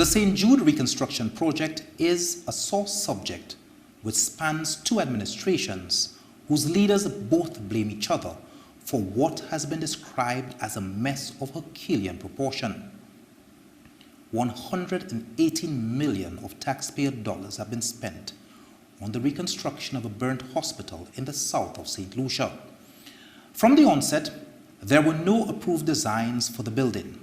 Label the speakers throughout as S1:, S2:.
S1: The St. Jude reconstruction project is a sore subject which spans two administrations whose leaders both blame each other for what has been described as a mess of Herculean proportion. 118 million of taxpayer dollars have been spent on the reconstruction of a burnt hospital in the south of St. Lucia. From the onset, there were no approved designs for the building.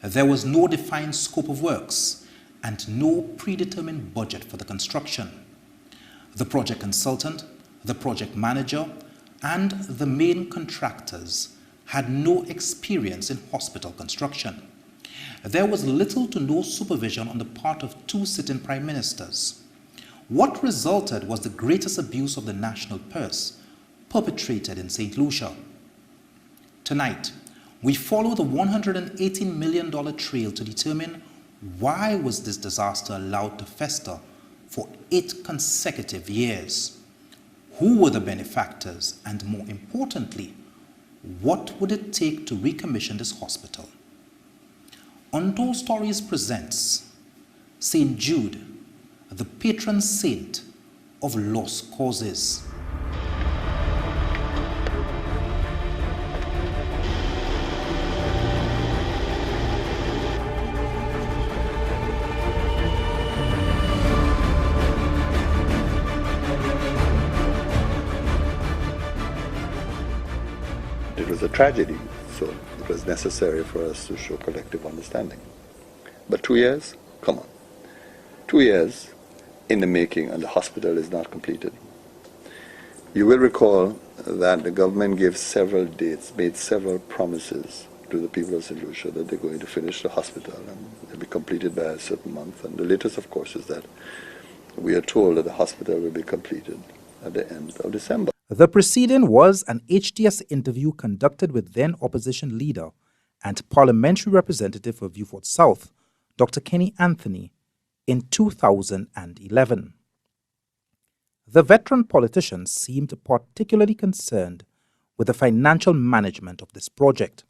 S1: There was no defined scope of works and no predetermined budget for the construction. The project consultant, the project manager, and the main contractors had no experience in hospital construction. There was little to no supervision on the part of two sitting prime ministers. What resulted was the greatest abuse of the national purse perpetrated in St. Lucia. Tonight, we follow the $118 million trail to determine why was this disaster allowed to fester for 8 consecutive years. Who were the benefactors, and more importantly, what would it take to recommission this hospital? Untold Stories presents St. Jude, the patron saint of lost causes.
S2: It was a tragedy, so it was necessary for us to show collective understanding. But 2 years? Come on. 2 years in the making and the hospital is not completed. You will recall that the government gave several dates, made several promises to the people of St. Lucia that they're going to finish the hospital and it'll be completed by a certain month. And the latest, of course, is that we are told that the hospital will be completed at the end of December.
S1: The preceding was an HTS interview conducted with then opposition leader and parliamentary representative for Vieux Fort South, Dr. Kenny Anthony, in 2011. The veteran politician seemed particularly concerned with the financial management of this project.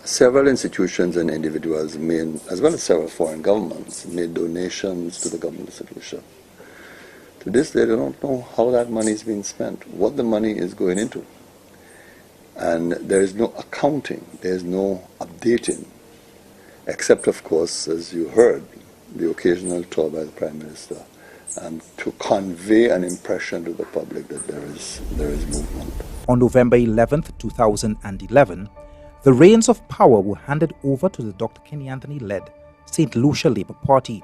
S2: Several institutions and individuals made, as well as several foreign governments, made donations to the government of St. Lucia. To this day, they don't know how that money is being spent, what the money is going into. And there is no accounting, there is no updating, except, of course, as you heard, the occasional tour by the Prime Minister, to convey an impression to the public that there is movement.
S1: On November 11, 2011, the reins of power were handed over to the Dr. Kenny Anthony-led St. Lucia Labour Party.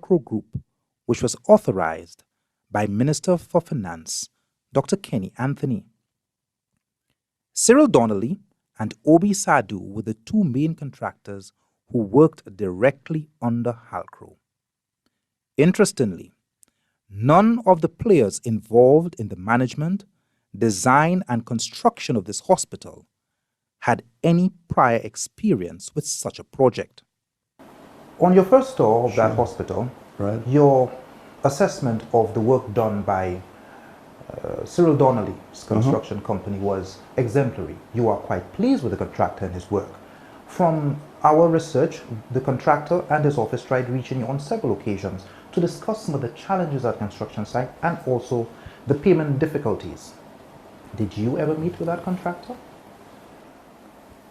S1: Halcro Group, which was authorized by Minister for Finance, Dr. Kenny Anthony. Cyril Donnelly and Obi Sadu were the two main contractors who worked directly under Halcro. Interestingly, none of the players involved in the management, design, and construction of this hospital had any prior experience with such a project. On your first tour of that hospital,
S2: Right.
S1: your assessment of the work done by Cyril Donnelly's construction company was exemplary. You are quite pleased with the contractor and his work. From our research, the contractor and his office tried reaching you on several occasions to discuss some of the challenges at construction site and also the payment difficulties. Did you ever meet with that contractor?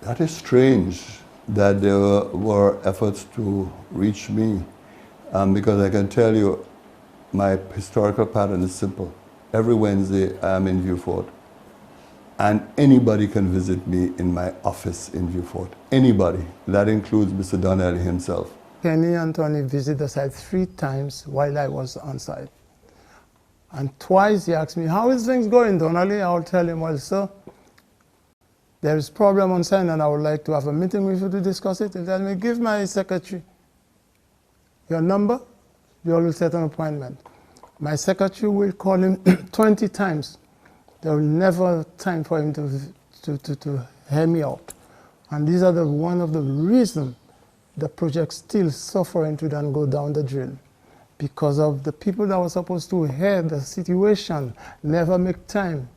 S2: That is strange that there were efforts to reach me, because I can tell you my historical pattern is simple. Every Wednesday I am in Vieux Fort, and anybody can visit me in my office in Vieux Fort. Anybody. That includes Mr. Donnelly himself.
S3: Kenny Anthony visited the site 3 times while I was on site. And twice he asked me, how is things going, Donnelly? I will tell him, well, sir, there is problem on site and I would like to have a meeting with you to discuss it. He tell me, give my secretary your number, you will set an appointment. My secretary will call him 20 times. There will never time for him to hear me out. And these are one of the reasons the project still suffering to then go down the drain. Because of the people that were supposed to hear the situation never make time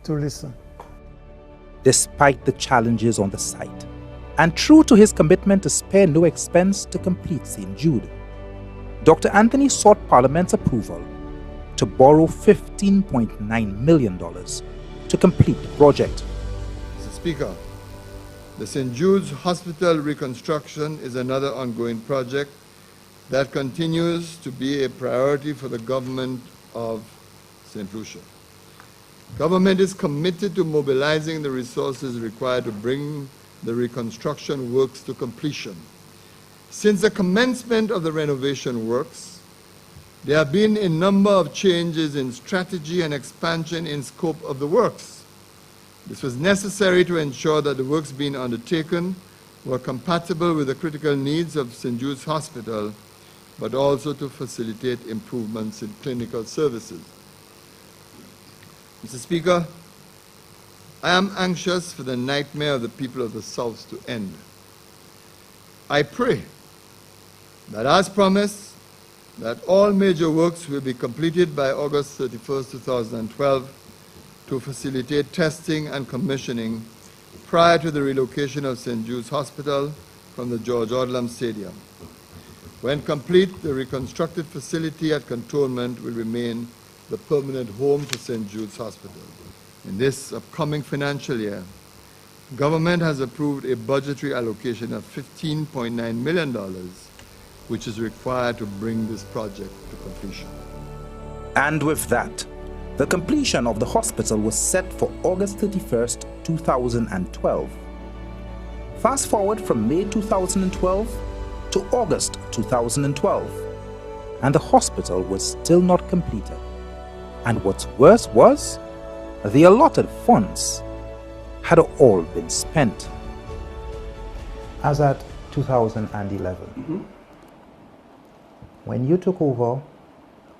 S3: to listen.
S1: Despite the challenges on the site, and true to his commitment to spare no expense to complete St. Jude, Dr. Anthony sought Parliament's approval to borrow $15.9 million to complete the project.
S4: Mr. Speaker, the St. Jude's Hospital reconstruction is another ongoing project that continues to be a priority for the government of St. Lucia. Government is committed to mobilizing the resources required to bring the reconstruction works to completion. Since the commencement of the renovation works, there have been a number of changes in strategy and expansion in scope of the works. This was necessary to ensure that the works being undertaken were compatible with the critical needs of St. Jude's Hospital, but also to facilitate improvements in clinical services. Mr. Speaker, I am anxious for the nightmare of the people of the South to end. I pray that, as promised, that all major works will be completed by August 31st, 2012 to facilitate testing and commissioning prior to the relocation of St. Jude's Hospital from the George Odlum Stadium. When complete, the reconstructed facility at Cantonment will remain the permanent home for St. Jude's Hospital. In this upcoming financial year, government has approved a budgetary allocation of $15.9 million, which is required to bring this project to completion.
S1: And with that, the completion of the hospital was set for August 31st, 2012. Fast forward from May 2012 to August 2012, and the hospital was still not completed. And what's worse was, the allotted funds had all been spent. As at 2011, when you took over,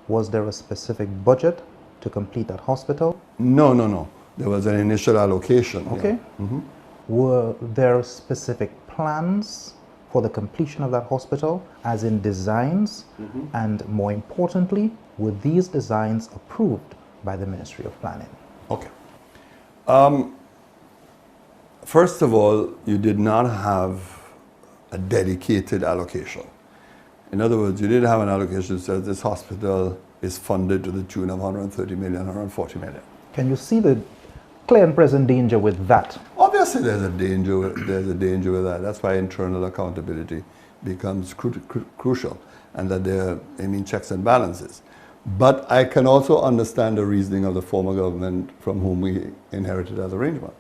S1: was there a specific budget to complete that hospital?
S2: No. There was an initial allocation.
S1: Okay.
S2: Yeah.
S1: Were there specific plans for the completion of that hospital, as in designs? And more importantly, were these designs approved by the Ministry of Planning?
S2: Okay. First of all, you did not have a dedicated allocation. In other words, you didn't have an allocation that says this hospital is funded to the tune of 130 million, 140 million.
S1: Can you see the clear and present danger with that?
S2: Obviously, there's a danger with that. That's why internal accountability becomes crucial, and that there are checks and balances. But I can also understand the reasoning of the former government from whom we inherited that arrangement.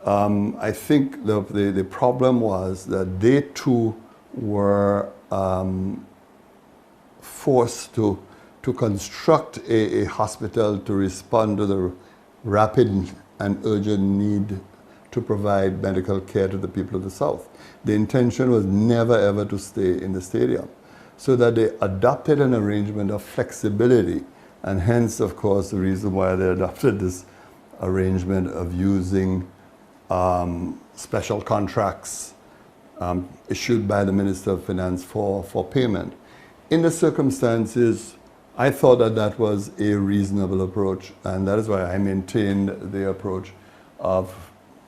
S2: I think the problem was that they too were forced to construct a hospital to respond to the rapid and urgent need to provide medical care to the people of the South. The intention was never ever to stay in the stadium, so that they adopted an arrangement of flexibility, and hence, of course, the reason why they adopted this arrangement of using special contracts issued by the Minister of Finance for payment. In the circumstances, I thought that that was a reasonable approach, and that is why I maintained the approach of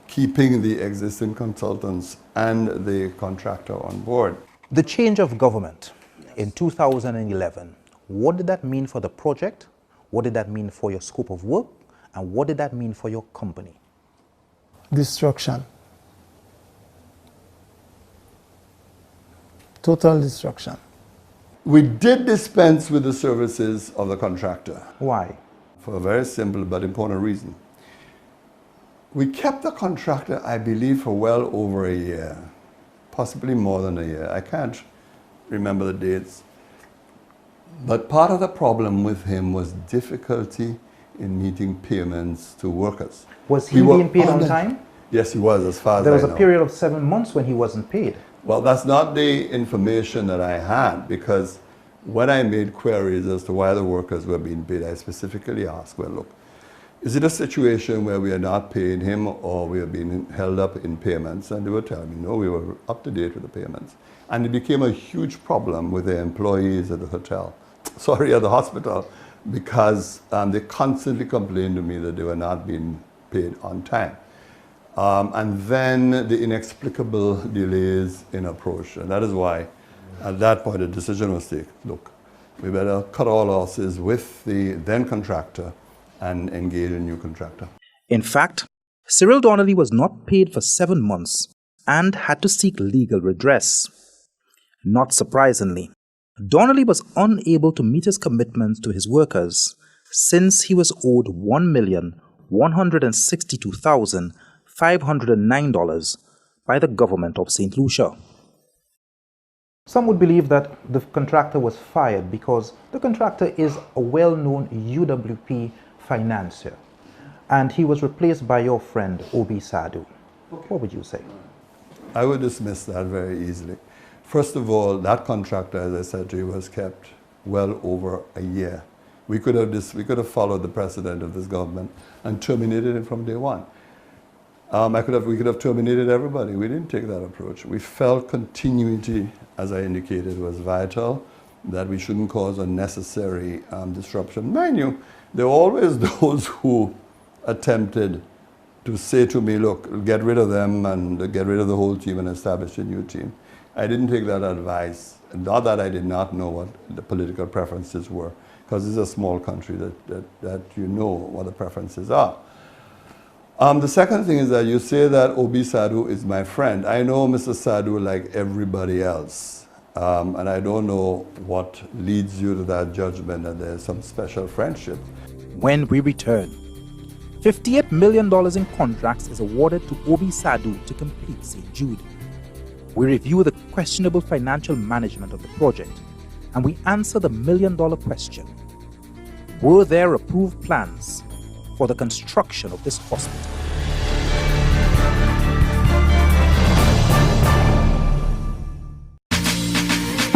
S2: keeping the existing consultants and the contractor on board.
S1: The change of government in 2011, what did that mean for the project? What did that mean for your scope of work? And what did that mean for your company?
S3: Destruction. Total destruction.
S2: We did dispense with the services of the contractor.
S1: Why?
S2: For a very simple but important reason. We kept the contractor, I believe, for well over a year, possibly more than a year. I can't remember the dates. But part of the problem with him was difficulty in meeting payments to workers.
S1: Was he being paid on time?
S2: Yes, he was, as far as I know.
S1: There was a period of 7 months when he wasn't paid.
S2: Well, that's not the information that I had, because when I made queries as to why the workers were being paid, I specifically asked, well, look, is it a situation where we are not paying him or we are being held up in payments? And they were telling me, no, we were up to date with the payments. And it became a huge problem with the employees at the at the hospital, because they constantly complained to me that they were not being paid on time. And then the inexplicable delays in approach. And that is why, at that point, a decision was taken. Look, we better cut all losses with the then contractor and engage a new contractor.
S1: In fact, Cyril Donnelly was not paid for 7 months and had to seek legal redress. Not surprisingly, Donnelly was unable to meet his commitments to his workers since he was owed $1,162,509 by the government of St. Lucia. Some would believe that the contractor was fired because the contractor is a well-known UWP financier, and he was replaced by your friend Obi Sadu. What would you say?
S2: I would dismiss that very easily. First of all, that contractor, as I said to you, was kept well over a year. We could have followed the precedent of this government and terminated it from day one. We could have terminated everybody. We didn't take that approach. We felt continuity, as I indicated, was vital, that we shouldn't cause unnecessary disruption. Mind you, there were always those who attempted to say to me, look, get rid of them and get rid of the whole team and establish a new team. I didn't take that advice. Not that I did not know what the political preferences were, because it's a small country that you know what the preferences are. The second thing is that you say that Obi Sadu is my friend. I know Mr. Sadu like everybody else, and I don't know what leads you to that judgment that there's some special friendship.
S1: When we return, $58 million in contracts is awarded to Obi Sadu to complete St. Jude. We review the questionable financial management of the project, and we answer the million-dollar question: were there approved plans for the construction of this hospital?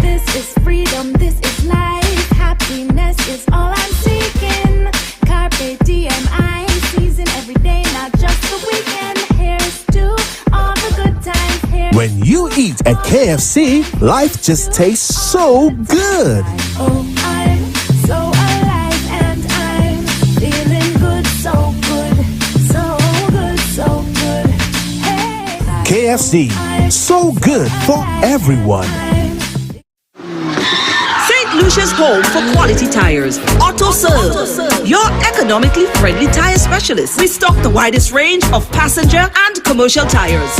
S5: This is freedom, this is life, happiness is all I'm seeking. Carpe diem, I'm seizing every day, not just the weekend. Here's to all the good times.
S6: When you eat at KFC, life just tastes so good.
S5: Oh, I'm so alive and I'm feeling good, so good, so good, so good. Hey,
S6: KFC, so good for everyone.
S7: St. Lucia's home for quality tires. AutoServe, your economically friendly tire specialist. We stock the widest range of passenger and commercial tires.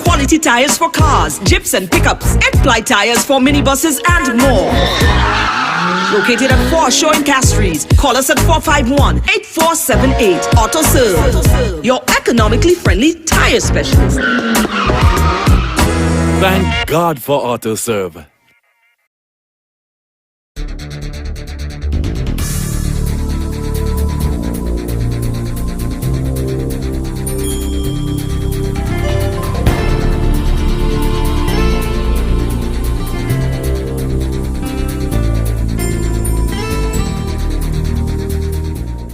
S7: Quality tires for cars, jeeps and pickups, end-ply tires for minibuses and more. Located at 4 Showing Castries. Call us at 451-8478. AutoServe, your economically friendly tire specialist.
S8: Thank God for AutoServe.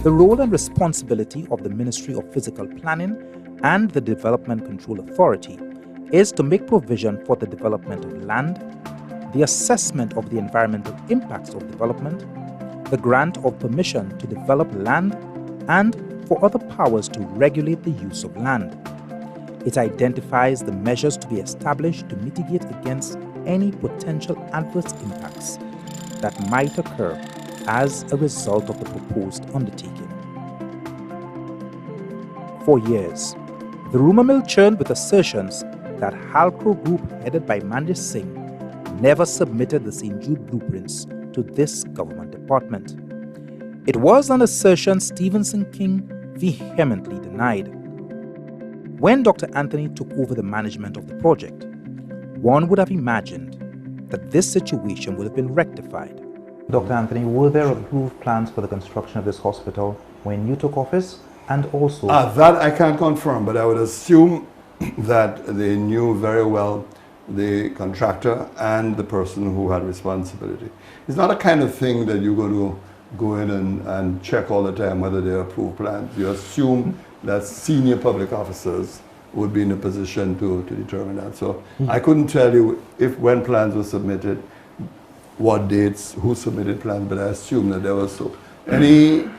S1: The role and responsibility of the Ministry of Physical Planning and the Development Control Authority is to make provision for the development of land, the assessment of the environmental impacts of development, the grant of permission to develop land, and for other powers to regulate the use of land. It identifies the measures to be established to mitigate against any potential adverse impacts that might occur as a result of the proposed undertaking. For years, the rumor mill churned with assertions that Halcro Group, headed by Mandish Singh, never submitted the St. Jude blueprints to this government department. It was an assertion Stevenson King vehemently denied. When Dr. Anthony took over the management of the project, one would have imagined that this situation would have been rectified. Dr. Anthony, were there approved plans for the construction of this hospital when you took office? And also...
S8: that I can't confirm, but I would assume that they knew very well the contractor and the person who had responsibility. It's not a kind of thing that you're going to go in and check all the time whether they approve plans. You assume that senior public officers would be in a position to determine that. So I couldn't tell you when plans were submitted, what dates, who submitted plans, but I assume that there was so. Any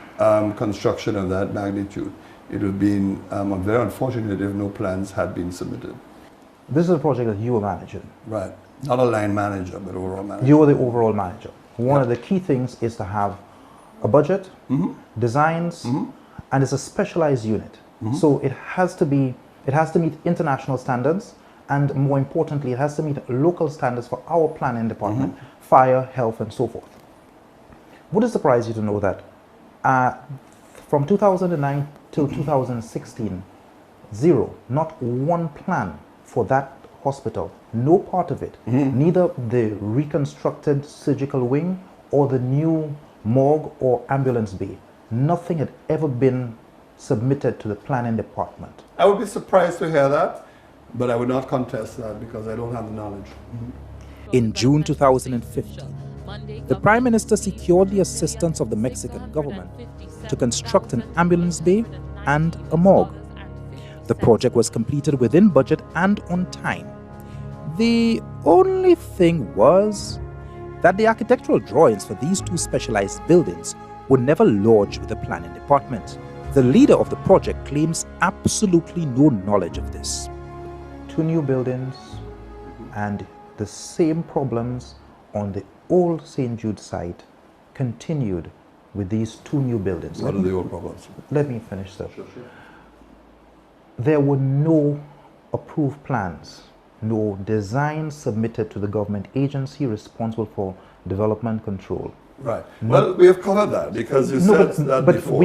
S8: construction of that magnitude, it would be very unfortunate if no plans had been submitted.
S1: This is a project that you were managing.
S8: Right. Not a line manager, but overall manager.
S1: You were the overall manager. One of the key things is to have a budget, designs, and it's a specialized unit. So it has to meet international standards, and more importantly, it has to meet local standards for our planning department, fire, health, and so forth. Would it surprise you to know that from 2009 till 2016, zero, not one plan for that hospital, no part of it, neither the reconstructed surgical wing or the new morgue or ambulance bay, nothing had ever been submitted to the planning department.
S8: I would be surprised to hear that, but I would not contest that because I don't have the knowledge.
S1: In June 2015, the Prime Minister secured the assistance of the Mexican government to construct an ambulance bay and a morgue. The project was completed within budget and on time. The only thing was that the architectural drawings for these two specialized buildings were never lodged with the planning department. The leader of the project claims absolutely no knowledge of this. Two new buildings and the same problems on the old St. Jude site continued with these two new buildings.
S8: What are the old problems?
S1: Let me finish, sir. Sure. There were no approved plans, no designs submitted to the government agency responsible for development control.
S8: Right. Well, we have covered that because you said that
S1: but
S8: before.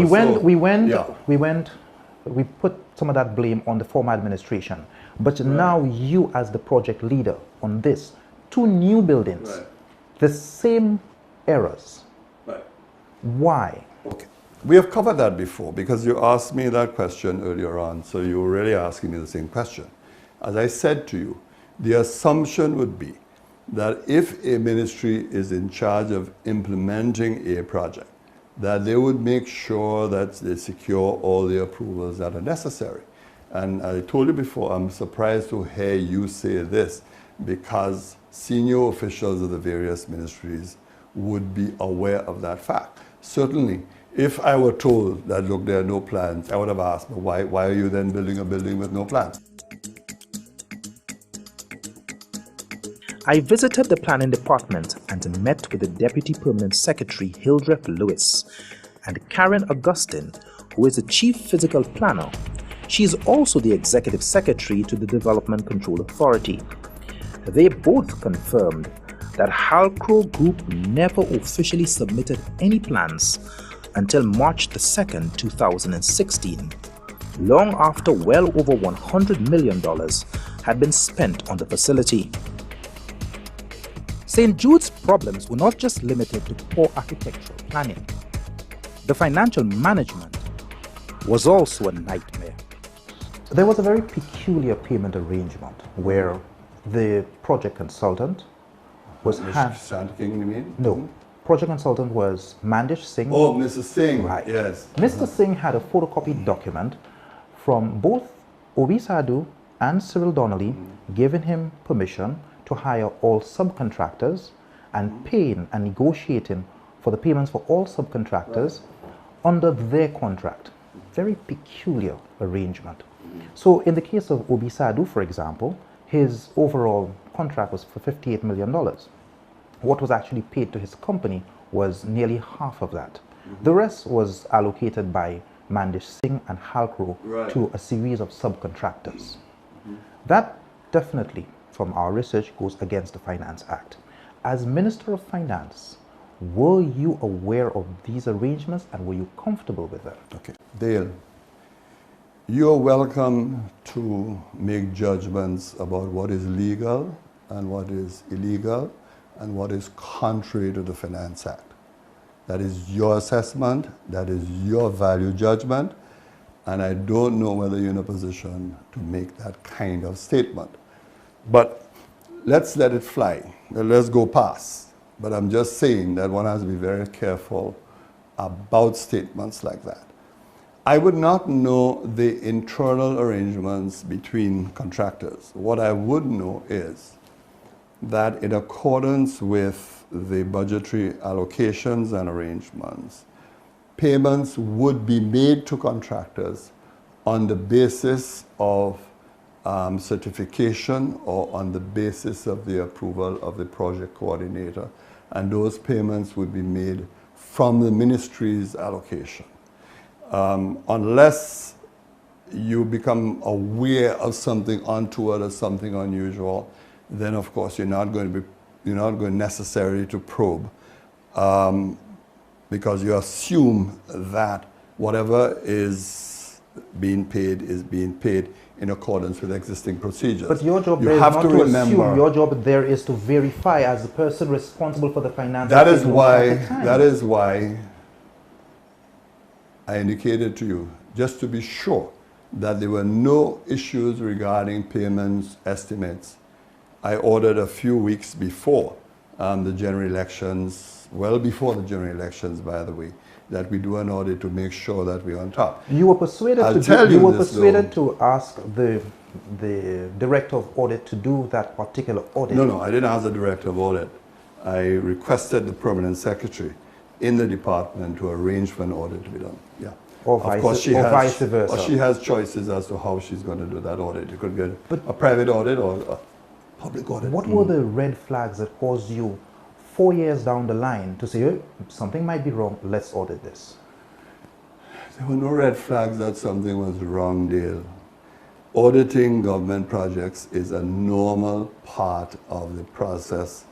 S1: We put some of that blame on the former administration. But now you, as the project leader on this, two new buildings, the same errors.
S8: Right.
S1: Why?
S8: Okay. We have covered that before because you asked me that question earlier on, so you were really asking me the same question. As I said to you, the assumption would be that if a ministry is in charge of implementing a project, that they would make sure that they secure all the approvals that are necessary. And I told you before, I'm surprised to hear you say this because senior officials of the various ministries would be aware of that fact. Certainly, if I were told that, look, there are no plans, I would have asked, but why are you then building a building with no plans?
S1: I visited the planning department and met with the Deputy Permanent Secretary Hildreth Lewis and Karen Augustine, who is the Chief Physical Planner. She is also the Executive Secretary to the Development Control Authority. They both confirmed that Halcro Group never officially submitted any plans until March the 2nd, 2016, long after well over $100 million had been spent on the facility. St. Jude's problems were not just limited to poor architectural planning. The financial management was also a nightmare. There was a very peculiar payment arrangement where the project consultant was
S8: Sand King, you mean?
S1: No. project consultant was Mandish Singh.
S8: Oh, Mr. Singh.
S1: Right.
S8: Yes.
S1: Mr. Singh had a photocopied document from both Obi Sadhu and Cyril Donnelly giving him permission to hire all subcontractors and paying and negotiating for the payments for all subcontractors under their contract. Very peculiar arrangement. So in the case of Obi Sadhu, for example, his overall contract was for $58 million. What was actually paid to his company was nearly half of that. The rest was allocated by Mandish Singh and Halcro to a series of subcontractors. That definitely, from our research, goes against the Finance Act. As Minister of Finance, were you aware of these arrangements and were you comfortable with them?
S8: Okay. Dale, you're welcome to make judgments about what is legal and what is illegal and what is contrary to the Finance Act. That is your assessment, that is your value judgment, and I don't know whether you're in a position to make that kind of statement. But let's let it fly. Let's go past. But I'm just saying that one has to be very careful about statements like that. I would not know the internal arrangements between contractors. What I would know is that in accordance with the budgetary allocations and arrangements, payments would be made to contractors on the basis of certification or on the basis of the approval of the project coordinator, and those payments would be made from the ministry's allocation. Unless you become aware of something untoward or something unusual, then of course you're not going necessarily to probe, because you assume that whatever is being paid in accordance with existing procedures.
S1: But your job there is not to assume. Your job there is to verify as the person responsible for the finances.
S8: That is why I indicated to you, just to be sure that there were no issues regarding payments estimates. I ordered a few weeks before the general elections, well before the general elections, by the way, that we do an audit to make sure that we're on top.
S1: You were persuaded to ask the director of audit to do that particular audit.
S8: No, I didn't ask the director of audit. I requested the permanent secretary in the department to arrange for an audit to be done. Yeah.
S1: Or vice versa.
S8: Or she has choices as to how she's going to do that audit. You could get a private audit or a public audit.
S1: What were the red flags that caused you 4 years down the line to say, oh, something might be wrong, let's audit this?
S8: There were no red flags that something was wrong, Dale. Auditing government projects is a normal part of the process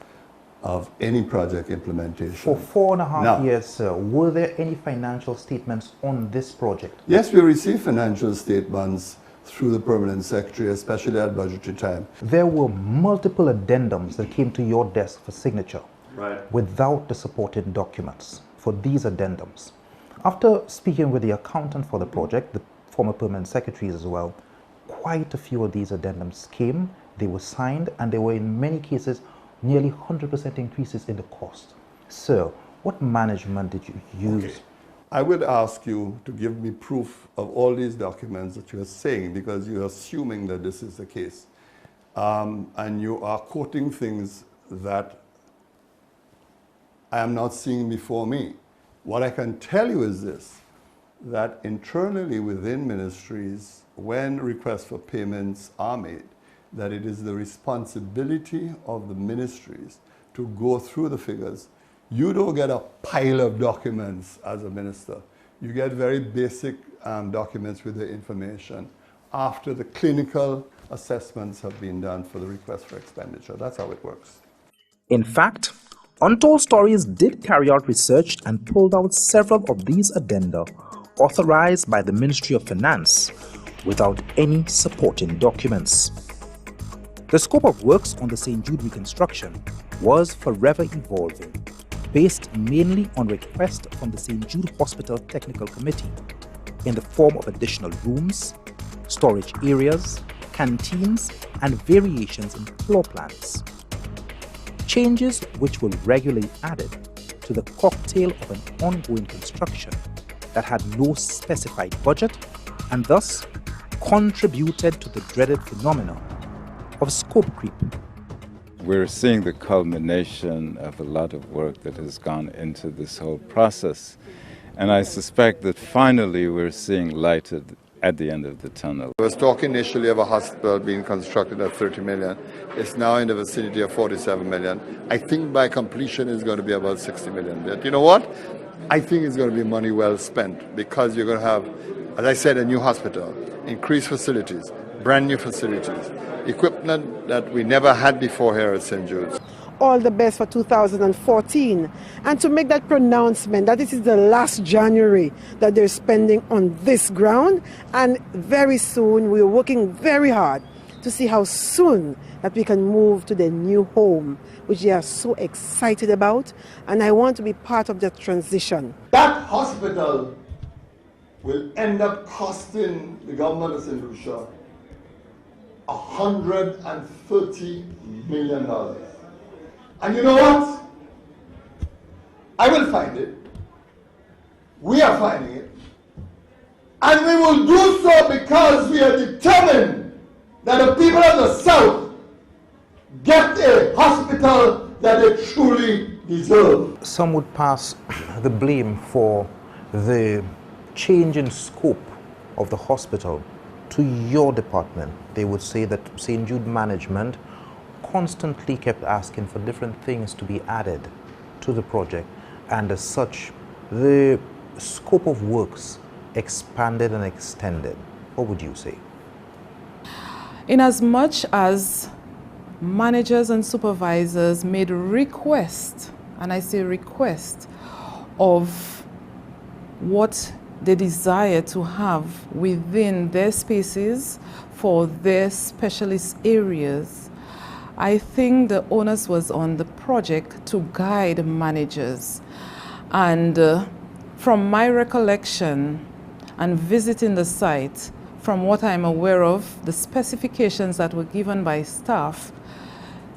S8: of any project implementation.
S1: For 4.5 years, sir, were there any financial statements on this project?
S8: Yes, we received financial statements through the permanent secretary, especially at budgetary time.
S1: There were multiple addendums that came to your desk for signature without the supporting documents for these addendums. After speaking with the accountant for the project, the former permanent secretaries as well, quite a few of these addendums came, they were signed, and there were in many cases nearly 100% increases in the cost. Sir, what management did you use?
S8: Okay. I would ask you to give me proof of all these documents that you are saying, because you're assuming that this is the case. And you are quoting things that I am not seeing before me. What I can tell you is this, that internally within ministries, when requests for payments are made, that it is the responsibility of the ministries to go through the figures. You don't get a pile of documents as a minister. You get very basic documents with the information after the clinical assessments have been done for the request for expenditure. That's how it works.
S6: In fact, Untold Stories did carry out research and pulled out several of these addenda authorized by the Ministry of Finance without any supporting documents. The scope of works on the St. Jude reconstruction was forever evolving, based mainly on request from the St. Jude Hospital Technical Committee in the form of additional rooms, storage areas, canteens, and variations in floor plans. Changes which were regularly added to to the cocktail of an ongoing construction that had no specified budget and thus contributed to the dreaded phenomenon of scope creep.
S9: We're seeing the culmination of a lot of work that has gone into this whole process. And I suspect that finally we're seeing light at the end of the tunnel.
S4: I was talking initially of a hospital being constructed at 30 million. It's now in the vicinity of 47 million. I think by completion it's going to be about 60 million. But you know what? I think it's going to be money well spent because you're going to have, as I said, a new hospital, increased facilities, brand new facilities, equipment that we never had before here at St. Jude's.
S10: All the best for 2014, and to make that pronouncement that this is the last January that they're spending on this ground, and very soon we're working very hard to see how soon that we can move to the new home, which they are so excited about, and I want to be part of that transition.
S4: That hospital will end up costing the government of St. Lucia $130 million. And you know what? I will find it. We are finding it. And we will do so because we are determined that the people of the South get a hospital that they truly deserve.
S6: Some would pass the blame for the change in scope of the hospital to your department. They would say that St. Jude management constantly kept asking for different things to be added to the project, and as such the scope of works expanded and extended. What would you say?
S11: In as much as managers and supervisors made requests, and I say request, of what they desire to have within their spaces for their specialist areas, I think the onus was on the project to guide managers. And from my recollection and visiting the site, from what I'm aware of, the specifications that were given by staff,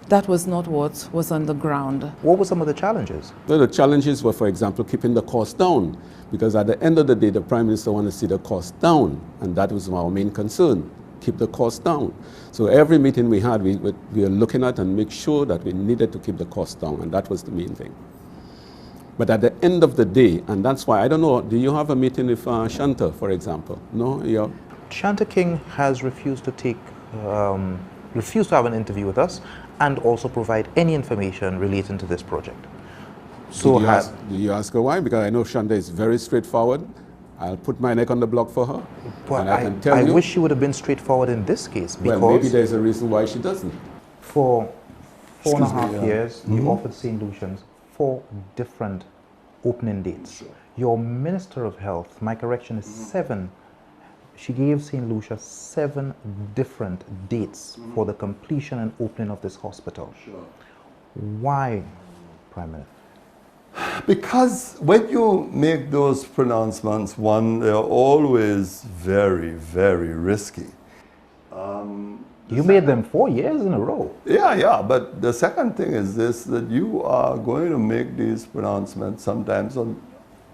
S11: that was not what was on the ground.
S6: What were some of the challenges?
S12: Well, the challenges were, for example, keeping the cost down, because at the end of the day, the Prime Minister wanted to see the cost down, and that was our main concern. Keep the cost down. So every meeting we had, we were looking at and make sure that we needed to keep the cost down, and that was the main thing. But at the end of the day, and that's why, I don't know, do you have a meeting with Shanta, for example? No? Yeah.
S6: Shanta King has refused to have an interview with us and also provide any information relating to this project. So
S12: did you ask her why? Because I know Shanta is very straightforward. I'll put my neck on the block for her.
S6: But I wish she would have been straightforward in this case, because
S12: well, maybe there's a reason why she doesn't.
S6: For 4.5 years, you offered St. Lucians 4 different opening dates. Sure. Your Minister of Health, my correction is 7. She gave St. Lucia 7 different dates for the completion and opening of this hospital.
S12: Sure.
S6: Why, Prime Minister?
S8: Because when you make those pronouncements, one, they're always very, very risky.
S6: You made them 4 years in a row.
S8: Yeah, but the second thing is this, that you are going to make these pronouncements sometimes on,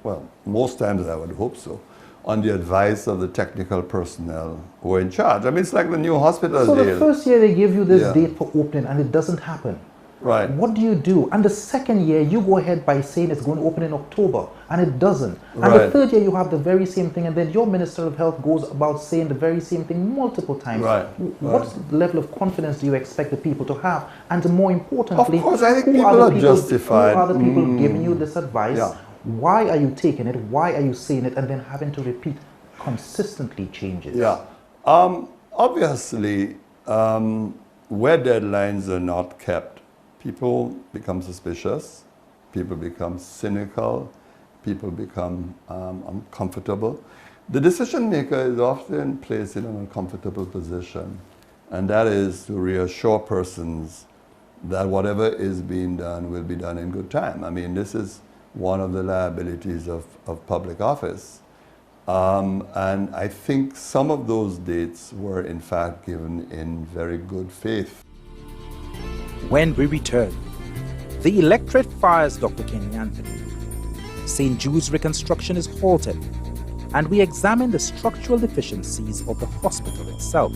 S8: well, most times I would hope so, on the advice of the technical personnel who are in charge. I mean, it's like the new hospital
S6: So
S8: deal.
S6: the first year they give you this date for opening and it doesn't happen.
S8: Right.
S6: What do you do? And the second year, you go ahead by saying it's going to open in October, and it doesn't. And the third year, you have the very same thing, and then your Minister of Health goes about saying the very same thing multiple times.
S8: Right.
S6: What level of confidence do you expect the people to have? And more importantly,
S8: of course, I think
S6: who
S8: people
S6: are
S8: are justified.
S6: Who are the people giving you this advice?
S8: Yeah.
S6: Why are you taking it? Why are you saying it? And then having to repeat consistently changes.
S8: Yeah. Obviously, where deadlines are not kept, people become suspicious, people become cynical, people become uncomfortable. The decision maker is often placed in an uncomfortable position, and that is to reassure persons that whatever is being done will be done in good time. I mean, this is one of the liabilities of public office. And I think some of those dates were in fact given in very good faith.
S6: When we return, the electorate fires Dr. Kenny Anthony St. Jude's reconstruction is halted, and we examine the structural deficiencies of the hospital itself.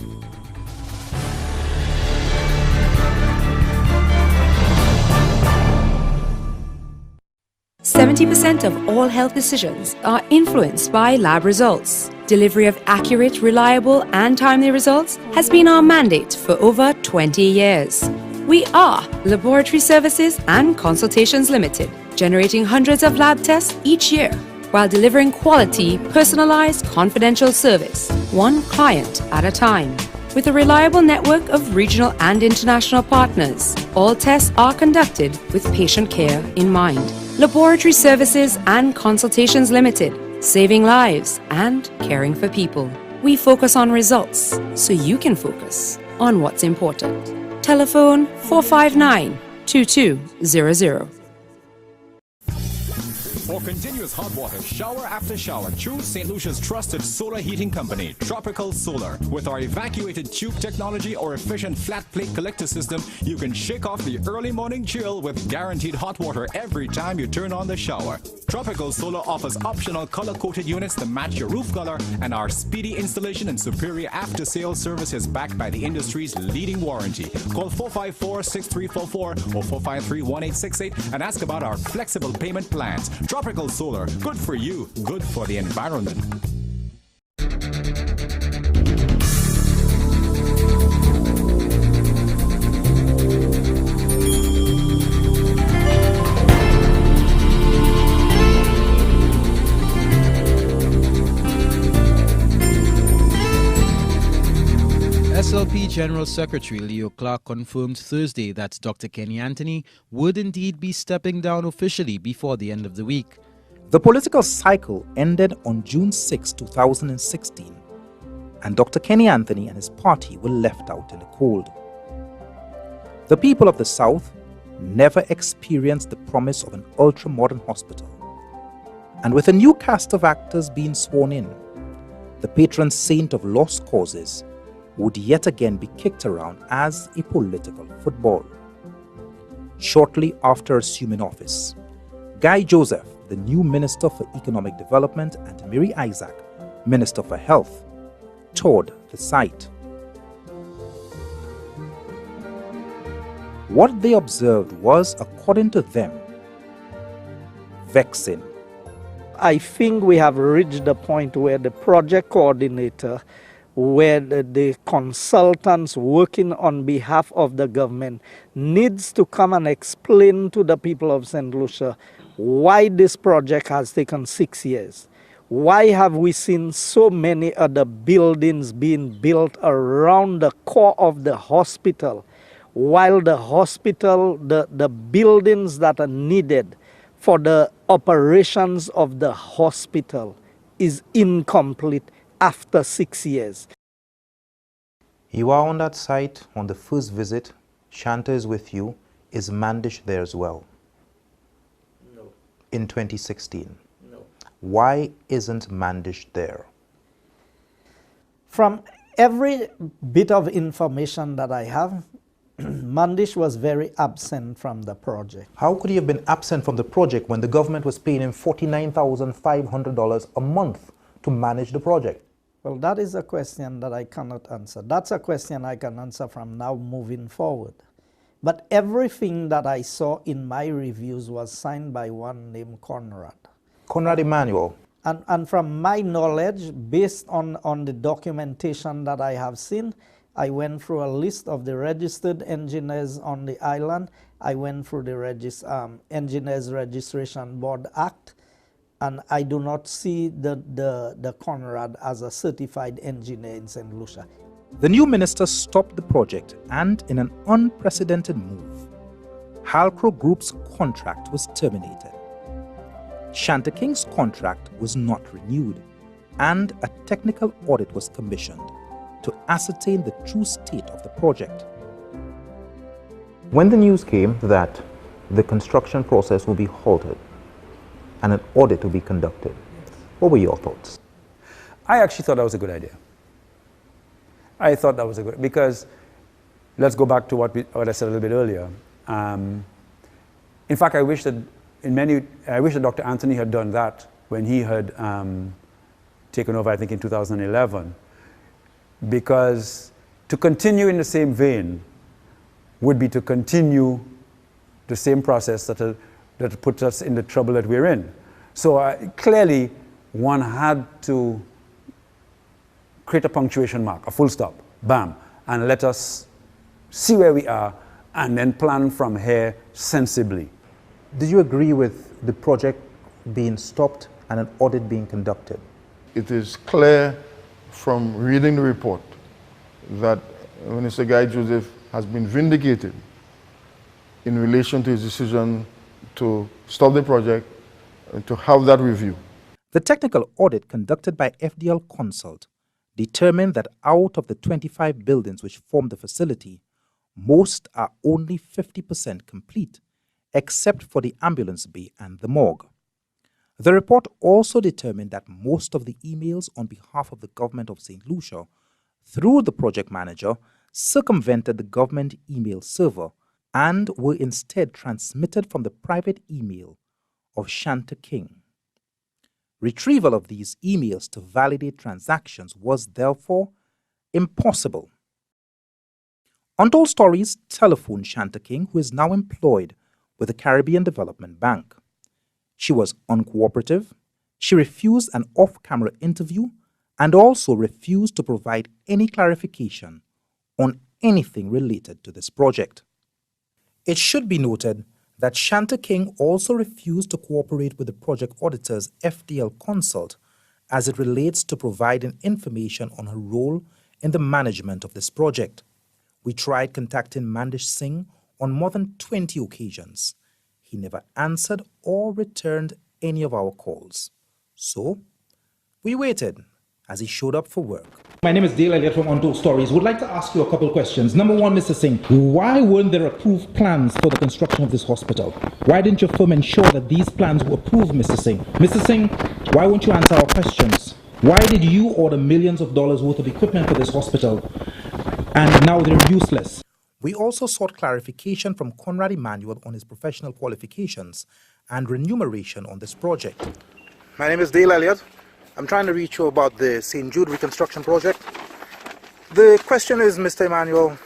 S13: 70% of all health decisions are influenced by lab results. Delivery of accurate, reliable, and timely results has been our mandate for over 20 years. We are Laboratory Services and Consultations Limited, generating hundreds of lab tests each year while delivering quality, personalized, confidential service, one client at a time. With a reliable network of regional and international partners, all tests are conducted with patient care in mind. Laboratory Services and Consultations Limited, saving lives and caring for people. We focus on results so you can focus on what's important. Telephone 459-2200.
S14: For continuous hot water, shower after shower, choose St. Lucia's trusted solar heating company, Tropical Solar. With our evacuated tube technology or efficient flat plate collector system, you can shake off the early morning chill with guaranteed hot water every time you turn on the shower. Tropical Solar offers optional color-coated units to match your roof color, and our speedy installation and superior after-sales service is backed by the industry's leading warranty. Call 454-6344 or 453-1868 and ask about our flexible payment plans. Tropical Solar, good for you, good for the environment.
S15: SLP General Secretary Leo Clark confirmed Thursday that Dr. Kenny Anthony would indeed be stepping down officially before the end of the week.
S6: The political cycle ended on June 6, 2016, and Dr. Kenny Anthony and his party were left out in the cold. The people of the South never experienced the promise of an ultra-modern hospital. And with a new cast of actors being sworn in, the patron saint of lost causes would yet again be kicked around as a political football. Shortly after assuming office, Guy Joseph, the new Minister for Economic Development, and Mary Isaac, Minister for Health, toured the site. What they observed was, according to them, vexing.
S16: I think we have reached the point where the project coordinator, where the consultants working on behalf of the government needs to come and explain to the people of St. Lucia why this project has taken 6 years. Why have we seen so many other buildings being built around the core of the hospital, while the hospital, the buildings that are needed for the operations of the hospital is incomplete after 6 years.
S1: You are on that site on the first visit. Shanta is with you. Is Mandish there as well?
S16: No.
S1: In 2016?
S16: No.
S1: Why isn't Mandish there?
S16: From every bit of information that I have, Mandish was very absent from the project.
S1: How could he have been absent from the project when the government was paying him $49,500 a month to manage the project?
S16: Well, that is a question that I cannot answer. That's a question I can answer from now moving forward. But everything that I saw in my reviews was signed by one named Conrad.
S1: Conrad Emmanuel.
S16: And from my knowledge, based on the documentation that I have seen, I went through a list of the registered engineers on the island. I went through the Engineers Registration Board Act, and I do not see the Conrad as a certified engineer in St. Lucia.
S6: The new minister stopped the project, and in an unprecedented move, Halcro Group's contract was terminated. Shanta King's contract was not renewed, and a technical audit was commissioned to ascertain the true state of the project.
S1: When the news came that the construction process will be halted and an audit will be conducted, what were your thoughts?
S17: I actually thought that was a good idea. I thought that was a good, because let's go back to what I said a little bit earlier. In fact, I wish that I wish that Dr. Anthony had done that when he had taken over, I think in 2011, because to continue in the same vein would be to continue the same process that puts us in the trouble that we're in. So clearly, one had to create a punctuation mark, a full stop, bam, and let us see where we are and then plan from here sensibly.
S6: Did you agree with the project being stopped and an audit being conducted?
S18: It is clear from reading the report that Minister Guy Joseph has been vindicated in relation to his decision to stop the project and to have that review.
S6: The technical audit conducted by FDL Consult determined that out of the 25 buildings which form the facility, most are only 50% complete, except for the ambulance bay and the morgue. The report also determined that most of the emails on behalf of the government of St. Lucia, through the project manager, circumvented the government email server and were instead transmitted from the private email of Shanta King. Retrieval of these emails to validate transactions was therefore impossible. Untold Stories telephoned Shanta King, who is now employed with the Caribbean Development Bank. She was uncooperative, she refused an off-camera interview, and also refused to provide any clarification on anything related to this project. It should be noted that Shanta King also refused to cooperate with the project auditors FDL Consult as it relates to providing information on her role in the management of this project. We tried contacting Mandish Singh on more than 20 occasions. He never answered or returned any of our calls. So, we waited as he showed up for work.
S1: My name is Dale Elliott from Untold Stories. Would like to ask you a couple of questions. Number one, Mr. Singh, why weren't there approved plans for the construction of this hospital? Why didn't your firm ensure that these plans were approved, Mr. Singh? Mr. Singh, why won't you answer our questions? Why did you order millions of dollars worth of equipment for this hospital and now they're useless?
S6: We also sought clarification from Conrad Emmanuel on his professional qualifications and remuneration on this project. My name is Dale Elliott. I'm trying to reach you about the St. Jude reconstruction project. The question is, Mr. Emmanuel,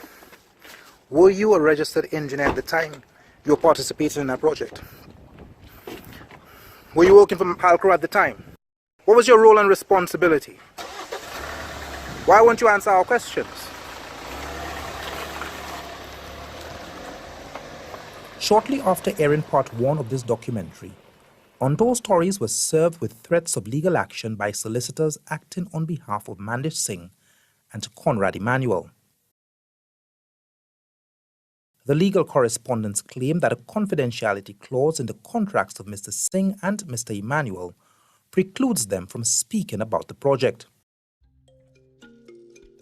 S6: were you a registered engineer at the time you were participating in that project? Were you working for Halcro at the time? What was your role and responsibility? Why won't you answer our questions? Shortly after airing part 1 of this documentary, Untold Stories was served with threats of legal action by solicitors acting on behalf of Mandish Singh and Conrad Emmanuel. The legal correspondents claimed that a confidentiality clause in the contracts of Mr. Singh and Mr. Emmanuel precludes them from speaking about the project.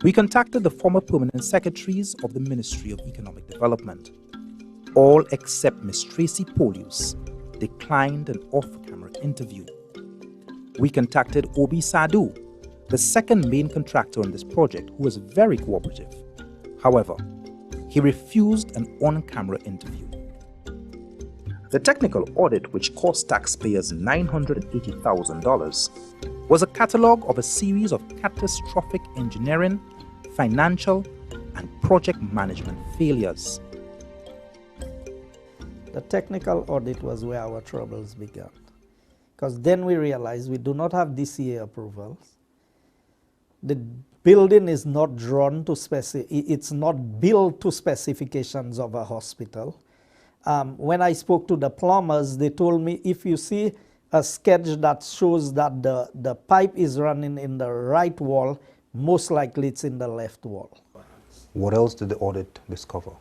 S6: We contacted the former permanent secretaries of the Ministry of Economic Development. All except Ms. Tracy Polius declined an off-camera interview. We contacted Obi Sadhu, the second main contractor on this project, who was very cooperative. However, he refused an on-camera interview. The technical audit, which cost taxpayers $980,000, was a catalogue of a series of catastrophic engineering, financial, and project management failures.
S16: The technical audit was where our troubles began, because then we realized we do not have DCA approvals. The building is not drawn to it's not built to specifications of a hospital. When I spoke to the plumbers, they told me if you see a sketch that shows that the pipe is running in the right wall, most likely it's in the left wall.
S6: What else did the audit discover?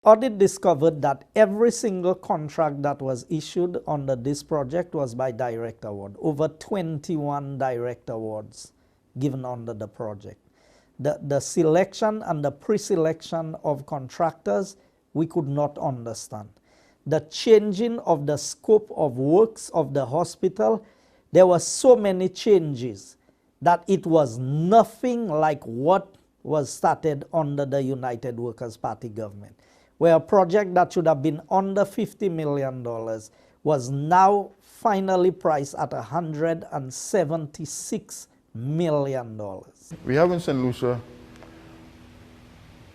S16: Audit discovered that every single contract that was issued under this project was by direct award. Over 21 direct awards given under the project. The selection and the pre-selection of contractors, we could not understand. The changing of the scope of works of the hospital, there were so many changes that it was nothing like what was started under the United Workers' Party government, where a project that should have been under $50 million was now finally priced at $176 million.
S18: We have in St. Lucia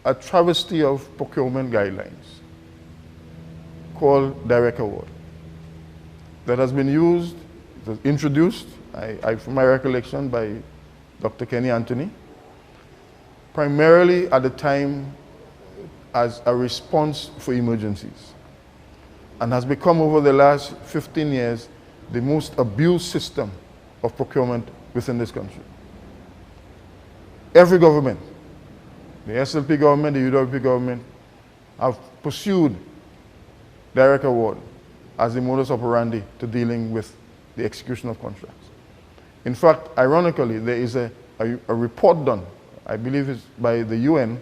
S18: a travesty of procurement guidelines called direct award that has been used, it was introduced, from my recollection, by Dr. Kenny Anthony, primarily at the time as a response for emergencies, and has become over the last 15 years the most abused system of procurement within this country. Every government, the SLP government, the UWP government, have pursued direct award as the modus operandi to dealing with the execution of contracts. In fact, ironically, there is a report done, I believe it's by the UN,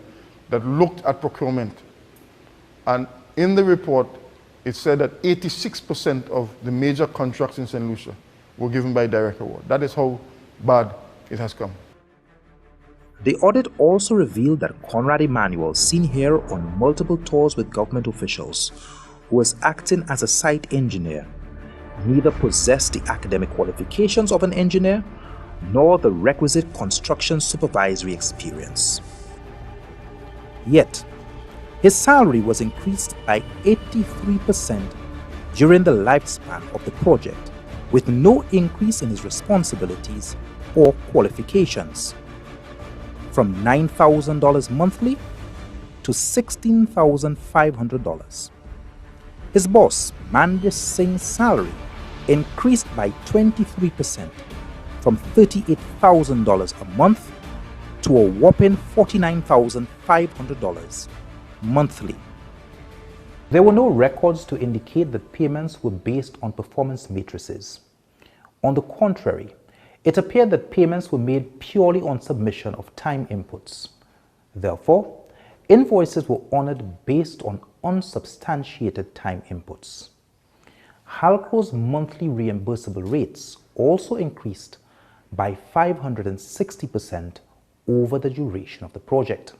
S18: that looked at procurement. And in the report, it said that 86% of the major contracts in St. Lucia were given by direct award. That is how bad it has come.
S6: The audit also revealed that Conrad Emanuel, seen here on multiple tours with government officials, who was acting as a site engineer, neither possessed the academic qualifications of an engineer nor the requisite construction supervisory experience. Yet, his salary was increased by 83% during the lifespan of the project, with no increase in his responsibilities or qualifications, from $9,000 monthly to $16,500. His boss, Mandish Singh's salary increased by 23%, from $38,000 a month to a whopping $49,500 monthly. There were no records to indicate that payments were based on performance matrices. On the contrary, it appeared that payments were made purely on submission of time inputs. Therefore, invoices were honored based on unsubstantiated time inputs. Halco's monthly reimbursable rates also increased by 560% over the duration of the project.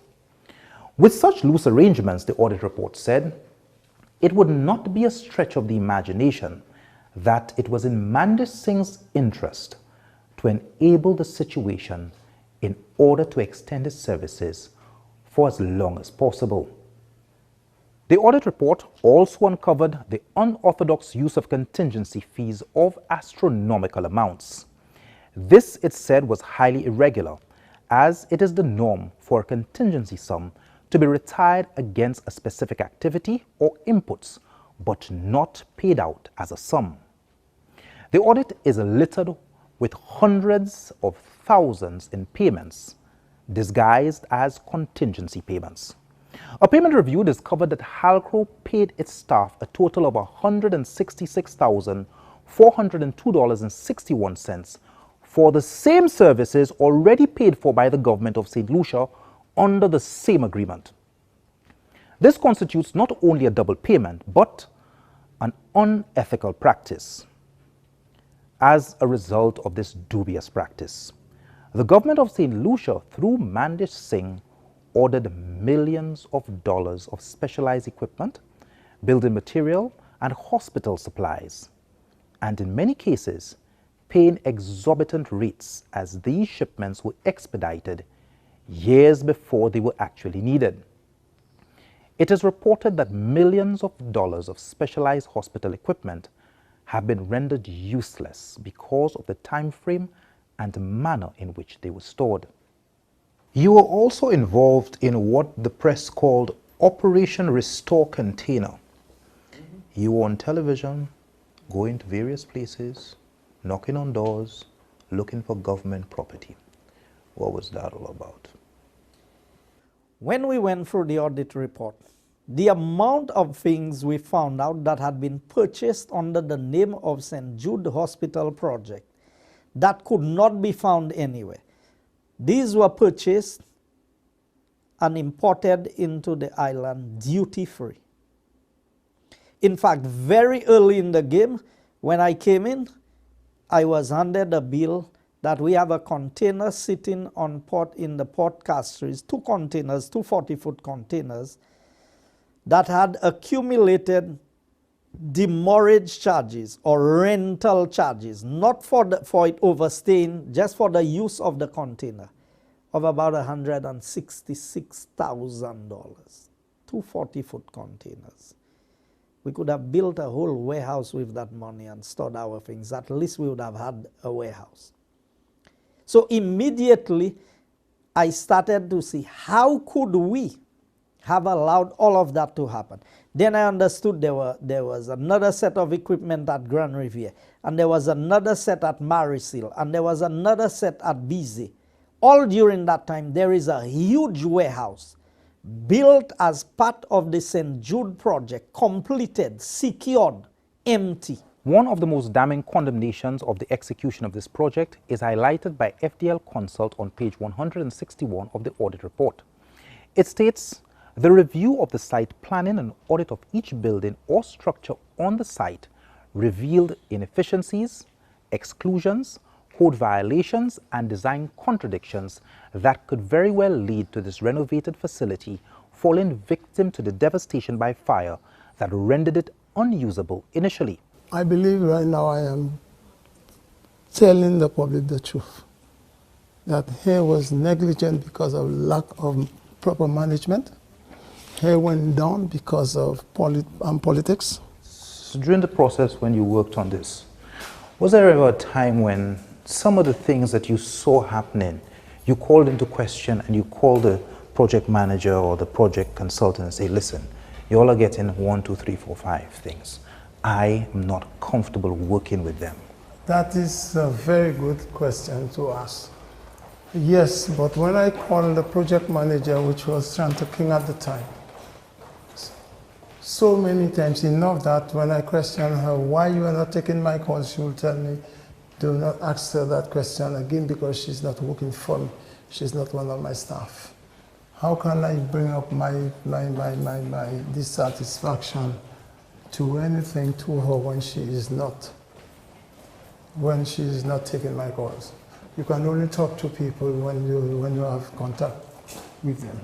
S6: With such loose arrangements, the audit report said, it would not be a stretch of the imagination that it was in Mandish Singh's interest to enable the situation in order to extend his services for as long as possible. The audit report also uncovered the unorthodox use of contingency fees of astronomical amounts. This, it said, was highly irregular, as it is the norm for a contingency sum to be retired against a specific activity or inputs, but not paid out as a sum. The audit is littered with hundreds of thousands in payments disguised as contingency payments. A payment review discovered that Halco paid its staff a total of $166,402.61 for the same services already paid for by the government of St. Lucia under the same agreement. This constitutes not only a double payment, but an unethical practice. As a result of this dubious practice, the government of St. Lucia, through Mandish Singh, ordered millions of dollars of specialized equipment, building material, and hospital supplies, and in many cases, paying exorbitant rates as these shipments were expedited years before they were actually needed. It is reported that millions of dollars of specialized hospital equipment have been rendered useless because of the time frame and manner in which they were stored. You were also involved in what the press called Operation Restore Container. You were on television, going to various places, knocking on doors, looking for government property. What was that all about?
S16: When we went through the audit report, the amount of things we found out that had been purchased under the name of St. Jude Hospital project that could not be found anywhere. These were purchased and imported into the island duty-free. In fact, very early in the game, when I came in, I was handed a bill that we have a container sitting on port in the port Castries, two containers, two 40-foot containers, that had accumulated demurrage charges or rental charges, not for it overstaying, just for the use of the container, of about $166,000. 2 40-foot containers. We could have built a whole warehouse with that money and stored our things. At least we would have had a warehouse. So immediately, I started to see how could we have allowed all of that to happen. Then I understood there was another set of equipment at Grand Riviere, and there was another set at Marisil, and there was another set at Bizet. All during that time, there is a huge warehouse built as part of the St. Jude project, completed, secured, empty.
S6: One of the most damning condemnations of the execution of this project is highlighted by FDL Consult on page 161 of the audit report. It states, the review of the site planning and audit of each building or structure on the site revealed inefficiencies, exclusions, code violations, and design contradictions that could very well lead to this renovated facility falling victim to the devastation by fire that rendered it unusable initially.
S3: I believe right now I am telling the public the truth, that here was negligent because of lack of proper management. Here went down because of politics.
S6: So during the process when you worked on this, was there ever a time when some of the things that you saw happening, you called into question and you called the project manager or the project consultant and say, listen, you all are getting 1, 2, 3, 4, 5 things. I am not comfortable working with them?
S3: That is a very good question to ask. Yes, but when I called the project manager, which was Santa King at the time, so many times, enough that when I questioned her why you are not taking my calls, she will tell me, do not ask her that question again because she's not working for me. She's not one of my staff. How can I bring up my dissatisfaction to anything to her when she is not taking my calls? You can only talk to people when you have contact with them.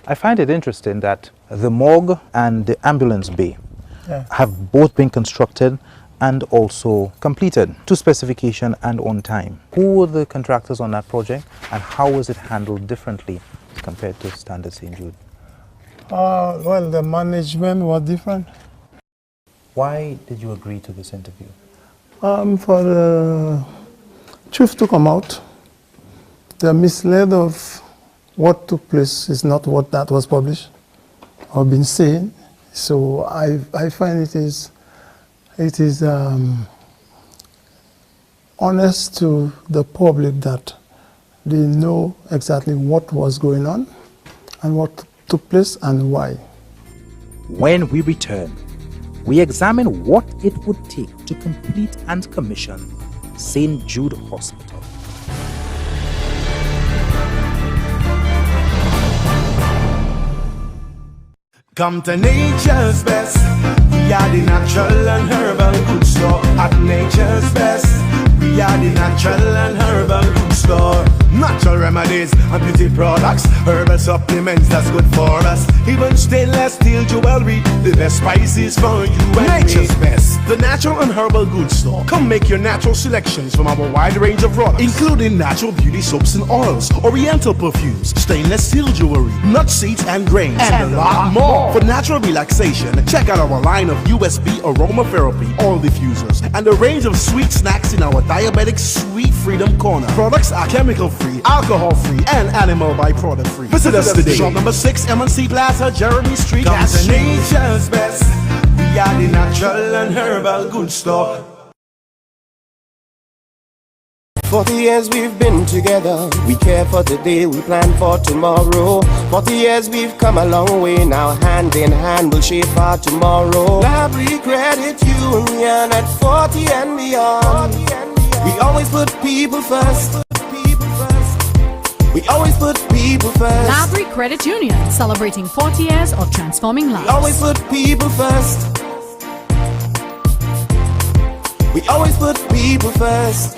S6: I find it interesting that the morgue and the ambulance bay have both been constructed and also completed to specification and on time. Who were the contractors on that project and how was it handled differently compared to Standard St. Jude?
S3: Well, the management was different.
S6: Why did you agree to this interview?
S3: For the truth to come out, the misled of what took place is not what that was published or been saying. So I find it is honest to the public that they know exactly what was going on and what took place and why.
S6: When we return, we examine what it would take to complete and commission St. Jude Hospital.
S19: Come to Nature's Best. We are the natural and herbal good store. At Nature's Best, we are the natural and herbal good store. Natural remedies and beauty products, herbal supplements that's good for us. Even stainless steel jewelry, the best spices for you and Nature's me. Best, the natural and herbal good store. Come make your natural selections from our wide range of products, including natural beauty soaps and oils, oriental perfumes, stainless steel jewelry, nut seeds and grains, and a lot more. For natural relaxation, check out our line of USB aromatherapy oil diffusers and a range of sweet snacks in our diabetic Sweet Freedom Corner. Products are chemical-free, alcohol-free, and animal byproduct-free. Visit us today. Shop number 6, M&C Plaza, Jeremy Street. Come to Nature's Best. We are the natural and herbal good store.
S20: 40 years we've been together. We care for today, we plan for tomorrow. 40 years we've come a long way. Now hand in hand we'll shape our tomorrow. Labrie Credit Union at 40 and beyond. We always put people first. We always put people first.
S21: Labrie Credit Union, celebrating 40 years of transforming lives.
S20: We always put people first. We always put people first.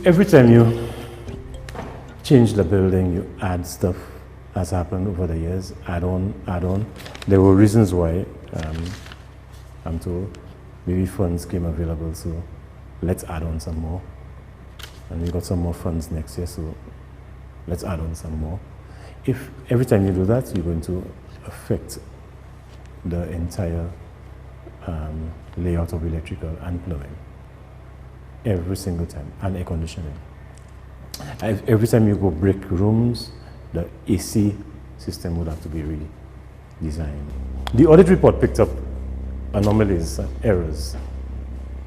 S2: Every time you change the building, you add stuff has happened over the years, add on. There were reasons why, I'm told, maybe funds came available, so let's add on some more. And we got some more funds next year, so let's add on some more. If every time you do that, you're going to affect the entire layout of electrical and plumbing. Every single time, and air conditioning. Every time you go break rooms, the AC system would have to be redesigned. The audit report picked up anomalies, errors,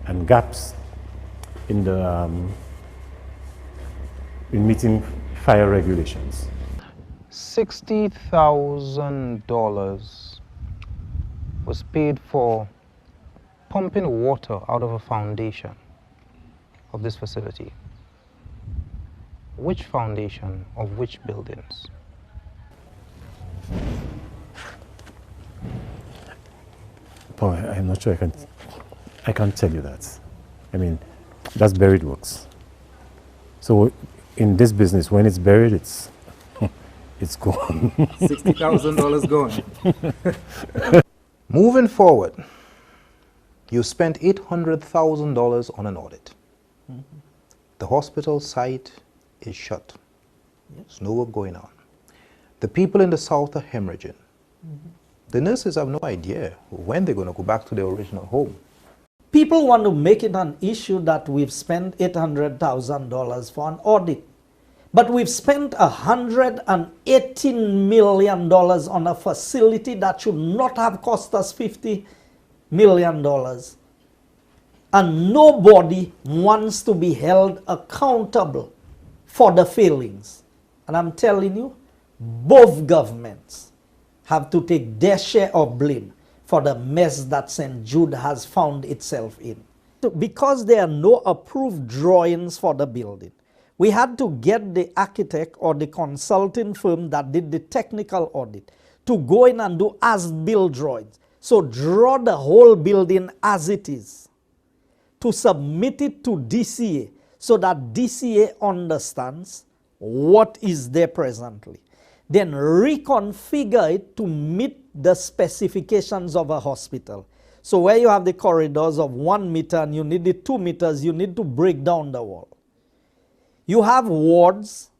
S2: and gaps in the in meeting fire regulations.
S1: $60,000 was paid for pumping water out of a foundation of this facility. Which foundation of which buildings?
S2: Boy, I'm not sure I can't tell you that. I mean, that's buried works. So in this business, when it's buried, it's gone.
S1: $60,000 gone. Moving forward, you spent $800,000 on an audit. The hospital site is shut. There's no work going on. The people in the south are hemorrhaging. The nurses have no idea when they're going to go back to their original home.
S16: People want to make it an issue that we've spent $800,000 for an audit. But we've spent $118 million on a facility that should not have cost us $50 million. And nobody wants to be held accountable for the failings. And I'm telling you, both governments have to take their share of blame for the mess that St. Jude has found itself in. Because there are no approved drawings for the building, we had to get the architect or the consulting firm that did the technical audit to go in and do as-built drawings. So draw the whole building as it is, to submit it to DCA so that DCA understands what is there presently. Then reconfigure it to meet the specifications of a hospital. So where you have the corridors of 1 meter and you need the 2 meters, you need to break down the wall. You have wards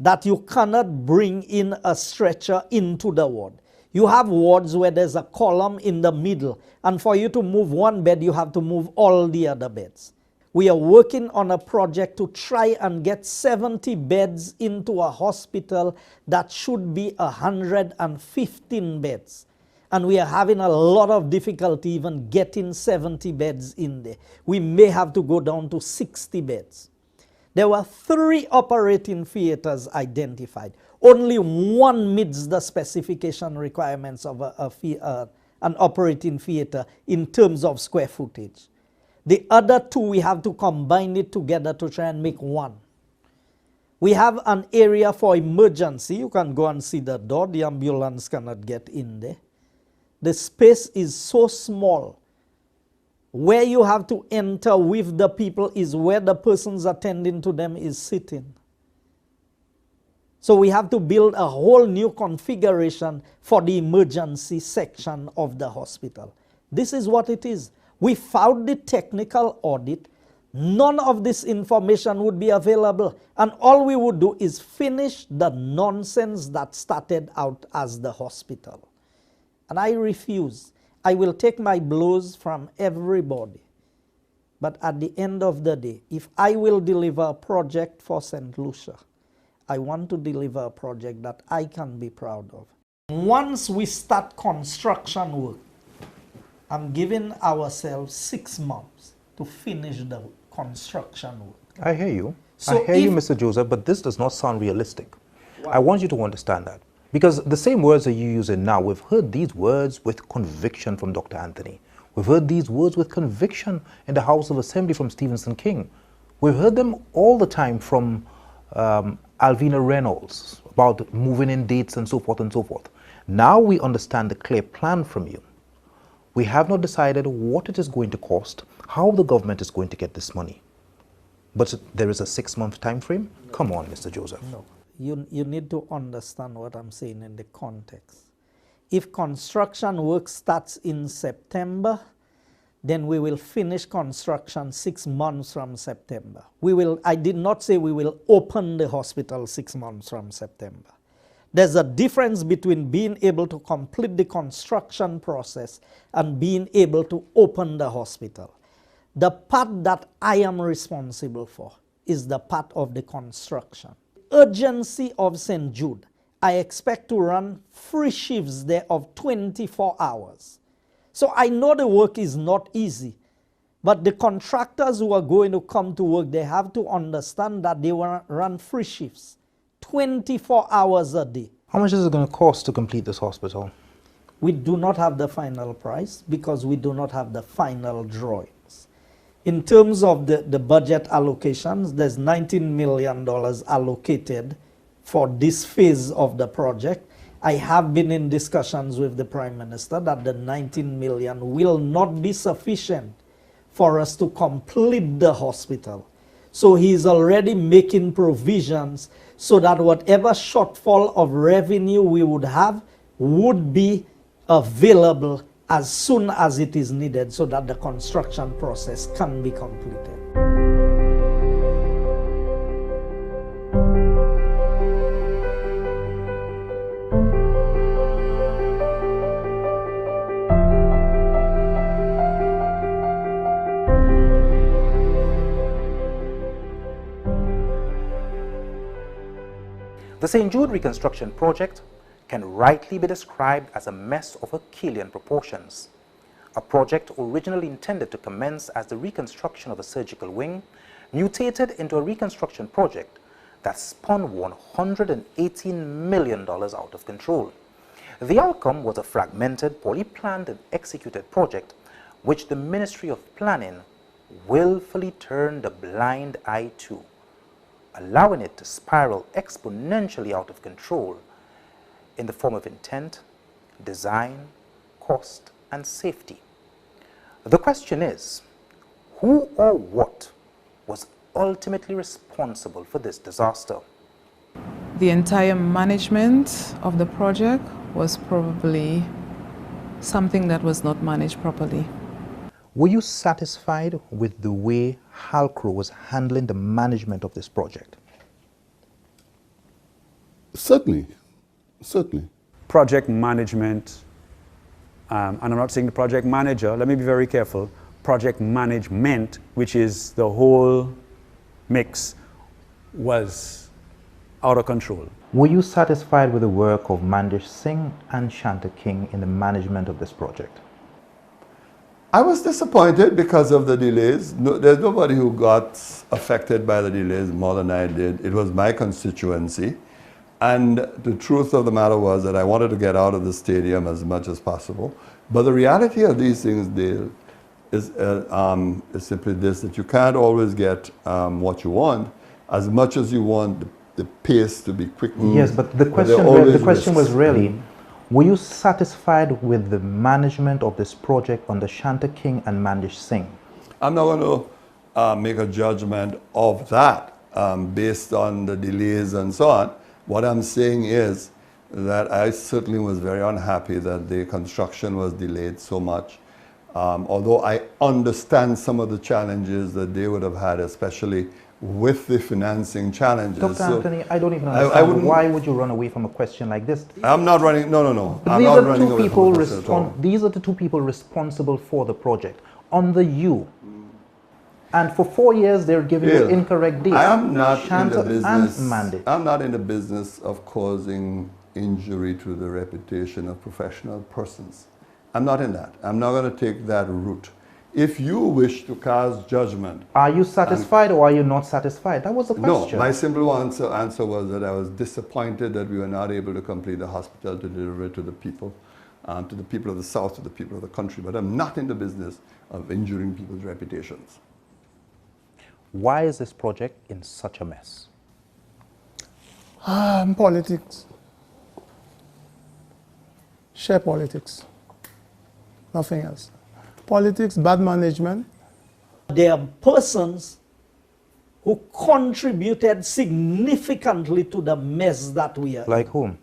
S16: that you cannot bring in a stretcher into the ward. You have wards where there's a column in the middle, and for you to move one bed, you have to move all the other beds. We are working on a project to try and get 70 beds into a hospital that should be 115 beds. And we are having a lot of difficulty even getting 70 beds in there. We may have to go down to 60 beds. There were 3 operating theaters identified. Only one meets the specification requirements of an operating theater in terms of square footage. The other 2, we have to combine it together to try and make one. We have an area for emergency. You can go and see the door. The ambulance cannot get in there. The space is so small. Where you have to enter with the people is where the persons attending to them is sitting. So we have to build a whole new configuration for the emergency section of the hospital. This is what it is. We found the technical audit. None of this information would be available. And all we would do is finish the nonsense that started out as the hospital. And I refuse. I will take my blows from everybody. But at the end of the day, if I will deliver a project for St. Lucia, I want to deliver a project that I can be proud of. Once we start construction work, I'm giving ourselves 6 months to finish the construction work.
S1: I hear you.
S16: So
S1: I hear you, Mr. Joseph, but this does not sound realistic. Why? I want you to understand that. Because the same words that you're using now, we've heard these words with conviction from Dr. Anthony. We've heard these words with conviction in the House of Assembly from Stephenson King. We've heard them all the time from Alvina Reynolds about moving in dates and so forth and so forth. Now we understand the clear plan from you. We have not decided what it is going to cost, how the government is going to get this money.
S6: But there is a 6-month time frame? Come on, Mr. Joseph.
S16: No. You need to understand what I'm saying in the context. If construction work starts in September, then we will finish construction 6 months from September. I did not say we will open the hospital 6 months from September. There's a difference between being able to complete the construction process and being able to open the hospital. The part that I am responsible for is the part of the construction. Urgency of St. Jude, I expect to run free shifts there of 24 hours. So I know the work is not easy, but the contractors who are going to come to work, they have to understand that they will run free shifts, 24 hours a day.
S6: How much is it going to cost to complete this hospital?
S16: We do not have the final price because we do not have the final drawings. In terms of the budget allocations, there's $19 million allocated for this phase of the project. I have been in discussions with the Prime Minister that the 19 million will not be sufficient for us to complete the hospital. So he's already making provisions so that whatever shortfall of revenue we would have would be available as soon as it is needed so that the construction process can be completed.
S6: The St. Jude reconstruction project can rightly be described as a mess of Herculean proportions. A project originally intended to commence as the reconstruction of a surgical wing mutated into a reconstruction project that spun $118 million out of control. The outcome was a fragmented, poorly planned and executed project which the Ministry of Planning willfully turned a blind eye to, allowing it to spiral exponentially out of control in the form of intent, design, cost, and safety. The question is, who or what was ultimately responsible for this disaster?
S11: The entire management of the project was probably something that was not managed properly.
S6: Were you satisfied with the way Halcro was handling the management of this project?
S8: Certainly. Certainly.
S17: Project management, and I'm not saying the project manager, let me be very careful, project management, which is the whole mix, was out of control.
S6: Were you satisfied with the work of Mandish Singh and Shanta King in the management of this project?
S8: I was disappointed because of the delays. There's nobody who got affected by the delays more than I did. It was my constituency. And the truth of the matter was that I wanted to get out of the stadium as much as possible. But the reality of these things, Dale, is simply this, that you can't always get what you want as much as you want the pace to be quick.
S6: Yes, but the question was really, were you satisfied with the management of this project under Shanta King and Mandish Singh?
S8: I'm not going to make a judgment of that based on the delays and so on. What I'm saying is that I certainly was very unhappy that the construction was delayed so much. Although I understand some of the challenges that they would have had, especially with the financing challenges.
S6: Dr. Anthony, I don't even understand. Why would you run away from a question like this?
S8: I'm not running, no. I'm not running away from the question at all.
S6: These are the two people responsible for the project. Under you. And for 4 years, they're giving you incorrect dates.
S8: I am not in the business.
S6: And Mandish.
S8: I'm not in the business of causing injury to the reputation of professional persons. I'm not in that. I'm not going to take that route. If you wish to cast judgment,
S6: are you satisfied or are you not satisfied? That was the question.
S8: No, my simple answer was that I was disappointed that we were not able to complete the hospital to deliver it to the people of the South, to the people of the country. But I'm not in the business of injuring people's reputations.
S6: Why is this project in such a mess?
S3: Politics. Share politics. Nothing else. Politics, bad management.
S16: There are persons who contributed significantly to the mess that we are in.
S6: Like whom?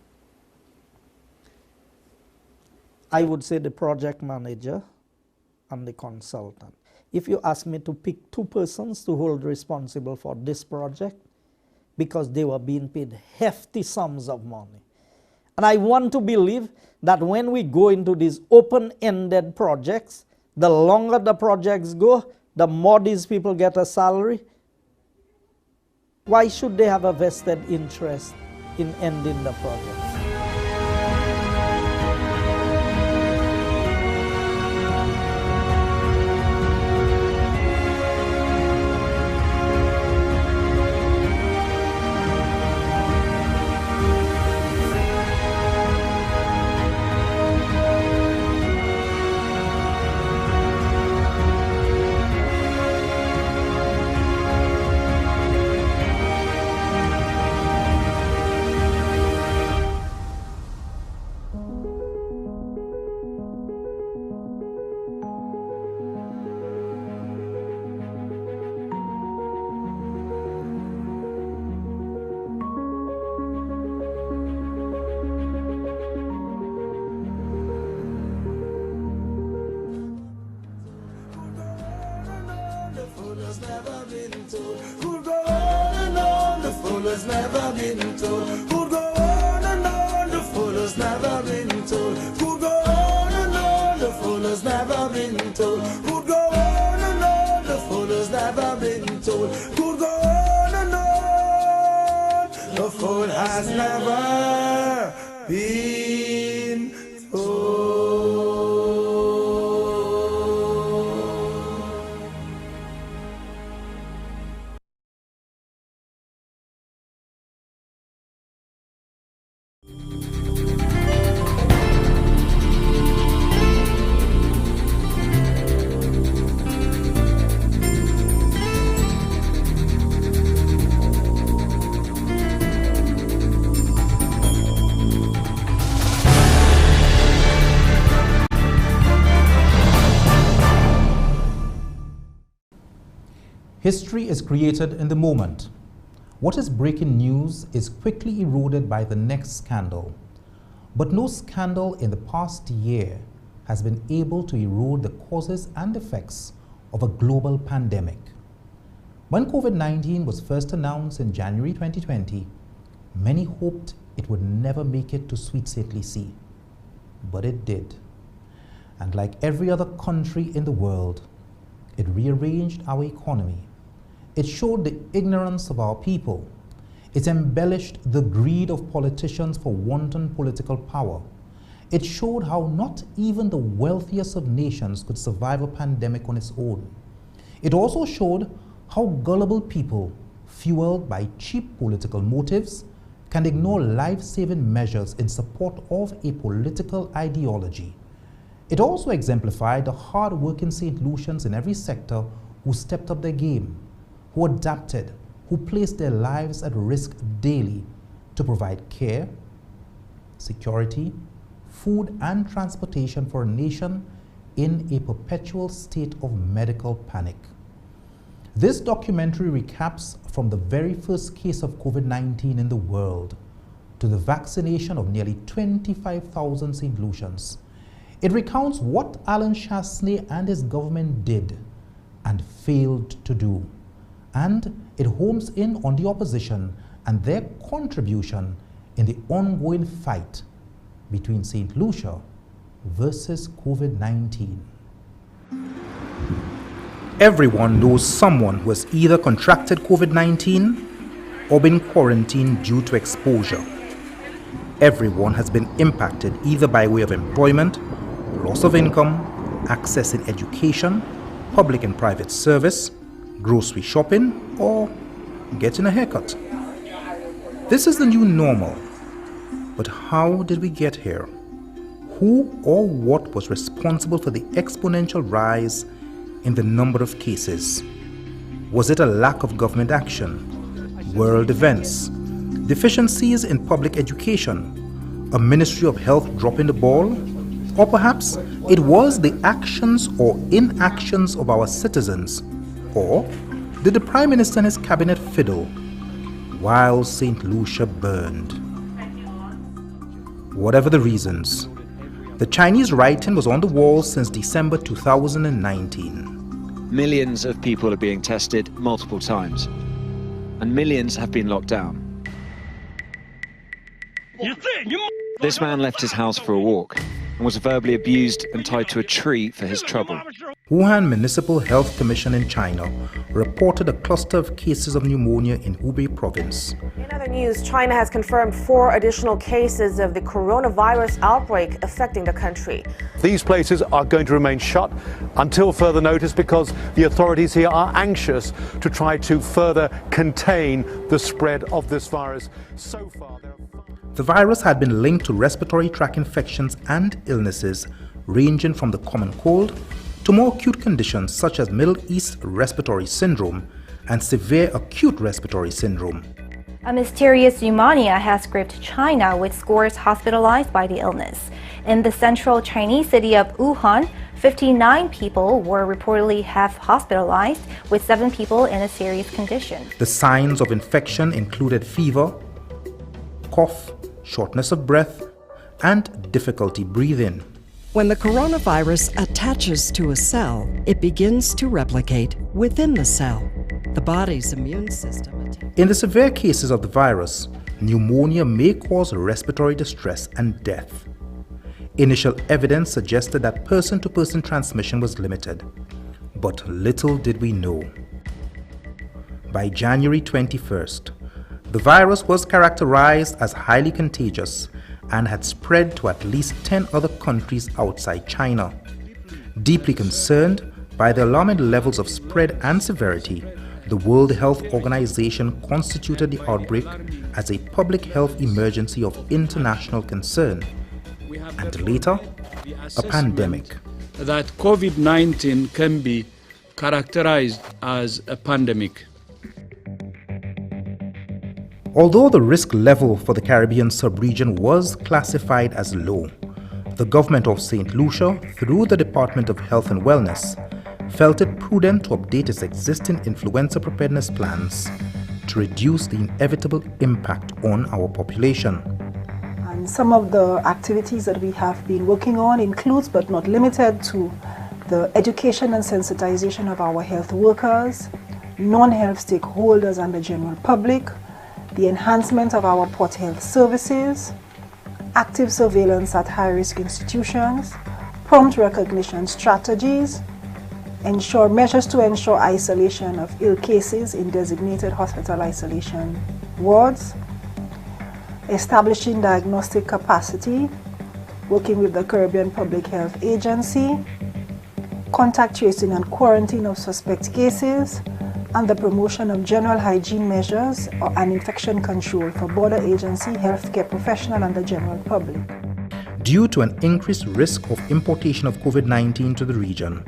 S16: I would say the project manager and the consultant. If you ask me to pick two persons to hold responsible for this project, because they were being paid hefty sums of money. And I want to believe that when we go into these open-ended projects, the longer the projects go, the more these people get a salary. Why should they have a vested interest in ending the project?
S1: History is created in the moment. What is breaking news is quickly eroded by the next scandal. But no scandal in the past year has been able to erode the causes and effects of a global pandemic. When COVID-19 was first announced in January 2020, many hoped it would never make it to Sweet St. Lucie. But it did. And like every other country in the world, it rearranged our economy. It showed the ignorance of our people. It embellished the greed of politicians for wanton political power. It showed how not even the wealthiest of nations could survive a pandemic on its own. It also showed how gullible people, fueled by cheap political motives, can ignore life-saving measures in support of a political ideology. It also exemplified the hard-working St. Lucians in every sector who stepped up their game, who adapted, who placed their lives at risk daily to provide care, security, food and transportation for a nation in a perpetual state of medical panic. This documentary recaps from the very first case of COVID-19 in the world to the vaccination of nearly 25,000 St. Lucians. It recounts what Alan Chastanet and his government did and failed to do. And it homes in on the opposition and their contribution in the ongoing fight between St. Lucia versus COVID-19. Everyone knows someone who has either contracted COVID-19 or been quarantined due to exposure. Everyone has been impacted either by way of employment, loss of income, accessing education, public and private service, grocery shopping, or getting a haircut. This is the new normal. But how did we get here? Who or what was responsible for the exponential rise in the number of cases? Was it a lack of government action, world events, deficiencies in public education, a Ministry of Health dropping the ball? Or perhaps it was the actions or inactions of our citizens, or did the Prime Minister and his cabinet fiddle while St. Lucia burned? Whatever the reasons, the Chinese writing was on the wall since December 2019.
S5: Millions of people are being tested multiple times, and millions have been locked down. This man left his house for a walk and was verbally abused and tied to a tree for his trouble.
S1: Wuhan Municipal Health Commission in China reported a cluster of cases of pneumonia in Hubei province.
S22: In other news, China has confirmed 4 additional cases of the coronavirus outbreak affecting the country.
S23: These places are going to remain shut until further notice because the authorities here are anxious to try to further contain the spread of this virus. So far,
S1: the virus had been linked to respiratory tract infections and illnesses ranging from the common cold to more acute conditions such as Middle East respiratory syndrome and severe acute respiratory syndrome.
S24: A mysterious pneumonia has gripped China, with scores hospitalized by the illness. In the central Chinese city of Wuhan, 59 people were reportedly hospitalized, with 7 people in a serious condition.
S1: The signs of infection included fever, cough, shortness of breath, and difficulty breathing.
S25: When the coronavirus attaches to a cell, it begins to replicate within the cell. The body's immune system.
S1: In the severe cases of the virus, pneumonia may cause respiratory distress and death. Initial evidence suggested that person-to-person transmission was limited, but little did we know. By January 21st, the virus was characterized as highly contagious and had spread to at least 10 other countries outside China. Deeply concerned by the alarming levels of spread and severity, the World Health Organization constituted the outbreak as a public health emergency of international concern, and later, a pandemic.
S26: That COVID-19 can be characterized as a pandemic.
S1: Although the risk level for the Caribbean sub-region was classified as low, the government of St. Lucia, through the Department of Health and Wellness, felt it prudent to update its existing influenza preparedness plans to reduce the inevitable impact on our population.
S27: And some of the activities that we have been working on includes, but not limited to, the education and sensitization of our health workers, non-health stakeholders and the general public, the enhancement of our port health services, active surveillance at high-risk institutions, prompt recognition strategies, measures to ensure isolation of ill cases in designated hospital isolation wards, establishing diagnostic capacity, working with the Caribbean Public Health Agency, contact tracing and quarantine of suspect cases, and the promotion of general hygiene measures and infection control for border agency, healthcare professional, and the general public.
S1: Due to an increased risk of importation of COVID-19 to the region,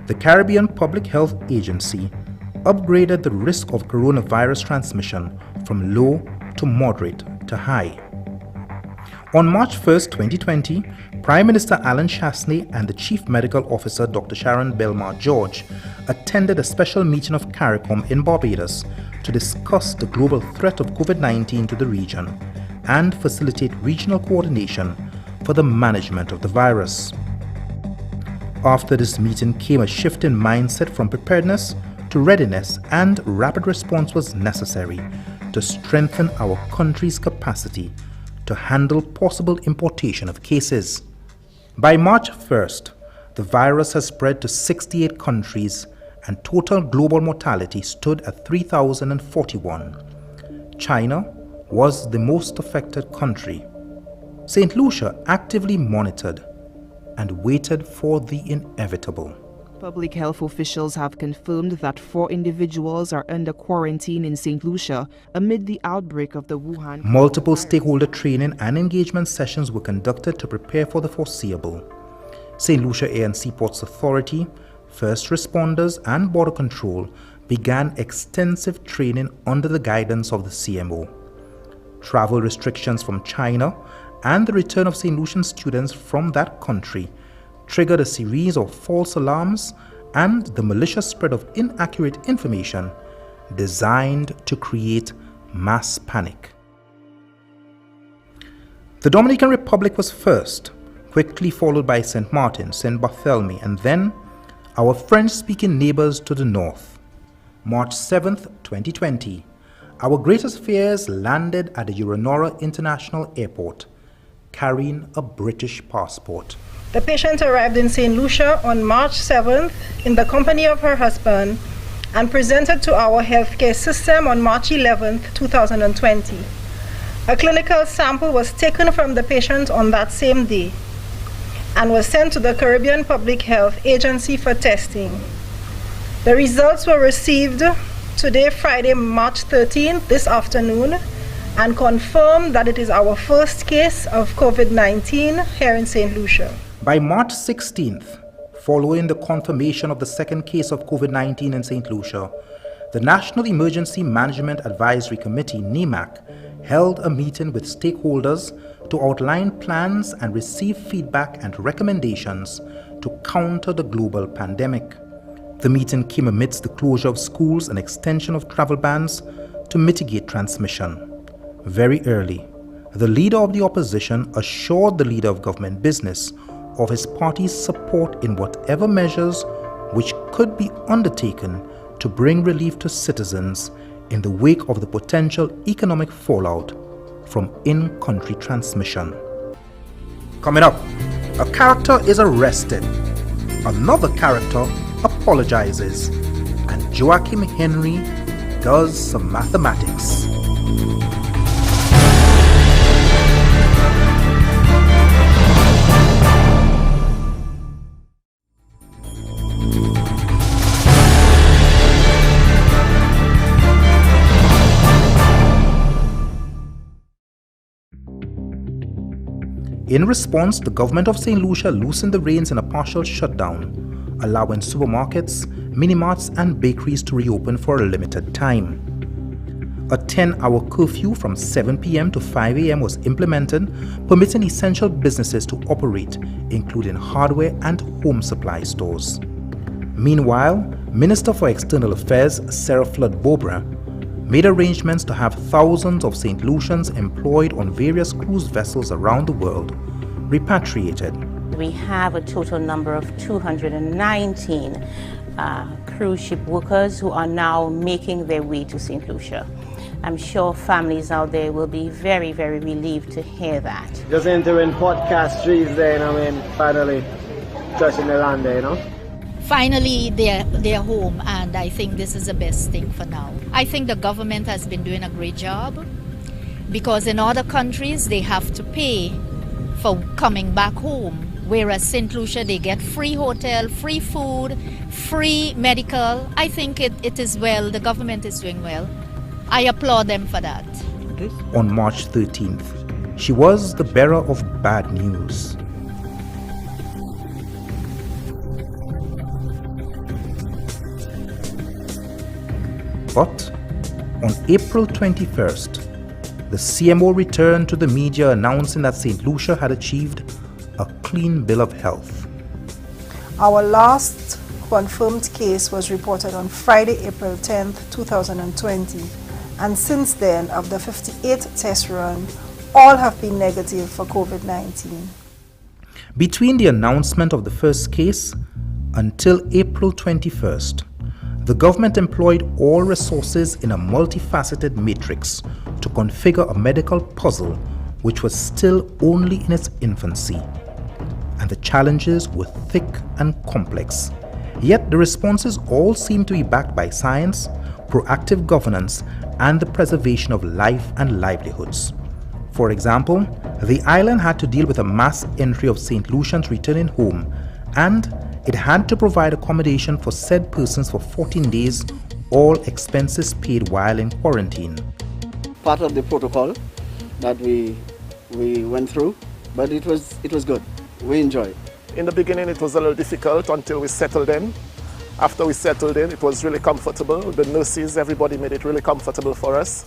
S1: the Caribbean Public Health Agency upgraded the risk of coronavirus transmission from low to moderate to high. On March 1st, 2020, Prime Minister Alan Chastanet and the Chief Medical Officer Dr. Sharon Belmar-George attended a special meeting of CARICOM in Barbados to discuss the global threat of COVID-19 to the region and facilitate regional coordination for the management of the virus. After this meeting came a shift in mindset from preparedness to readiness, and rapid response was necessary to strengthen our country's capacity to handle possible importation of cases. By March 1st, the virus has spread to 68 countries and total global mortality stood at 3,041. China was the most affected country. St. Lucia actively monitored and waited for the inevitable.
S28: Public health officials have confirmed that 4 individuals are under quarantine in St. Lucia amid the outbreak of the Wuhan.
S1: Multiple stakeholder training and engagement sessions were conducted to prepare for the foreseeable. St. Lucia Air and Seaports Authority, first responders and border control began extensive training under the guidance of the CMO. Travel restrictions from China and the return of St. Lucian students from that country triggered a series of false alarms and the malicious spread of inaccurate information designed to create mass panic. The Dominican Republic was first, quickly followed by St. Martin, St. Barthélemy, and then our French-speaking neighbors to the north. March 7th, 2020, our greatest fears landed at the Euronora International Airport, carrying a British passport.
S27: The patient arrived in St. Lucia on March 7th in the company of her husband and presented to our healthcare system on March 11th, 2020. A clinical sample was taken from the patient on that same day and was sent to the Caribbean Public Health Agency for testing. The results were received today, Friday, March 13th, this afternoon, and confirmed that it is our first case of COVID-19 here in St. Lucia.
S1: By March 16th, following the confirmation of the second case of COVID-19 in St. Lucia, the National Emergency Management Advisory Committee, NEMAC, held a meeting with stakeholders to outline plans and receive feedback and recommendations to counter the global pandemic. The meeting came amidst the closure of schools and extension of travel bans to mitigate transmission. Very early, the leader of the opposition assured the leader of government business of his party's support in whatever measures which could be undertaken to bring relief to citizens in the wake of the potential economic fallout from in-country transmission. Coming up, a character is arrested, another character apologizes, and Joachim Henry does some mathematics. In response, the government of St. Lucia loosened the reins in a partial shutdown, allowing supermarkets, mini-marts and bakeries to reopen for a limited time. A 10-hour curfew from 7 p.m. to 5 a.m. was implemented, permitting essential businesses to operate, including hardware and home supply stores. Meanwhile, Minister for External Affairs Sarah Flood-Bobra made arrangements to have thousands of St. Lucians employed on various cruise vessels around the world repatriated.
S4: We have a total number of 219 cruise ship workers who are now making their way to St. Lucia. I'm sure families out there will be very, very relieved to hear that.
S7: Just entering Port Castries there, finally touching the land there,
S9: Finally, they're home, and I think this is the best thing for now. I think the government has been doing a great job, because in other countries they have to pay for coming back home, whereas St. Lucia, they get free hotel, free food, free medical. I think it is well, the government is doing well. I applaud them for that.
S1: On March 13th, she was the bearer of bad news. But on April 21st, the CMO returned to the media announcing that St. Lucia had achieved a clean bill of health.
S27: Our last confirmed case was reported on Friday, April 10th, 2020. And since then, of the 58 tests run, all have been negative for COVID-19.
S1: Between the announcement of the first case until April 21st, the government employed all resources in a multifaceted matrix to configure a medical puzzle which was still only in its infancy. And the challenges were thick and complex. Yet the responses all seemed to be backed by science, proactive governance, and the preservation of life and livelihoods. For example, the island had to deal with a mass entry of St. Lucians returning home, and it had to provide accommodation for said persons for 14 days, all expenses paid while in quarantine.
S10: Part of the protocol that we went through, but it was good. We enjoyed.
S12: In the beginning it was a little difficult until we settled in. After we settled in, it was really comfortable. The nurses, everybody made it really comfortable for us.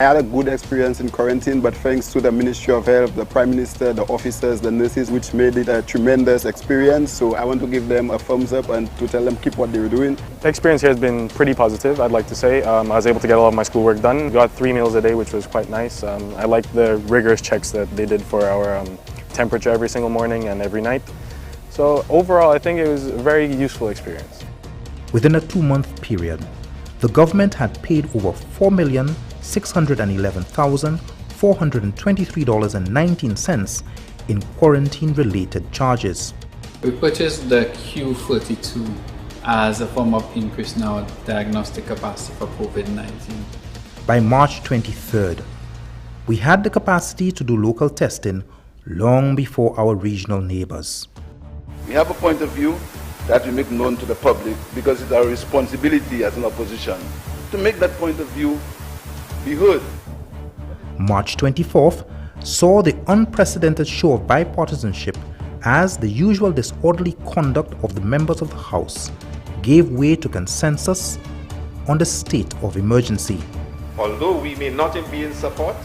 S2: I had a good experience in quarantine, but thanks to the Ministry of Health, the Prime Minister, the officers, the nurses, which made it a tremendous experience. So I want to give them a thumbs up and to tell them keep what they were doing.
S13: The experience here has been pretty positive, I'd like to say. I was able to get a lot of my schoolwork done. Got 3 meals a day, which was quite nice. I liked the rigorous checks that they did for our temperature every single morning and every night. So overall, I think it was a very useful experience.
S1: Within a 2-month period, the government had paid over $4,611,423.19 in quarantine-related charges.
S14: We purchased the Q32 as a form of increase in our diagnostic capacity for COVID-19.
S1: By March 23rd, we had the capacity to do local testing long before our regional neighbors.
S15: We have a point of view that we make known to the public because it's our responsibility as an opposition to make that point of view be heard.
S1: March 24th saw the unprecedented show of bipartisanship as the usual disorderly conduct of the members of the House gave way to consensus on the state of emergency.
S18: Although we may not be in support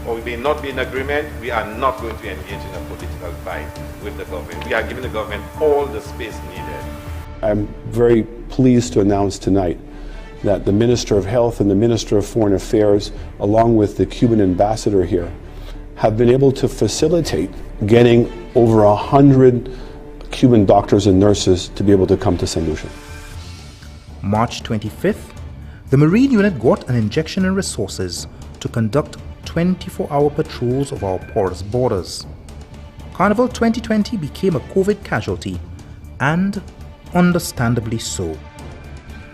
S18: or we may not be in agreement, we are not going to engage in a political fight with the government. We are giving the government all the space needed.
S19: I'm very pleased to announce tonight that the Minister of Health and the Minister of Foreign Affairs, along with the Cuban ambassador here, have been able to facilitate getting over 100 Cuban doctors and nurses to be able to come to St. Lucia.
S1: March 25th, the Marine Unit got an injection in resources to conduct 24-hour patrols of our porous borders. Carnival 2020 became a COVID casualty, and understandably so.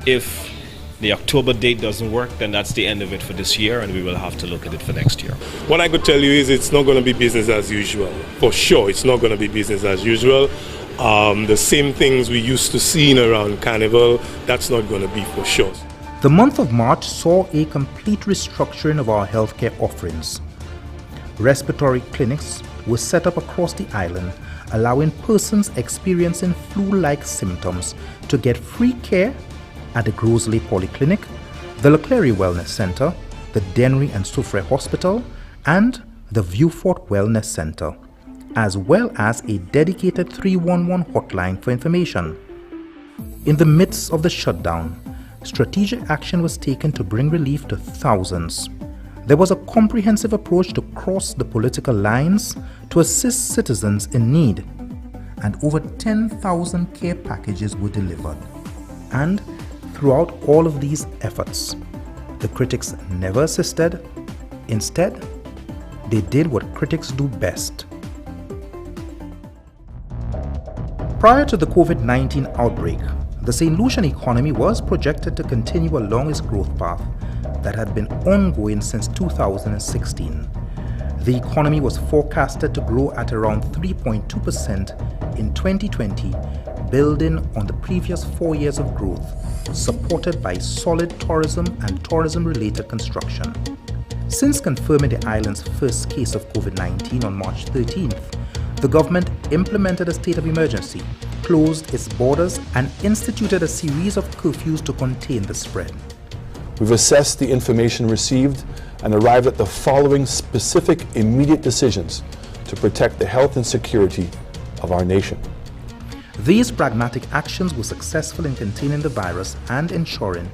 S20: If the October date doesn't work, then that's the end of it for this year, and we will have to look at it for next year.
S21: What I could tell you is it's not going to be business as usual. For sure, it's not going to be business as usual. The same things we used to see around Carnival, that's not going to be for sure.
S1: The month of March saw a complete restructuring of our healthcare offerings. Respiratory clinics were set up across the island, allowing persons experiencing flu-like symptoms to get free care at the Grosley Polyclinic, the Leclerc Wellness Center, the Dennery and Soufriere Hospital, and the Viewfort Wellness Center, as well as a dedicated 311 hotline for information. In the midst of the shutdown, strategic action was taken to bring relief to thousands. There was a comprehensive approach to cross the political lines to assist citizens in need, and over 10,000 care packages were delivered. And throughout all of these efforts, the critics never assisted. Instead, they did what critics do best. Prior to the COVID-19 outbreak, the St. Lucian economy was projected to continue along its growth path that had been ongoing since 2016. The economy was forecasted to grow at around 3.2% in 2020, building on the previous 4 years of growth, supported by solid tourism and tourism-related construction. Since confirming the island's first case of COVID-19 on March 13th, the government implemented a state of emergency, closed its borders, and instituted a series of curfews to contain the spread.
S19: We've assessed the information received and arrived at the following specific immediate decisions to protect the health and security of our nation.
S1: These pragmatic actions were successful in containing the virus and ensuring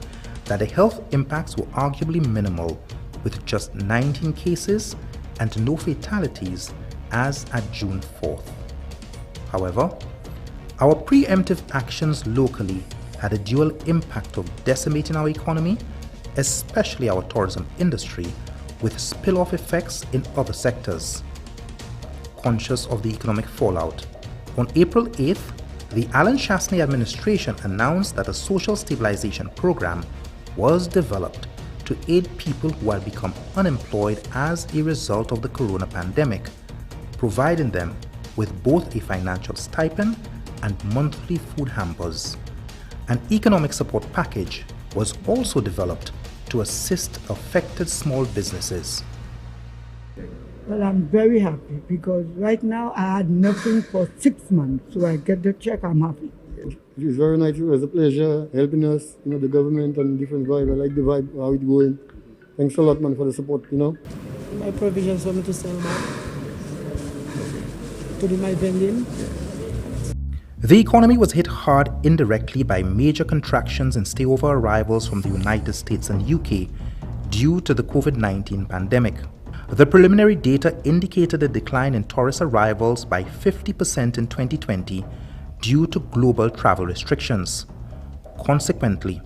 S1: that the health impacts were arguably minimal, with just 19 cases and no fatalities as at June 4th. However, our preemptive actions locally had a dual impact of decimating our economy, especially our tourism industry, with spill-off effects in other sectors. Conscious of the economic fallout, on April 8th, the Alan Chastanet administration announced that a social stabilization program was developed to aid people who had become unemployed as a result of the corona pandemic, providing them with both a financial stipend and monthly food hampers. An economic support package was also developed to assist affected small businesses.
S29: Well, I'm very happy because right now I had nothing for 6 months, so I get the check, I'm happy.
S30: It's very nice. It was a pleasure helping us, the government and different vibe. I like the vibe, how it's going.
S3: Thanks a lot, man, for the support, you know.
S5: My provisions for me to sell back, to do my vending.
S1: The economy was hit hard indirectly by major contractions in stayover arrivals from the United States and UK due to the COVID-19 pandemic. The preliminary data indicated a decline in tourist arrivals by 50% in 2020 due to global travel restrictions. Consequently,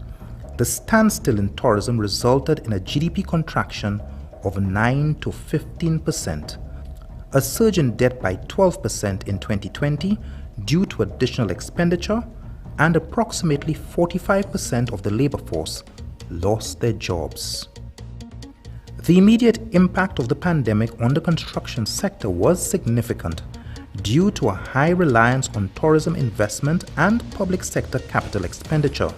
S1: the standstill in tourism resulted in a GDP contraction of 9 to 15%, a surge in debt by 12% in 2020 due to additional expenditure, and approximately 45% of the labor force lost their jobs. The immediate impact of the pandemic on the construction sector was significant due to a high reliance on tourism investment and public sector capital expenditure.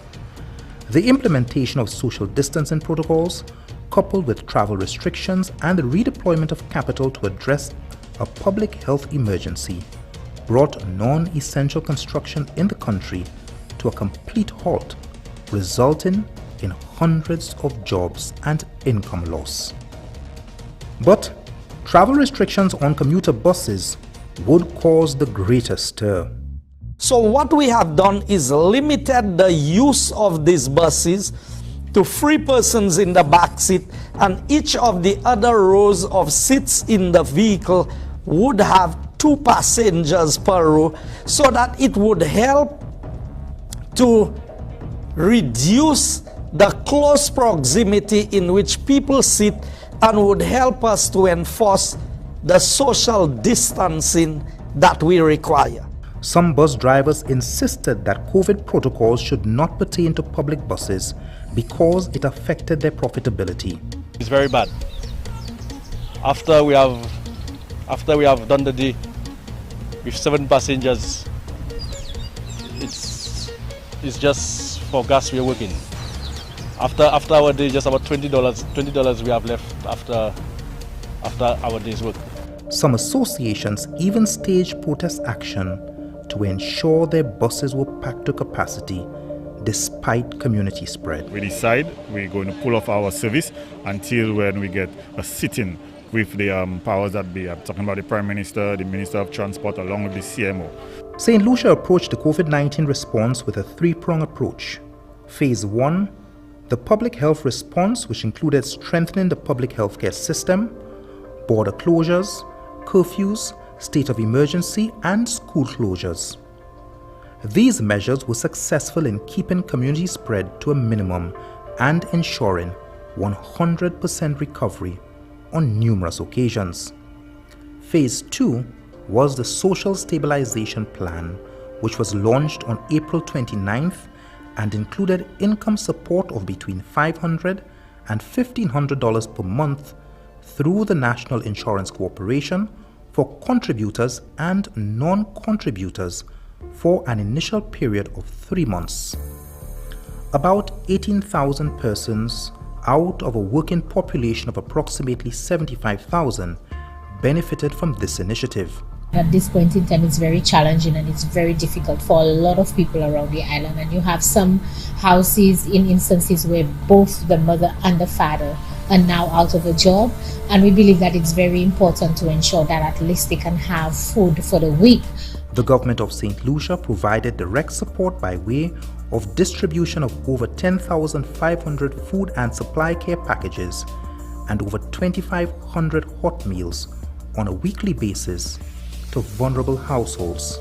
S1: The implementation of social distancing protocols, coupled with travel restrictions and the redeployment of capital to address a public health emergency, brought non-essential construction in the country to a complete halt, resulting in hundreds of jobs and income loss. But travel restrictions on commuter buses would cause the greatest stir.
S6: So what we have done is limited the use of these buses to 3 persons in the back seat, and each of the other rows of seats in the vehicle would have 2 passengers per row, so that it would help to reduce the close proximity in which people sit and would help us to enforce the social distancing that we require.
S1: Some bus drivers insisted that COVID protocols should not pertain to public buses because it affected their profitability.
S8: It's very bad. After we have done the day with 7 passengers, it's just for gas we are working. After our day, just about $20 we have left after our day's work.
S1: Some associations even staged protest action to ensure their buses were packed to capacity despite community spread.
S11: We decide we're going to pull off our service until when we get a sit-in with the powers that be. I'm talking about the Prime Minister, the Minister of Transport, along with the CMO.
S1: St. Lucia approached the COVID-19 response with a 3-pronged approach. Phase 1, the public health response, which included strengthening the public healthcare system, border closures, curfews, state of emergency, and school closures. These measures were successful in keeping community spread to a minimum and ensuring 100% recovery on numerous occasions. Phase 2 was the Social Stabilization Plan, which was launched on April 29th and included income support of between $500 and $1,500 per month through the National Insurance Corporation for contributors and non-contributors for an initial period of 3 months. About 18,000 persons out of a working population of approximately 75,000 benefited from this initiative.
S16: At this point in time, it's very challenging and it's very difficult for a lot of people around the island. And you have some houses in instances where both the mother and the father are now out of a job. And we believe that it's very important to ensure that at least they can have food for the week.
S1: The government of St. Lucia provided direct support by way of distribution of over 10,500 food and supply care packages and over 2,500 hot meals on a weekly basis to vulnerable households.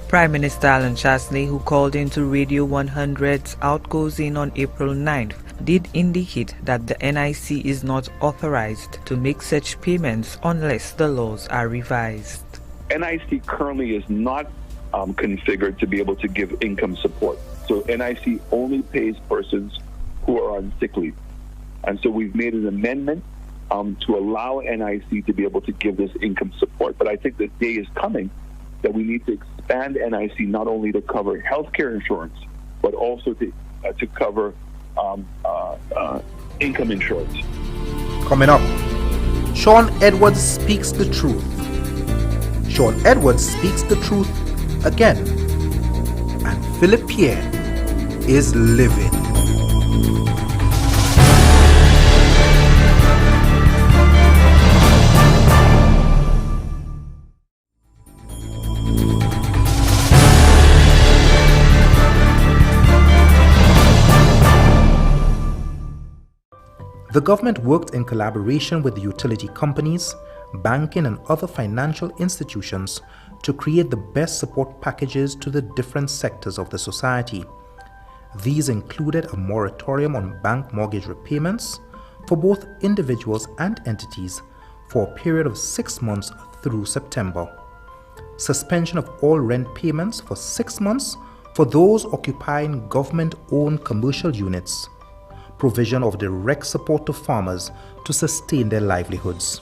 S17: Prime Minister Alan Chasley, who called into Radio 100's Out Goes In on April 9th, did indicate that the NIC is not authorized to make such payments unless the laws are revised.
S22: NIC currently is not configured to be able to give income support. So NIC only pays persons who are on sick leave. And so we've made an amendment to allow NIC to be able to give this income support. But I think the day is coming that we need to expand NIC not only to cover healthcare insurance, but also to cover income insurance.
S1: Coming up, Sean Edwards speaks the truth. Sean Edwards speaks the truth again. And Philip Pierre is livid. The government worked in collaboration with the utility companies, banking and other financial institutions to create the best support packages to the different sectors of the society. These included a moratorium on bank mortgage repayments for both individuals and entities for a period of 6 months through September. Suspension of all rent payments for 6 months for those occupying government-owned commercial units. Provision of direct support to farmers to sustain their livelihoods.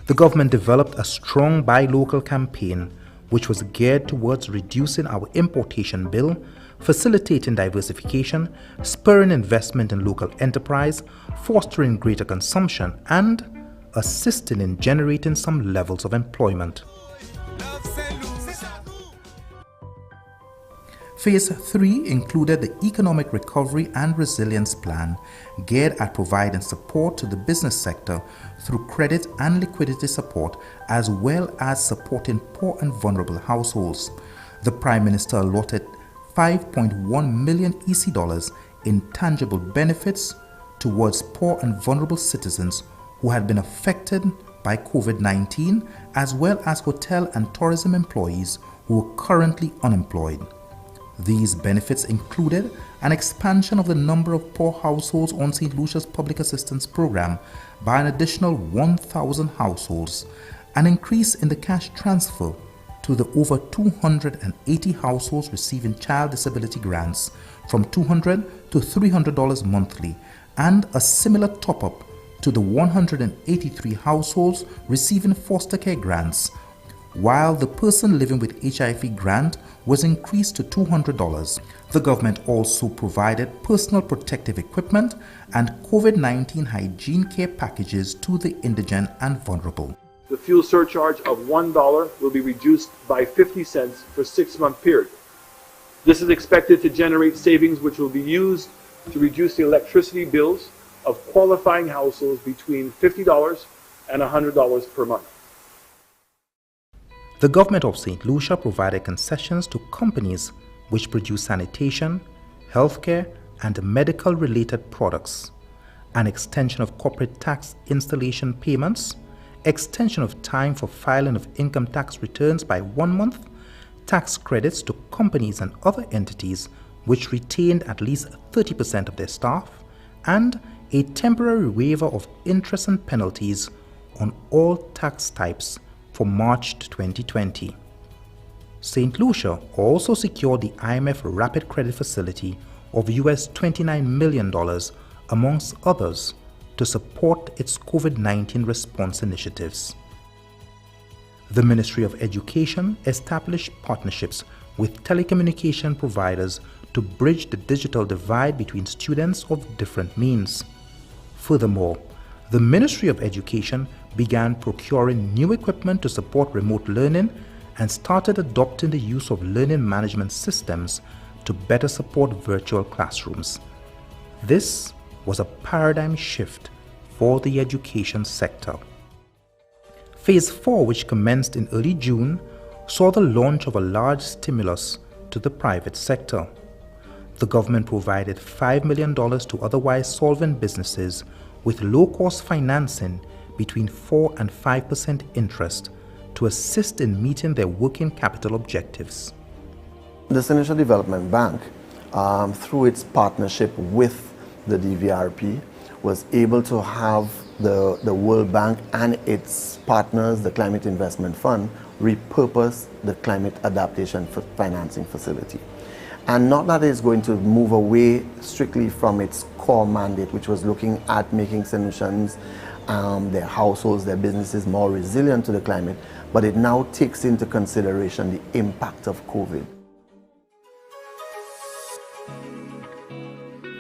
S1: The government developed a strong buy local campaign which was geared towards reducing our importation bill, facilitating diversification, spurring investment in local enterprise, fostering greater consumption, and assisting in generating some levels of employment. Phase 3 included the Economic Recovery and Resilience Plan, geared at providing support to the business sector through credit and liquidity support, as well as supporting poor and vulnerable households. The Prime Minister allotted 5.1 million EC dollars in tangible benefits towards poor and vulnerable citizens who had been affected by COVID-19, as well as hotel and tourism employees who are currently unemployed. These benefits included an expansion of the number of poor households on St. Lucia's Public Assistance Program by an additional 1,000 households, an increase in the cash transfer to the over 280 households receiving child disability grants from $200 to $300 monthly, and a similar top-up to the 183 households receiving foster care grants, while the person living with HIV grant was increased to $200. The government also provided personal protective equipment and COVID-19 hygiene care packages to the indigent and vulnerable.
S4: The fuel surcharge of $1 will be reduced by 50 cents for a 6-month period. This is expected to generate savings which will be used to reduce the electricity bills of qualifying households between $50 and $100 per month.
S1: The government of St. Lucia provided concessions to companies which produce sanitation, healthcare, and medical-related products, an extension of corporate tax installation payments, extension of time for filing of income tax returns by 1 month, tax credits to companies and other entities which retained at least 30% of their staff, and a temporary waiver of interest and penalties on all tax types for March 2020. St. Lucia also secured the IMF Rapid Credit Facility of US $29 million, amongst others, to support its COVID-19 response initiatives. The Ministry of Education established partnerships with telecommunication providers to bridge the digital divide between students of different means. Furthermore, the Ministry of Education began procuring new equipment to support remote learning and started adopting the use of learning management systems to better support virtual classrooms. This was a paradigm shift for the education sector. Phase 4, which commenced in early June, saw the launch of a large stimulus to the private sector. The government provided $5 million to otherwise solvent businesses with low-cost financing between 4 and 5% interest to assist in meeting their working capital objectives.
S7: The St. Lucia Development Bank, through its partnership with the DVRP, was able to have the World Bank and its partners, the Climate Investment Fund, repurpose the climate adaptation financing facility. And not that it's going to move away strictly from its core mandate, which was looking at making St. Lucians, their households, their businesses more resilient to the climate, but it now takes into consideration the impact of COVID.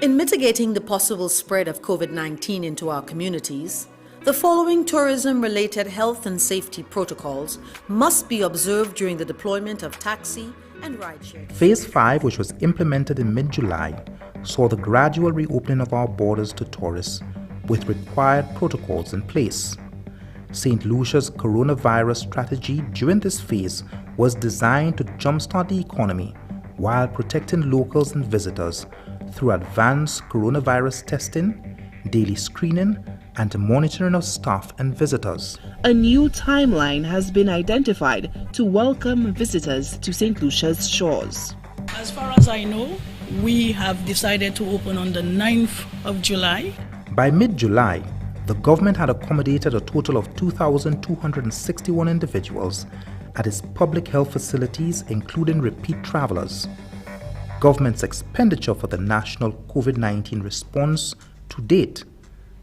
S9: In mitigating the possible spread of COVID-19 into our communities, the following tourism-related health and safety protocols must be observed during the deployment of taxi and rideshare.
S1: Phase 5, which was implemented in mid-July, saw the gradual reopening of our borders to tourists with required protocols in place. St. Lucia's coronavirus strategy during this phase was designed to jumpstart the economy while protecting locals and visitors through advanced coronavirus testing, daily screening, and monitoring of staff and visitors.
S2: A new timeline has been identified to welcome visitors to St. Lucia's shores.
S10: As far as I know, we have decided to open on the 9th of July.
S1: By mid-July, the government had accommodated a total of 2,261 individuals at its public health facilities, including repeat travelers. Government's expenditure for the national COVID-19 response to date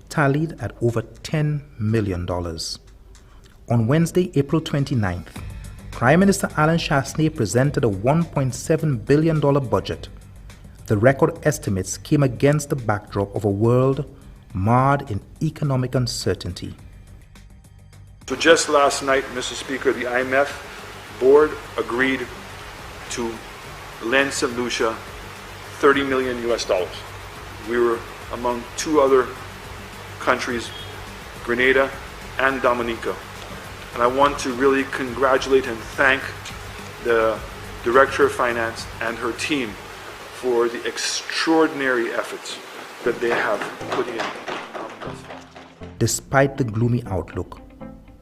S1: tallied at over $10 million. On Wednesday, April 29th, Prime Minister Alan Chastanet presented a $1.7 billion budget. The record estimates came against the backdrop of a world marred in economic uncertainty.
S4: So just last night, Mr. Speaker, the IMF board agreed to lend St. Lucia $30 million US. We were among two other countries, Grenada and Dominica. And I want to really congratulate and thank the Director of Finance and her team for the extraordinary efforts that they have put in.
S1: Despite the gloomy outlook,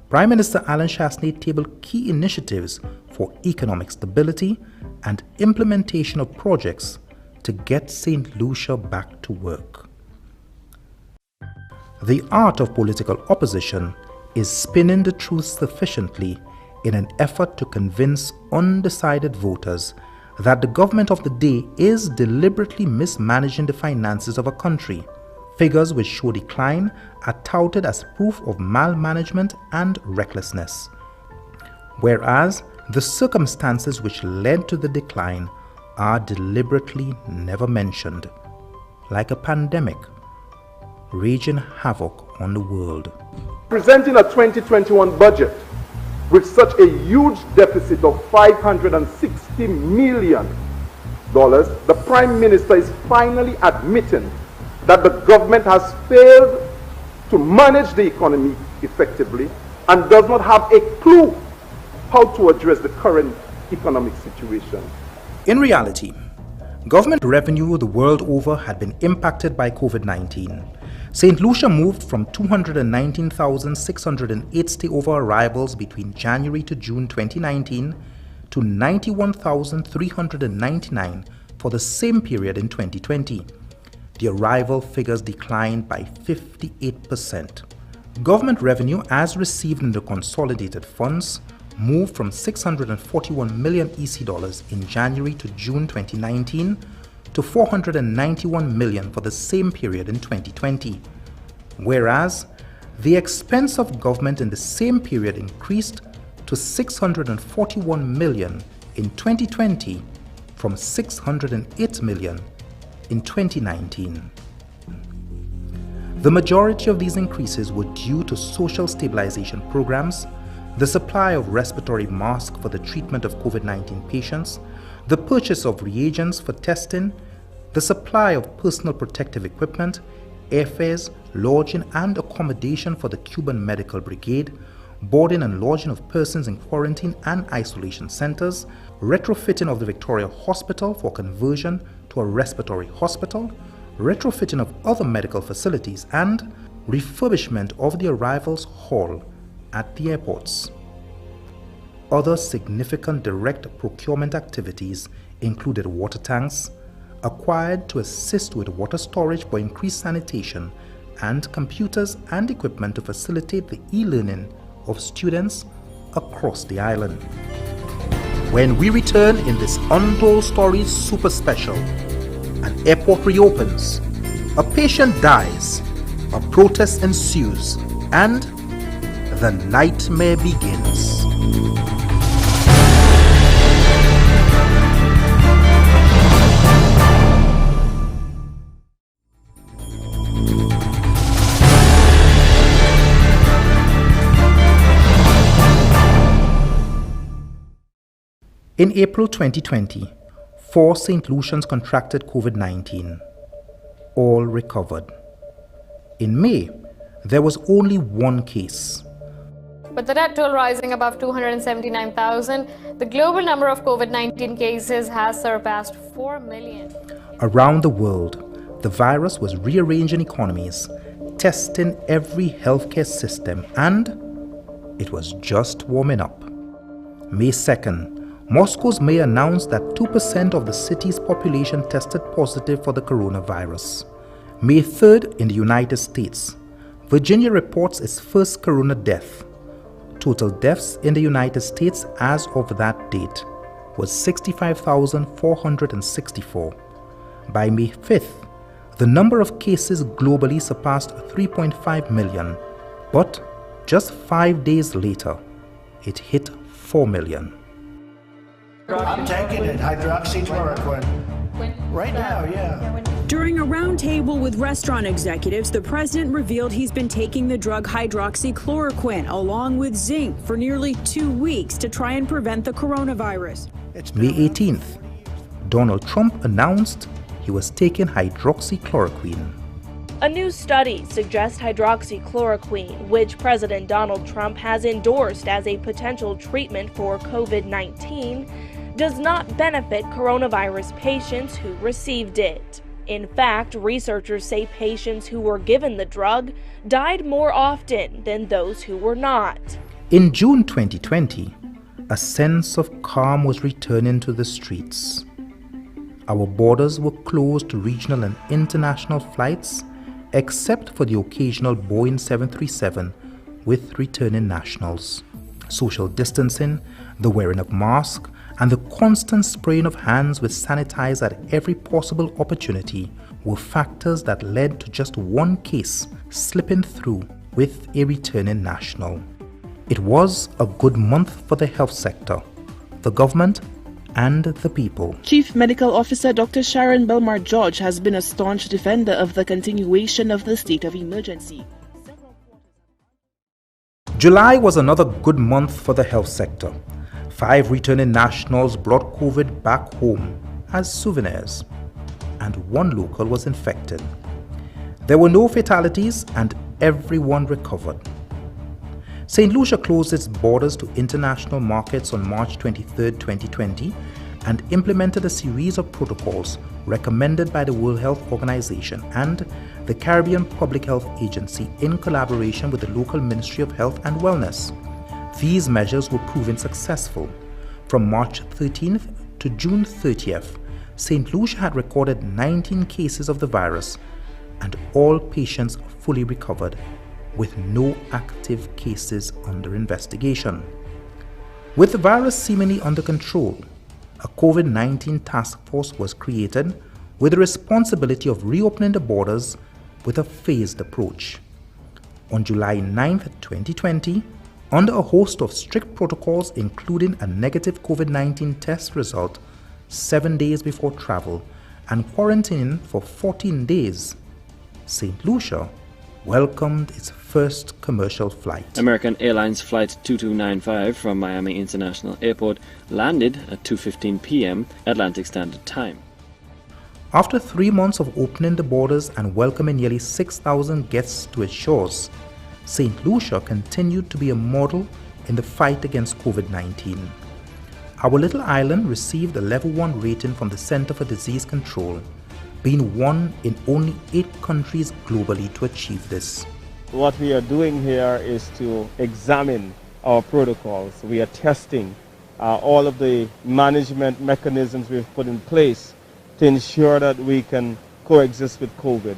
S1: Prime Minister Alan Chastanet tabled key initiatives for economic stability and implementation of projects to get St. Lucia back to work. The art of political opposition is spinning the truth sufficiently in an effort to convince undecided voters that the government of the day is deliberately mismanaging the finances of a country. Figures which show decline are touted as proof of malmanagement and recklessness, whereas the circumstances which led to the decline are deliberately never mentioned, like a pandemic raging havoc on the world.
S12: Presenting a 2021 budget with such a huge deficit of $560 million, the Prime Minister is finally admitting that the government has failed to manage the economy effectively and does not have a clue how to address the current economic situation. In reality, government revenue the world over had been impacted by COVID-19. St. Lucia moved from 219,608 stayover arrivals between January to June 2019 to 91,399 for the same period in 2020. The arrival figures declined by 58%. Government revenue as received in the consolidated funds moved from 641 million EC dollars in January to June 2019 to 491 million for the same period in 2020, whereas the expense of government in the same period increased to 641 million in 2020 from 608 million in 2019. The majority of these increases were due to social stabilization programs, the supply of respiratory masks for the treatment of COVID-19 patients, the purchase of reagents for testing, the supply of personal protective equipment, airfares, lodging and accommodation for the Cuban Medical Brigade, boarding and lodging of persons in quarantine and isolation centers, retrofitting of the Victoria Hospital for conversion to a respiratory hospital, retrofitting of other medical facilities, and refurbishment of the arrivals hall at the airports. Other significant direct procurement activities included water tanks, acquired to assist with water storage for increased sanitation, and computers and equipment to facilitate the e-learning of students across the island. When we return in this Untold Stories Super Special, an airport reopens, a patient dies, a protest ensues, and the nightmare begins. In April 2020, 4 St. Lucians contracted COVID-19. All recovered. In May, there was only one case.
S13: With the death toll rising above 279,000, the global number of COVID-19 cases has surpassed 4 million.
S12: Around the world, the virus was rearranging economies, testing every healthcare system, and it was just warming up. May 2nd, Moscow's mayor announced that 2% of the city's population tested positive for the coronavirus. May 3rd, in the United States, Virginia reports its first corona death. Total deaths in the United States as of that date was 65,464. By May 5th, the number of cases globally surpassed 3.5 million, but just 5 days later, it hit 4 million.
S14: I'm taking it, hydroxychloroquine. Right now, yeah.
S15: During a roundtable with restaurant executives, the president revealed he's been taking the drug hydroxychloroquine along with zinc for nearly 2 weeks to try and prevent the coronavirus.
S12: May 18th, Donald Trump announced he was taking hydroxychloroquine.
S23: A new study suggests hydroxychloroquine, which President Donald Trump has endorsed as a potential treatment for COVID-19, does not benefit coronavirus patients who received it. In fact, researchers say patients who were given the drug died more often than those who were not.
S12: In June 2020, a sense of calm was returning to the streets. Our borders were closed to regional and international flights, except for the occasional Boeing 737 with returning nationals. Social distancing, the wearing of masks, and the constant spraying of hands with sanitizer at every possible opportunity were factors that led to just one case slipping through with a returning national. It was a good month for the health sector, the government, and the people.
S2: Chief Medical Officer Dr. Sharon Belmar George has been a staunch defender of the continuation of the state of emergency.
S12: July was another good month for the health sector. 5 returning nationals brought COVID back home as souvenirs, and 1 local was infected. There were no fatalities and everyone recovered. St. Lucia closed its borders to international markets on March 23, 2020, and implemented a series of protocols recommended by the World Health Organization and the Caribbean Public Health Agency in collaboration with the local Ministry of Health and Wellness. These measures were proven successful. From March 13th to June 30th, St. Lucia had recorded 19 cases of the virus, and all patients fully recovered, with no active cases under investigation. With the virus seemingly under control, a COVID-19 task force was created with the responsibility of reopening the borders with a phased approach. On July 9th, 2020, under a host of strict protocols including a negative COVID-19 test result 7 days before travel and quarantining for 14 days, St. Lucia welcomed its first commercial flight.
S24: American Airlines Flight 2295 from Miami International Airport landed at 2:15 p.m. Atlantic Standard Time.
S12: After 3 months of opening the borders and welcoming nearly 6,000 guests to its shores, St. Lucia continued to be a model in the fight against COVID-19. Our little island received a level 1 rating from the Center for Disease Control, being one in only 8 countries globally to achieve this.
S25: What we are doing here is to examine our protocols. We are testing all of the management mechanisms we've put in place to ensure that we can coexist with COVID.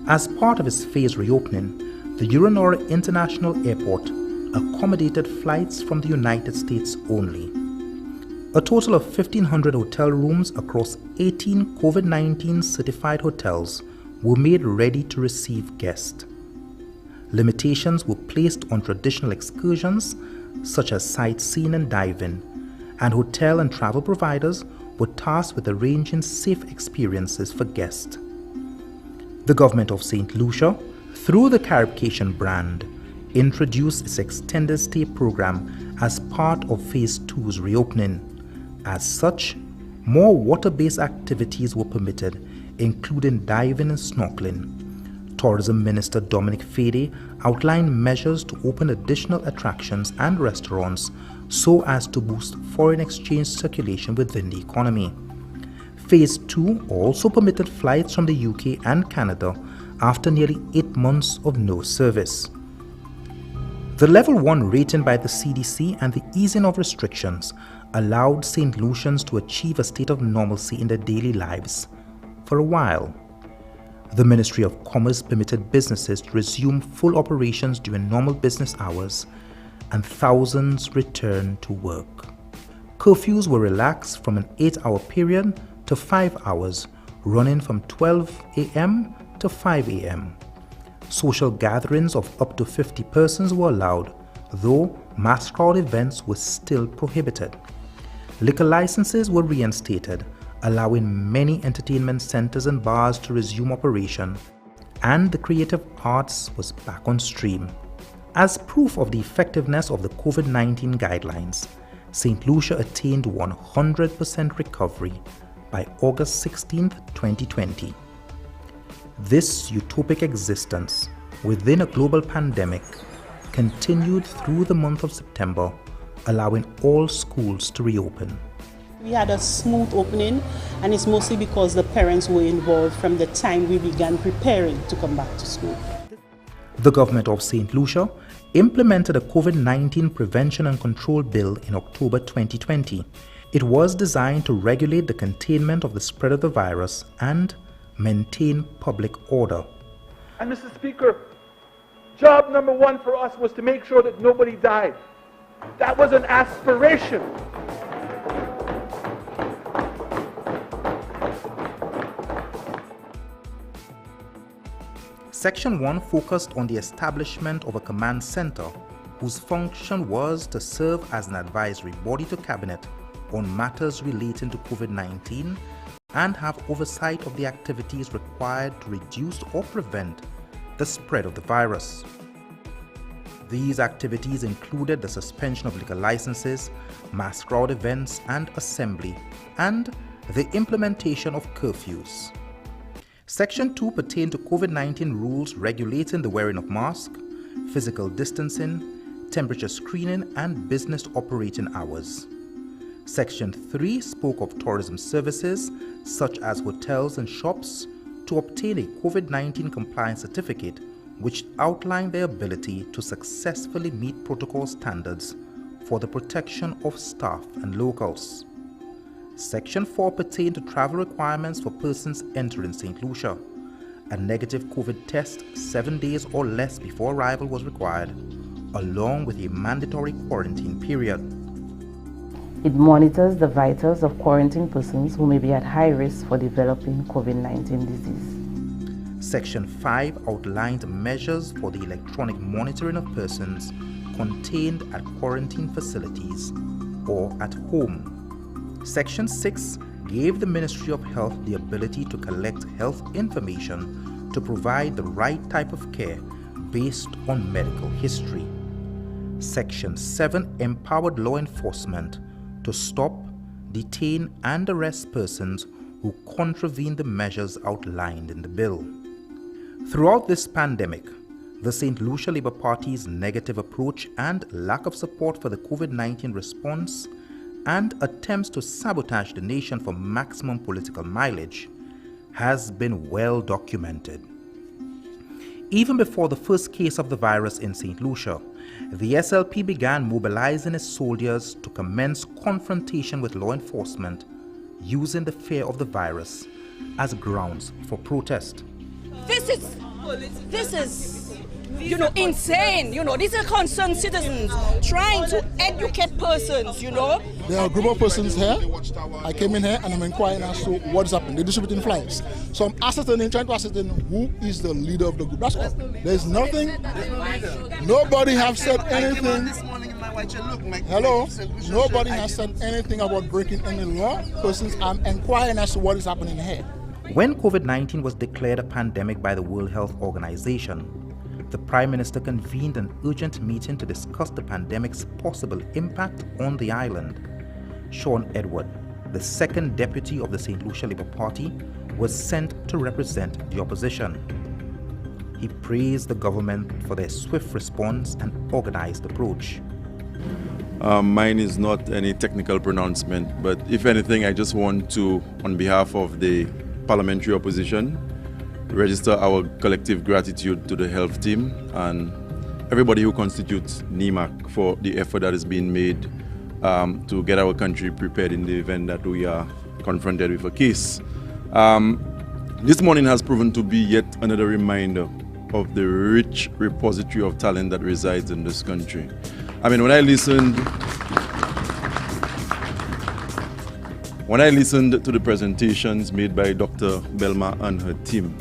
S12: As part of its phased reopening, the Uranora International Airport accommodated flights from the United States only. A total of 1,500 hotel rooms across 18 COVID-19 certified hotels were made ready to receive guests. Limitations were placed on traditional excursions such as sightseeing and diving, and hotel and travel providers were tasked with arranging safe experiences for guests. The government of St. Lucia, through the Caribcation brand, introduced its extended stay program as part of Phase 2's reopening. As such, more water-based activities were permitted, including diving and snorkeling. Tourism Minister Dominic Fede outlined measures to open additional attractions and restaurants so as to boost foreign exchange circulation within the economy. Phase 2 also permitted flights from the UK and Canada after nearly 8 months of no service. The Level 1 rating by the CDC and the easing of restrictions allowed St. Lucians to achieve a state of normalcy in their daily lives for a while. The Ministry of Commerce permitted businesses to resume full operations during normal business hours, and thousands returned to work. Curfews were relaxed from an 8-hour period to 5 hours, running from 12 a.m. to 5 a.m. Social gatherings of up to 50 persons were allowed, though mass crowd events were still prohibited. Liquor licenses were reinstated, allowing many entertainment centers and bars to resume operation, and the creative arts was back on stream. As proof of the effectiveness of the COVID-19 guidelines, St. Lucia attained 100% recovery by August 16, 2020. This utopic existence within a global pandemic continued through the month of September, allowing all schools to reopen.
S3: We had a smooth opening, and it's mostly because the parents were involved from the time we began preparing to come back to school.
S12: The government of St. Lucia implemented a COVID-19 Prevention and Control Bill in October 2020. It was designed to regulate the containment of the spread of the virus and maintain public order.
S4: And Mr. Speaker, job number one for us was to make sure that nobody died. That was an aspiration.
S12: Section 1 focused on the establishment of a command center whose function was to serve as an advisory body to Cabinet on matters relating to COVID-19 and have oversight of the activities required to reduce or prevent the spread of the virus. These activities included the suspension of liquor licenses, mass crowd events and assembly, and the implementation of curfews. Section 2 pertained to COVID-19 rules regulating the wearing of masks, physical distancing, temperature screening, and business operating hours. Section 3 spoke of tourism services, such as hotels and shops, to obtain a COVID-19 compliance certificate which outlined their ability to successfully meet protocol standards for the protection of staff and locals. Section 4 pertained to travel requirements for persons entering St. Lucia. A negative COVID test 7 days or less before arrival was required, along with a mandatory quarantine period.
S18: It monitors the vitals of quarantined persons who may be at high risk for developing COVID-19 disease.
S12: Section 5 outlined measures for the electronic monitoring of persons contained at quarantine facilities or at home. Section 6 gave the Ministry of Health the ability to collect health information to provide the right type of care based on medical history. Section 7 empowered law enforcement to stop, detain and arrest persons who contravene the measures outlined in the bill. Throughout this pandemic, the St. Lucia Labour Party's negative approach and lack of support for the COVID-19 response and attempts to sabotage the nation for maximum political mileage has been well documented. Even before the first case of the virus in St. Lucia, the SLP began mobilizing its soldiers to commence confrontation with law enforcement using the fear of the virus as grounds for protest.
S19: This is insane. These are concerned citizens trying to educate persons,
S20: There are a group of persons here. I came in here and I'm inquiring as to what's happening. They're distributing flights. So I'm trying to ascertain who is the leader of the group. That's all. There's nothing. Nobody has said anything. Hello? Nobody has said anything about breaking any law. Persons, I'm inquiring as to what is happening here.
S12: When COVID-19 was declared a pandemic by the World Health Organization, the Prime Minister convened an urgent meeting to discuss the pandemic's possible impact on the island. Sean Edward, the second deputy of the St. Lucia Labour Party, was sent to represent the opposition. he praised the government for their swift response and organized approach.
S5: Mine is not any technical pronouncement, but if anything, I just want to, on behalf of the parliamentary opposition, register our collective gratitude to the health team and everybody who constitutes NEMAC for the effort that is being made to get our country prepared in the event that we are confronted with a case. This morning has proven to be yet another reminder of the rich repository of talent that resides in this country. I mean, when I listened to the presentations made by Dr. Belmar and her team,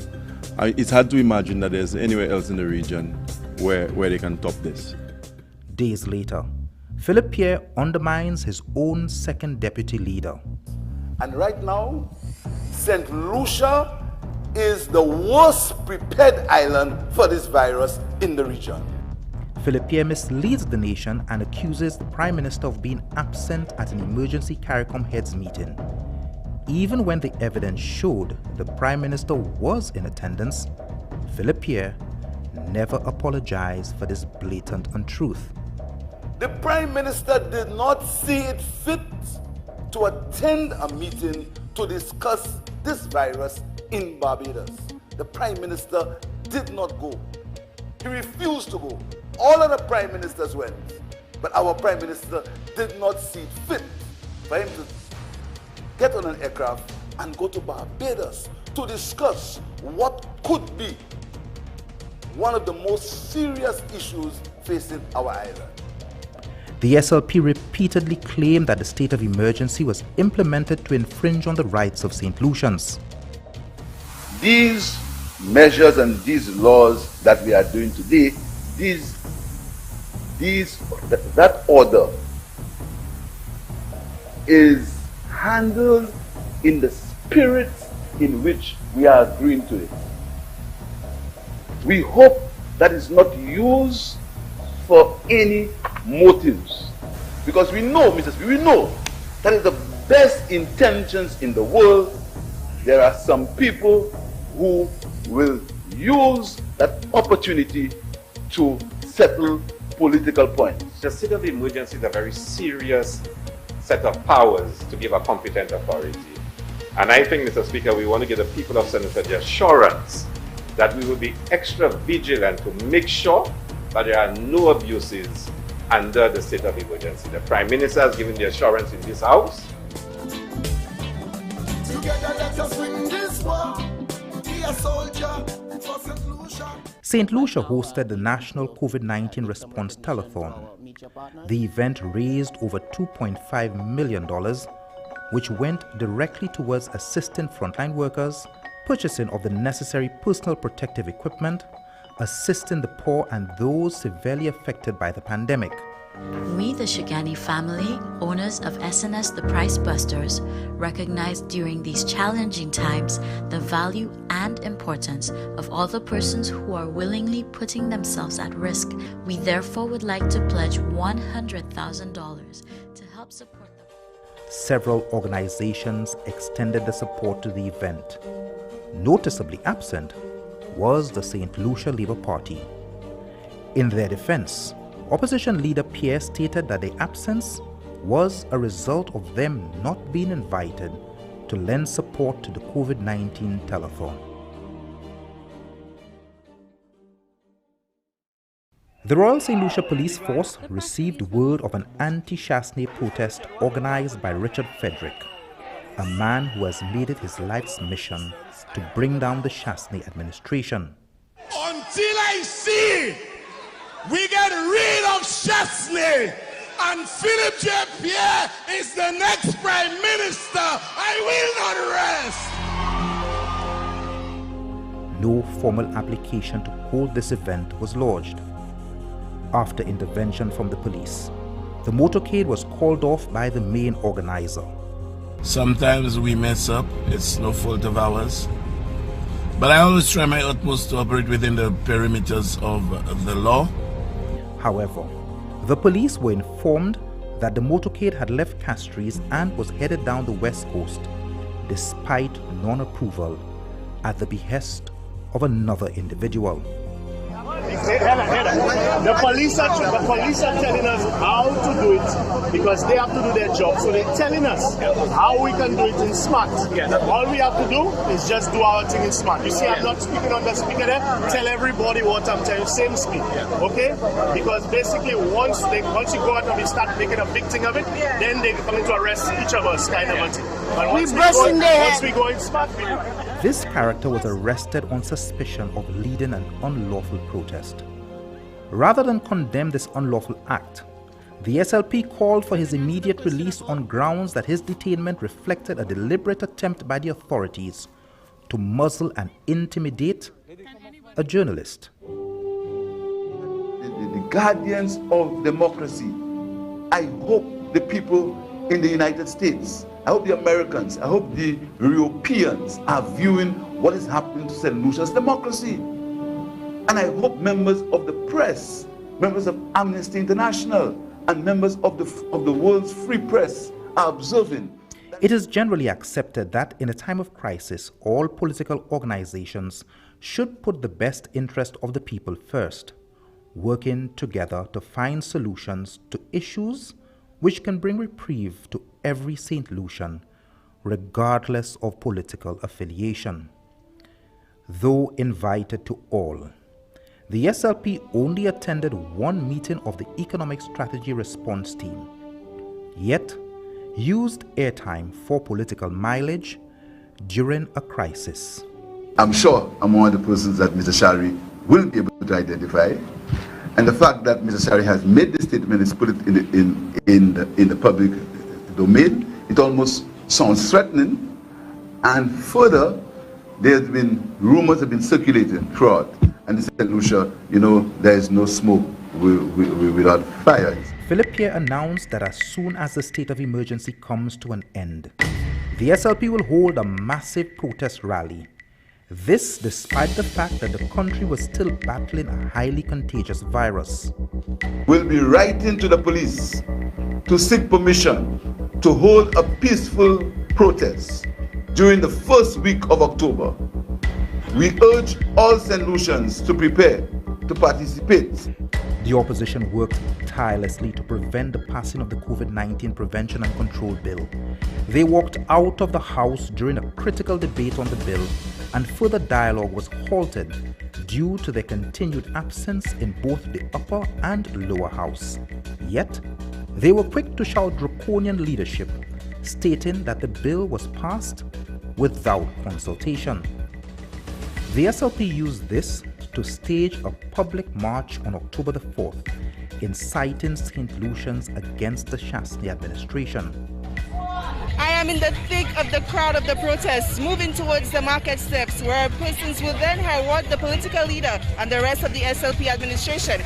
S5: it's hard to imagine that there's anywhere else in the region where they can top this.
S12: Days later, Philip Pierre undermines his own second deputy leader.
S6: And right now, St. Lucia is the worst prepared island for this virus in the region.
S12: Philip Pierre misleads the nation and accuses the Prime Minister of being absent at an emergency CARICOM heads meeting. Even when the evidence showed the Prime Minister was in attendance, Philip Pierre never apologized for this blatant untruth.
S6: The Prime Minister did not see it fit to attend a meeting to discuss this virus in Barbados. The Prime Minister did not go. He refused to go. All of the Prime Ministers went, but our Prime Minister did not see it fit for him to get on an aircraft and go to Barbados to discuss what could be one of the most serious issues facing our island.
S12: The SLP repeatedly claimed that the state of emergency was implemented to infringe on the rights of St. Lucians.
S6: These measures and these laws that we are doing today, that order is handled in the spirit in which we are agreeing to it. We hope that it's not used for any motives, because we know, we know that is the best intentions in the world. There are some people who will use that opportunity to settle political points.
S8: The state of emergency is a very serious set of powers to give a competent authority. And I think, Mr. Speaker, we want to give the people of St. Lucia the assurance that we will be extra vigilant to make sure that there are no abuses under the state of emergency. The Prime Minister has given the assurance in this House.
S6: Together let us win this war. Be a soldier for St. Lucia.
S12: St. Lucia hosted the National COVID-19 Response Telethon. The event raised over $2.5 million, which went directly towards assisting frontline workers, purchasing of the necessary personal protective equipment, assisting the poor and those severely affected by the pandemic.
S11: We, the Shigani family, owners of SNS The Price Busters, recognize during these challenging times the value and importance of all the persons who are willingly putting themselves at risk. We therefore would like to pledge $100,000 to help support them.
S12: Several organizations extended the support to the event. Noticeably absent was the St. Lucia Labour Party. In their defense, Opposition leader Pierre stated that the absence was a result of them not being invited to lend support to the COVID-19 telethon. The Royal St. Lucia Police Force received word of an anti-Chastanet protest organized by Richard Frederick, a man who has made it his life's mission to bring down the Chastanet administration.
S21: Until I see we get rid of Chastanet and Philip J. Pierre is the next Prime Minister, I will not rest.
S12: No formal application to hold this event was lodged. After intervention from the police, the motorcade was called off by the main organizer.
S21: Sometimes we mess up, it's no fault of ours. But I always try my utmost to operate within the perimeters of the law.
S12: However, the police were informed that the motorcade had left Castries and was headed down the west coast, despite non-approval at the behest of another individual.
S21: The police are telling us how to do it because they have to do their job. So they're telling us how we can do it in smart. All we have to do is just do our thing in smart. You see, I'm not speaking on the speaker there. Tell everybody what I'm telling you. Same speed, okay? Because basically, once you go out and we start making a big thing of it, then they're coming to arrest each of us, kind of a thing. But once we go in smart,
S12: This character was arrested on suspicion of leading an unlawful protest. Rather than condemn this unlawful act, the SLP called for his immediate release on grounds that his detainment reflected a deliberate attempt by the authorities to muzzle and intimidate a journalist.
S6: The guardians of democracy, I hope the people in the United States, I hope the Americans, I hope the Europeans are viewing what is happening to St. Lucia's democracy. And I hope members of the press, members of Amnesty International, and members of the world's free press are observing.
S12: It is generally accepted that in a time of crisis, all political organizations should put the best interest of the people first, working together to find solutions to issues which can bring reprieve to every St. Lucian, regardless of political affiliation. Though invited to all, the SLP only attended one meeting of the Economic Strategy Response Team, yet used airtime for political mileage during a crisis.
S6: I'm sure I'm one of the persons that Mr. Shari will be able to identify. And the fact that Mr. Shari has made this statement is put it in the public domain, it almost sounds threatening. And further, there's been rumors have been circulating throughout. And in St. Lucia, you know, there is no smoke without fire.
S12: Philip Pierre announced that as soon as the state of emergency comes to an end, the SLP will hold a massive protest rally. This despite the fact that the country was still battling a highly contagious virus.
S6: We'll be writing to the police to seek permission to hold a peaceful protest during the first week of October. We urge all St. Lucians to prepare to participate.
S12: The opposition worked tirelessly to prevent the passing of the COVID-19 Prevention and Control Bill. They walked out of the House during a critical debate on the bill, and further dialogue was halted due to their continued absence in both the upper and lower house. Yet, they were quick to shout draconian leadership, stating that the bill was passed without consultation. The SLP used this to stage a public march on October the 4th, inciting St. Lucians against the Chasney administration.
S7: I am in the thick of the crowd of the protests, moving towards the market steps, where persons will then reward the political leader and the rest of the SLP administration.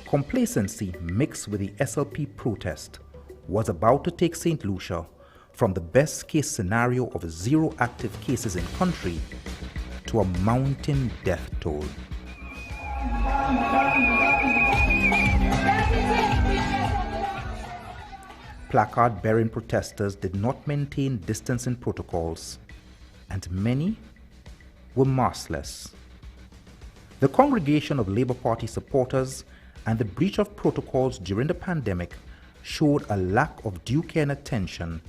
S12: Complacency mixed with the SLP protest was about to take St. Lucia from the best case scenario of 0 active cases in country to a mounting death toll. Placard-bearing protesters did not maintain distancing protocols, and many were maskless. The congregation of Labour Party supporters and the breach of protocols during the pandemic showed a lack of due care and attention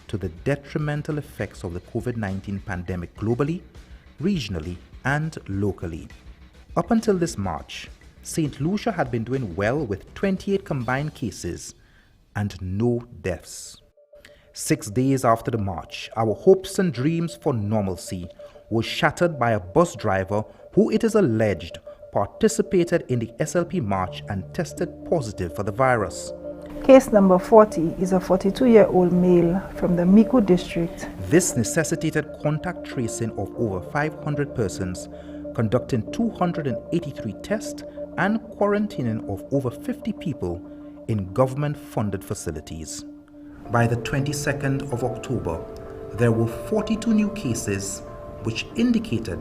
S12: to the detrimental effects of the COVID-19 pandemic globally, regionally, and locally. Up until this March, St. Lucia had been doing well with 28 combined cases and no deaths. 6 days after the march, our hopes and dreams for normalcy were shattered by a bus driver who, it is alleged, participated in the SLP march and tested positive for the virus.
S9: Case number 40 is a 42-year-old male from the Mico district.
S12: This necessitated contact tracing of over 500 persons, conducting 283 tests and quarantining of over 50 people in government-funded facilities. By the 22nd of October, there were 42 new cases, which indicated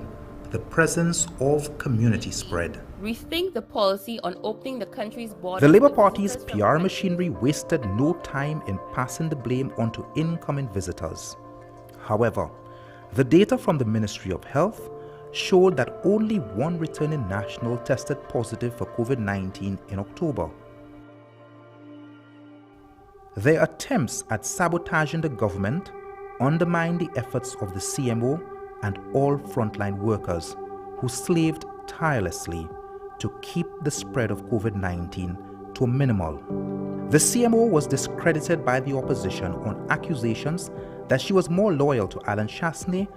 S12: the presence of community spread.
S16: Rethink the policy on opening the country's borders.
S12: The Labour Party's PR machinery wasted no time in passing the blame onto incoming visitors. However, the data from the Ministry of Health, showed that only one returning national tested positive for COVID-19 in October. Their attempts at sabotaging the government undermined the efforts of the CMO and all frontline workers who slaved tirelessly to keep the spread of COVID-19 to a minimal. The CMO was discredited by the opposition on accusations that she was more loyal to Alan Chastanet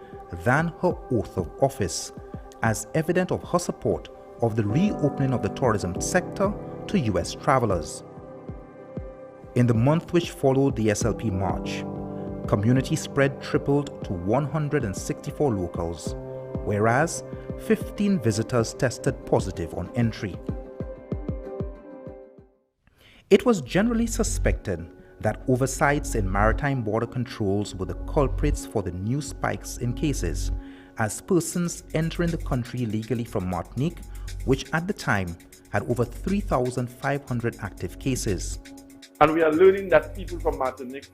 S12: than her oath of office, as evident of her support of the reopening of the tourism sector to US travelers. In the month which followed the SLP March, community spread tripled to 164 locals, whereas 15 visitors tested positive on entry. It was generally suspected that oversights in maritime border controls were the culprits for the new spikes in cases, as persons entering the country legally from Martinique, which at the time had over 3,500 active cases.
S4: And we are learning that people from Martinique,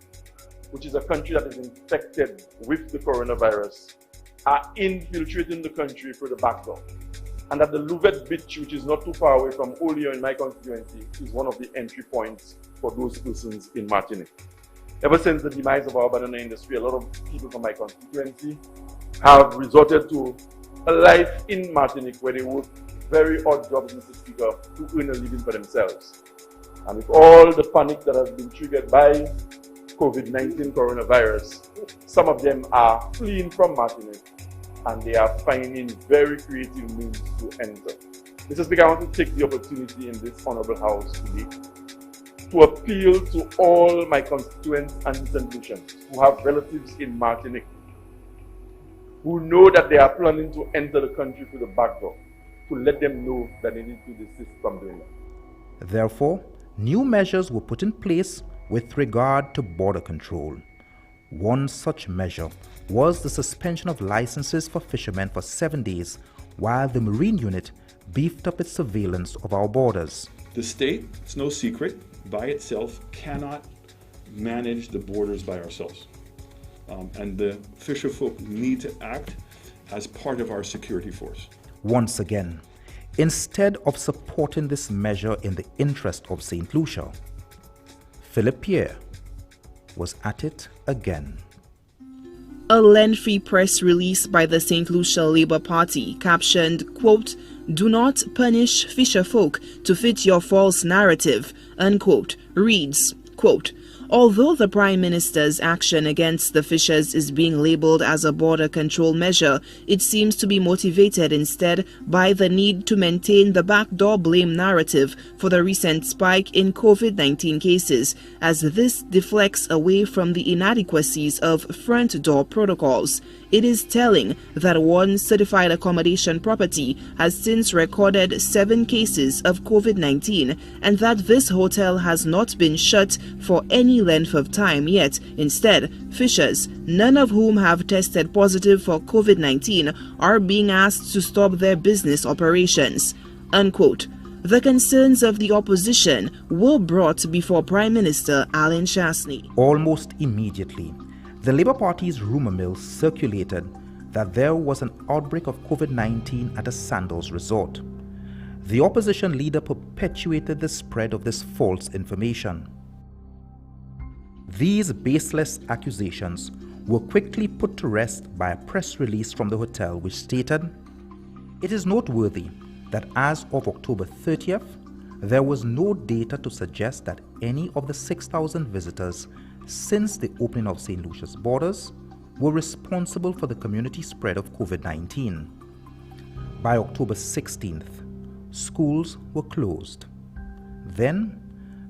S4: which is a country that is infected with the coronavirus, are infiltrating the country through the back door. And that the Louvet Beach, which is not too far away from Olio in my constituency, is one of the entry points for those persons in Martinique. Ever since the demise of our banana industry, a lot of people from my constituency have resorted to a life in Martinique where they work very odd jobs, Mr. Speaker, to earn a living for themselves. And with all the panic that has been triggered by COVID-19 coronavirus, some of them are fleeing from Martinique and they are finding very creative means to enter. Mr. Speaker, I want to take the opportunity in this honorable house today to appeal to all my constituents and St. Lucians who have relatives in Martinique, who know that they are planning to enter the country through the back door, to let them know that they need to desist from doing that.
S12: Therefore, new measures were put in place with regard to border control. One such measure was the suspension of licenses for fishermen for 7 days, while the Marine Unit beefed up its surveillance of our borders.
S1: The state, it's no secret, by itself cannot manage the borders by ourselves. And the fisher folk need to act as part of our security force.
S12: Once again, instead of supporting this measure in the interest of St. Lucia, Philip Pierre was at it again.
S2: A lengthy press release by the St. Lucia Labour Party captioned, quote, "Do not punish fisher folk to fit your false narrative," unquote, reads, quote, "Although the Prime Minister's action against the fishers is being labelled as a border control measure, it seems to be motivated instead by the need to maintain the backdoor blame narrative for the recent spike in COVID-19 cases, as this deflects away from the inadequacies of front door protocols. It is telling that one certified accommodation property has since recorded 7 cases of COVID-19 and that this hotel has not been shut for any length of time yet. Instead, fishers, none of whom have tested positive for COVID-19, are being asked to stop their business operations," unquote. The concerns of the opposition were brought before Prime Minister Alan Chastanet.
S12: Almost immediately, the Labour Party's rumour mill circulated that there was an outbreak of COVID-19 at a Sandals resort. The opposition leader perpetuated the spread of this false information. These baseless accusations were quickly put to rest by a press release from the hotel which stated, "It is noteworthy that as of October 30th, there was no data to suggest that any of the 6,000 visitors since the opening of St. Lucia's borders were responsible for the community spread of COVID-19. By October 16th, schools were closed. Then,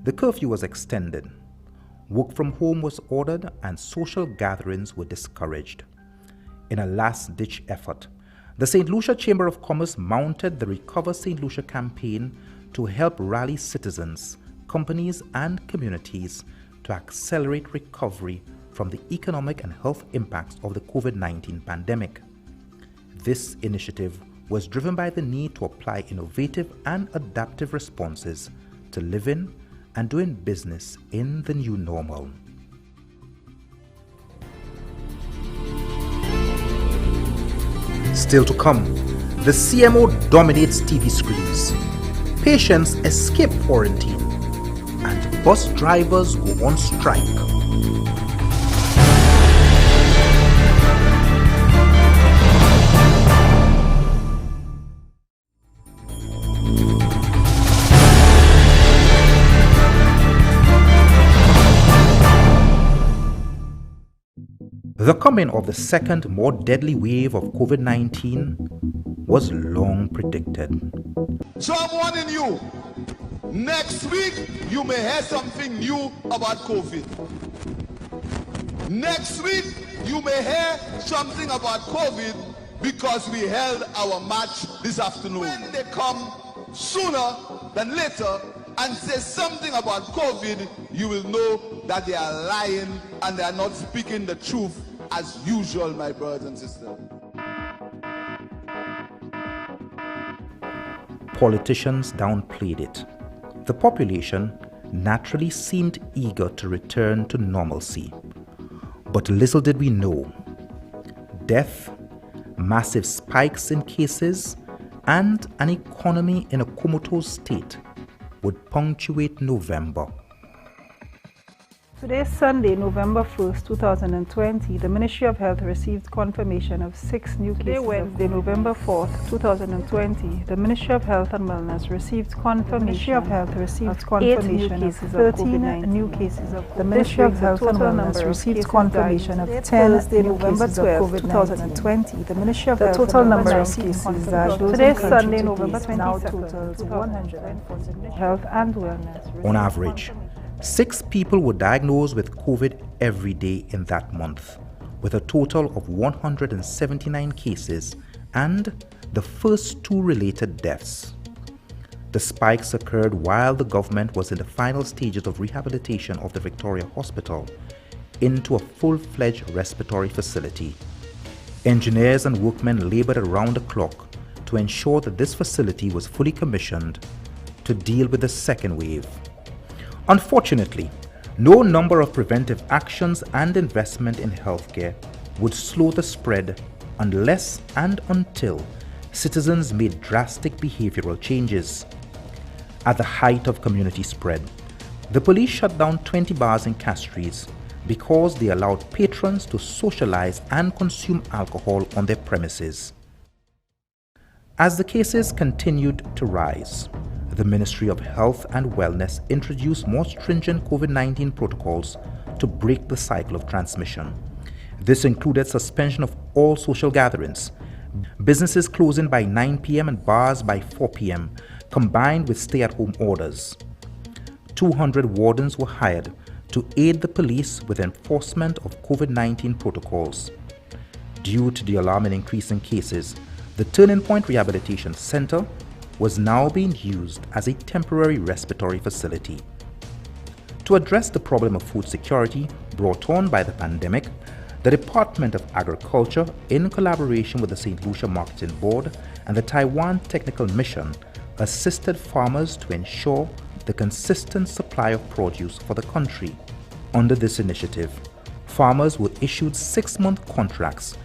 S12: the curfew was extended. Work from home was ordered and social gatherings were discouraged. In a last-ditch effort, the St. Lucia Chamber of Commerce mounted the Recover St. Lucia campaign to help rally citizens, companies and communities to accelerate recovery from the economic and health impacts of the COVID-19 pandemic. This initiative was driven by the need to apply innovative and adaptive responses to living and doing business in the new normal. Still to come, The CMO dominates TV screens. Patients escape quarantine. And bus drivers go on strike. The coming of the second, more deadly wave of COVID-19 was long predicted.
S6: So I'm warning you, next week you may hear something new about COVID. Next week you may hear something about COVID because we held our match this afternoon. When they come sooner than later and say something about COVID, you will know that they are lying and they are not speaking the truth as usual, my brothers and sisters.
S12: Politicians downplayed it. The population naturally seemed eager to return to normalcy. But little did we know. Death, massive spikes in cases, and an economy in a comatose state would punctuate November.
S9: Today, Sunday, November 1st, 2020, the Ministry of Health received confirmation of 6 new cases. Today, Wednesday, November 4th, 2020, the Ministry of Health and Wellness received confirmation of 13 new cases of the Ministry of Health and Wellness received confirmation of 10 new cases of COVID-19. The Ministry of Health total number of cases today, Sunday, November 20th, now totals 140. Health and Wellness.
S12: On average, 6 people were diagnosed with COVID every day in that month, with a total of 179 cases and the first 2 related deaths. The spikes occurred while the government was in the final stages of rehabilitation of the Victoria Hospital into a full-fledged respiratory facility. Engineers and workmen labored around the clock to ensure that this facility was fully commissioned to deal with the second wave. Unfortunately, no number of preventive actions and investment in healthcare would slow the spread unless and until citizens made drastic behavioral changes. At the height of community spread, the police shut down 20 bars in Castries because they allowed patrons to socialize and consume alcohol on their premises. As the cases continued to rise, the Ministry of Health and Wellness introduced more stringent COVID-19 protocols to break the cycle of transmission. This included suspension of all social gatherings, businesses closing by 9 p.m. and bars by 4 p.m., combined with stay-at-home orders. 200 wardens were hired to aid the police with enforcement of COVID-19 protocols. Due to the alarming increase in cases, the Turning Point Rehabilitation Center was now being used as a temporary respiratory facility. To address the problem of food security brought on by the pandemic, the Department of Agriculture, in collaboration with the St. Lucia Marketing Board and the Taiwan Technical Mission, assisted farmers to ensure the consistent supply of produce for the country. Under this initiative, farmers were issued 6-month contracts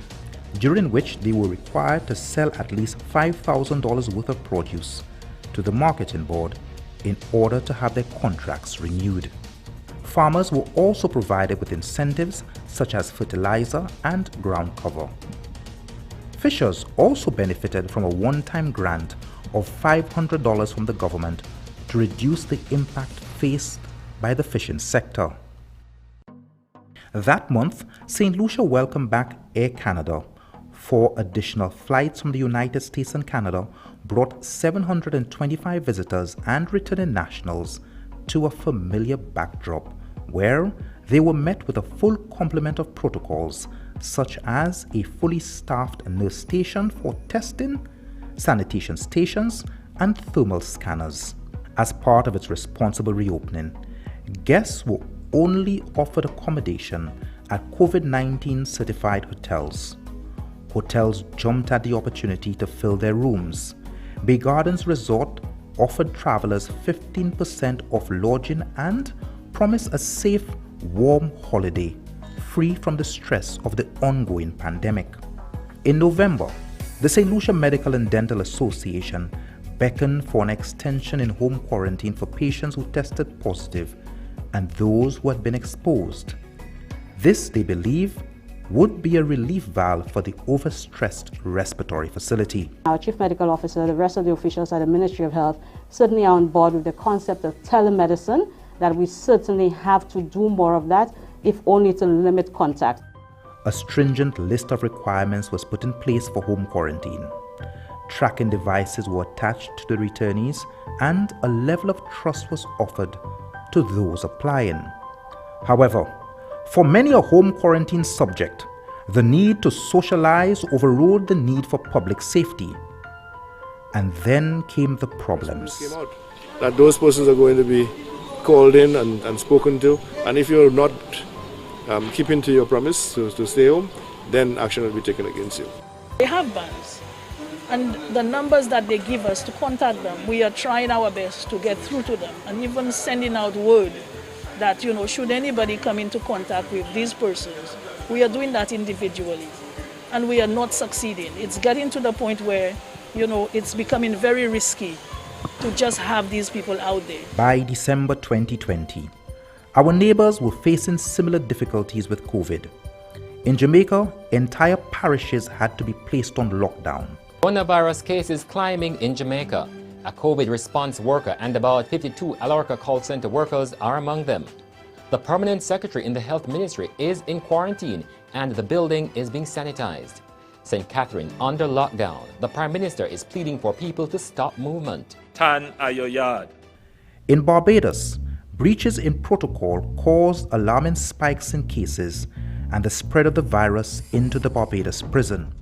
S12: during which they were required to sell at least $5,000 worth of produce to the marketing board in order to have their contracts renewed. Farmers were also provided with incentives such as fertilizer and ground cover. Fishers also benefited from a one-time grant of $500 from the government to reduce the impact faced by the fishing sector. That month, St. Lucia welcomed back Air Canada. 4 additional flights from the United States and Canada brought 725 visitors and returning nationals to a familiar backdrop where they were met with a full complement of protocols such as a fully staffed nurse station for testing, sanitation stations, and thermal scanners. As part of its responsible reopening, guests were only offered accommodation at COVID-19 certified hotels. Hotels jumped at the opportunity to fill their rooms. Bay Gardens Resort offered travelers 15% off lodging and promised a safe, warm holiday, free from the stress of the ongoing pandemic. In November, The St. Lucia Medical and Dental Association beckoned for an extension in home quarantine for patients who tested positive and those who had been exposed. This, they believe, would be a relief valve for the overstressed respiratory facility.
S10: Our Chief Medical Officer, the rest of the officials at the Ministry of Health certainly are on board with the concept of telemedicine, that we certainly have to do more of that, if only to limit contact.
S12: A stringent list of requirements was put in place for home quarantine. Tracking devices were attached to the returnees, and a level of trust was offered to those applying. However, for many a home quarantine subject, the need to socialize overrode the need for public safety. And then came the problems.
S21: That those persons are going to be called in and spoken to, and if you're not keeping to your promise to stay home, then action will be taken against you.
S13: They have bans, and the numbers that they give us to contact them, we are trying our best to get through to them, and even sending out word that, should anybody come into contact with these persons, we are doing that individually, and we are not succeeding. It's getting to the point where, it's becoming very risky to just have these people out there.
S12: By December 2020, our neighbors were facing similar difficulties with COVID. In Jamaica, entire parishes had to be placed on lockdown.
S14: Coronavirus cases climbing in Jamaica. A COVID response worker and about 52 Alorca call center workers are among them. The permanent secretary in the health ministry is in quarantine and the building is being sanitized. St. Catherine under lockdown. The Prime Minister is pleading for people to stop movement.
S17: Tan at your yard.
S12: In Barbados, breaches in protocol caused alarming spikes in cases and the spread of the virus into the Barbados prison.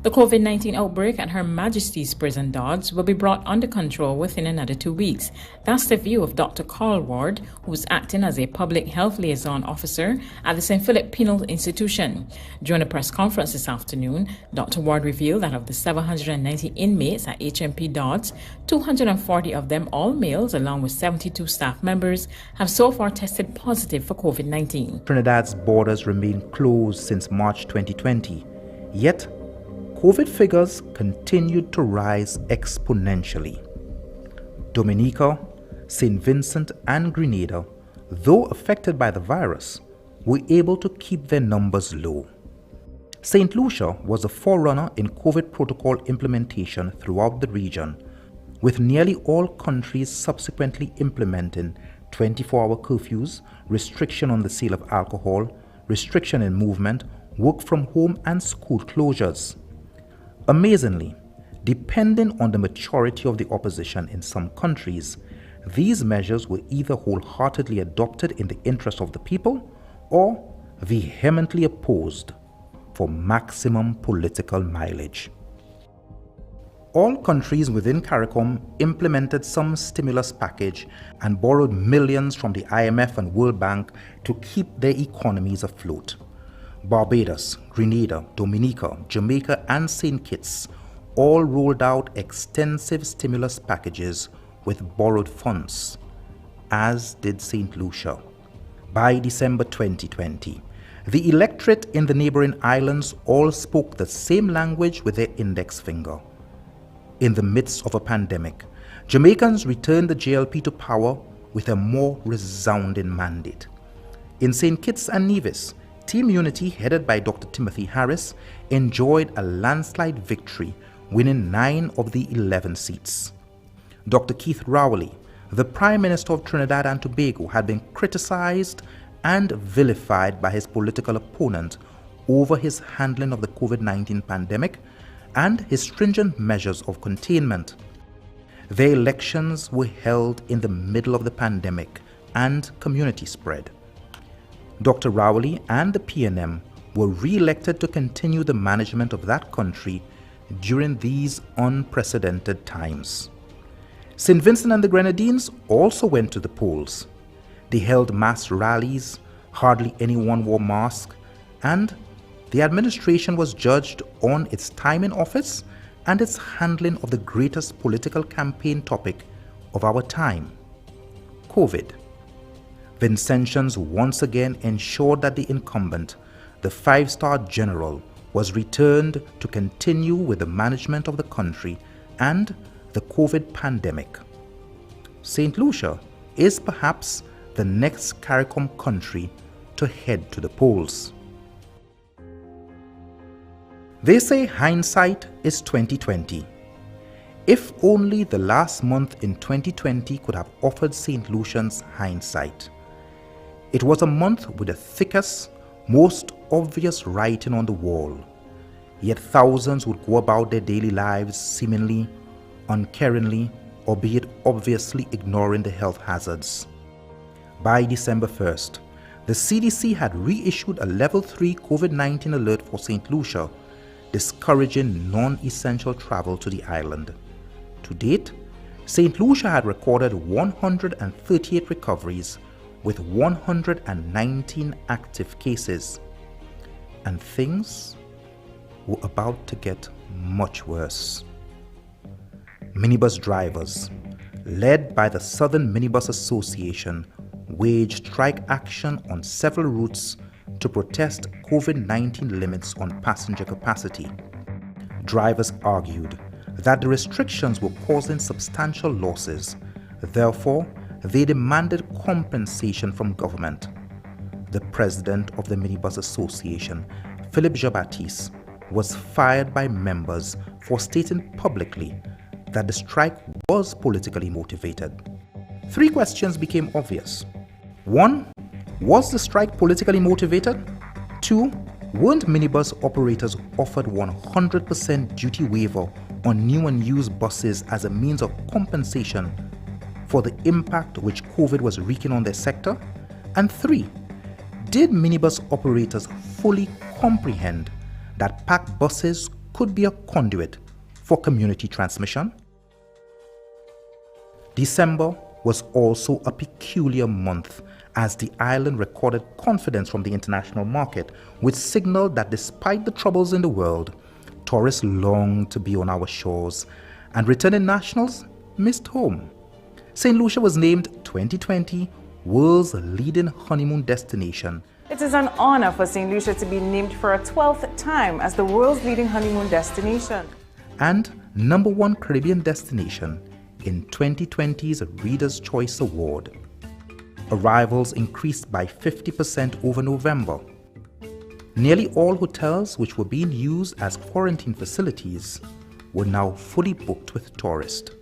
S22: The COVID-19 outbreak at Her Majesty's Prison Dodds will be brought under control within another 2 weeks. That's the view of Dr. Carl Ward, who is acting as a public health liaison officer at the St. Philip Penal Institution. During a press conference this afternoon, Dr. Ward revealed that of the 790 inmates at HMP Dodds, 240 of them, all males, along with 72 staff members, have so far tested positive for COVID-19.
S12: Trinidad's borders remain closed since March 2020, yet COVID figures continued to rise exponentially. Dominica, St. Vincent, and Grenada, though affected by the virus, were able to keep their numbers low. St. Lucia was a forerunner in COVID protocol implementation throughout the region, with nearly all countries subsequently implementing 24-hour curfews, restriction on the sale of alcohol, restriction in movement, work from home, and school closures. Amazingly, depending on the maturity of the opposition in some countries, these measures were either wholeheartedly adopted in the interest of the people or vehemently opposed for maximum political mileage. All countries within CARICOM implemented some stimulus package and borrowed millions from the IMF and World Bank to keep their economies afloat. Barbados, Grenada, Dominica, Jamaica, and St. Kitts all rolled out extensive stimulus packages with borrowed funds, as did St. Lucia. By December 2020, the electorate in the neighboring islands all spoke the same language with their index finger. In the midst of a pandemic, Jamaicans returned the JLP to power with a more resounding mandate. In St. Kitts and Nevis, Team Unity, headed by Dr. Timothy Harris, enjoyed a landslide victory, winning 9 of the 11 seats. Dr. Keith Rowley, the Prime Minister of Trinidad and Tobago, had been criticized and vilified by his political opponent over his handling of the COVID-19 pandemic and his stringent measures of containment. Their elections were held in the middle of the pandemic and community spread. Dr. Rowley and the PNM were re-elected to continue the management of that country during these unprecedented times. St. Vincent and the Grenadines also went to the polls. They held mass rallies, hardly anyone wore masks, and the administration was judged on its time in office and its handling of the greatest political campaign topic of our time, COVID. Vincentians once again ensured that the incumbent, the 5-star general, was returned to continue with the management of the country and the COVID pandemic. St. Lucia is perhaps the next CARICOM country to head to the polls. They say hindsight is 20/20. If only the last month in 2020 could have offered St. Lucians hindsight. It was a month with the thickest, most obvious writing on the wall. Yet thousands would go about their daily lives seemingly, uncaringly, albeit obviously ignoring the health hazards. By December 1st, the CDC had reissued a Level 3 COVID-19 alert for St. Lucia, discouraging non-essential travel to the island. To date, St. Lucia had recorded 138 recoveries with 119 active cases. And things were about to get much worse. Minibus drivers, led by the Southern Minibus Association, waged strike action on several routes to protest COVID-19 limits on passenger capacity. Drivers argued that the restrictions were causing substantial losses. Therefore, they demanded compensation from government. The president of the Minibus Association, Philip Jean-Baptiste, was fired by members for stating publicly that the strike was politically motivated. 3 questions became obvious. 1. Was the strike politically motivated? 2. Weren't minibus operators offered 100% duty waiver on new and used buses as a means of compensation for the impact which COVID was wreaking on their sector? And 3. Did minibus operators fully comprehend that packed buses could be a conduit for community transmission? December was also a peculiar month as the island recorded confidence from the international market, which signaled that despite the troubles in the world, tourists longed to be on our shores and returning nationals missed home. St. Lucia was named 2020 World's Leading Honeymoon Destination.
S15: It is an honor for St. Lucia to be named for a 12th time as the world's leading honeymoon destination.
S12: And #1 Caribbean destination in 2020's Reader's Choice Award. Arrivals increased by 50% over November. Nearly all hotels which were being used as quarantine facilities were now fully booked with tourists.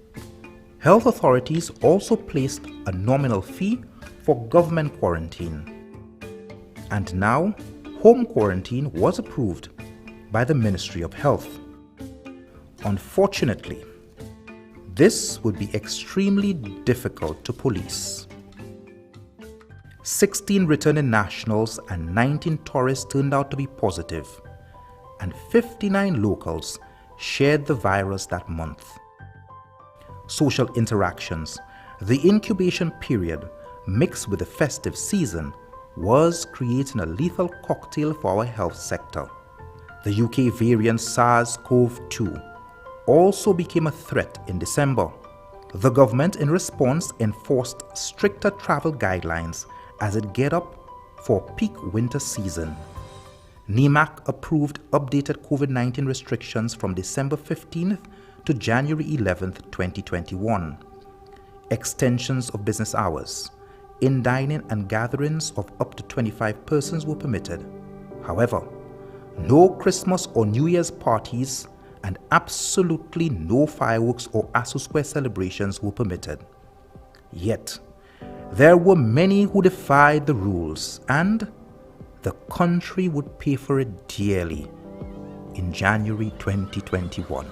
S12: Health authorities also placed a nominal fee for government quarantine. And now, home quarantine was approved by the Ministry of Health. Unfortunately, this would be extremely difficult to police. 16 returning nationals and 19 tourists turned out to be positive, and 59 locals shared the virus that month. Social interactions, the incubation period mixed with the festive season, was creating a lethal cocktail for our health sector. The UK variant SARS-CoV-2 also became a threat in December. The government, in response, enforced stricter travel guidelines as it geared up for peak winter season. NEMAC approved updated COVID-19 restrictions from December 15th to January 11th, 2021. Extensions of business hours, in-dining and gatherings of up to 25 persons were permitted. However, no Christmas or New Year's parties and absolutely no fireworks or Aso Square celebrations were permitted. Yet, there were many who defied the rules, and the country would pay for it dearly in January 2021.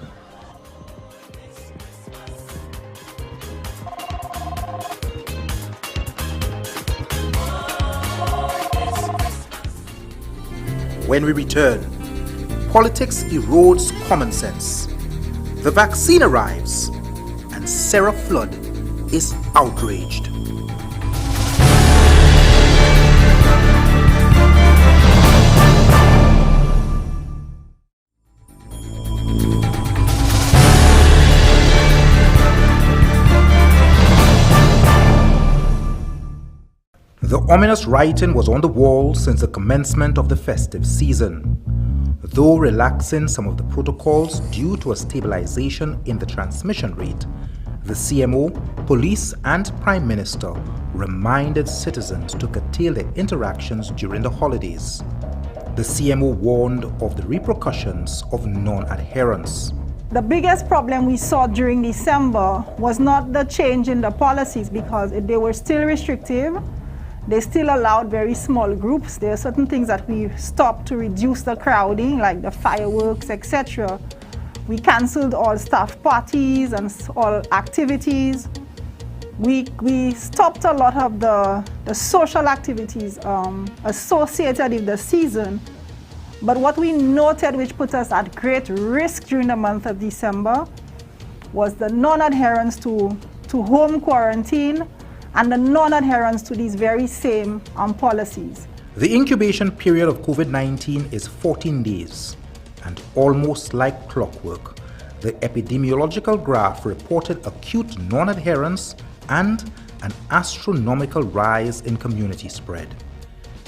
S12: When we return, politics erodes common sense. The vaccine arrives, and Sarah Flood is outraged. The ominous writing was on the wall since the commencement of the festive season. Though relaxing some of the protocols due to a stabilization in the transmission rate, the CMO, police, and Prime Minister reminded citizens to curtail their interactions during the holidays. The CMO warned of the repercussions of non-adherence.
S9: The biggest problem we saw during December was not the change in the policies, because they were still restrictive. They still allowed very small groups. There are certain things that we stopped to reduce the crowding, like the fireworks, etc. We cancelled all staff parties and all activities. We stopped a lot of the social activities associated with the season. But what we noted, which put us at great risk during the month of December, was the non-adherence to home quarantine and the non-adherence to these very same policies.
S12: The incubation period of COVID-19 is 14 days, and almost like clockwork, the epidemiological graph reported acute non-adherence and an astronomical rise in community spread.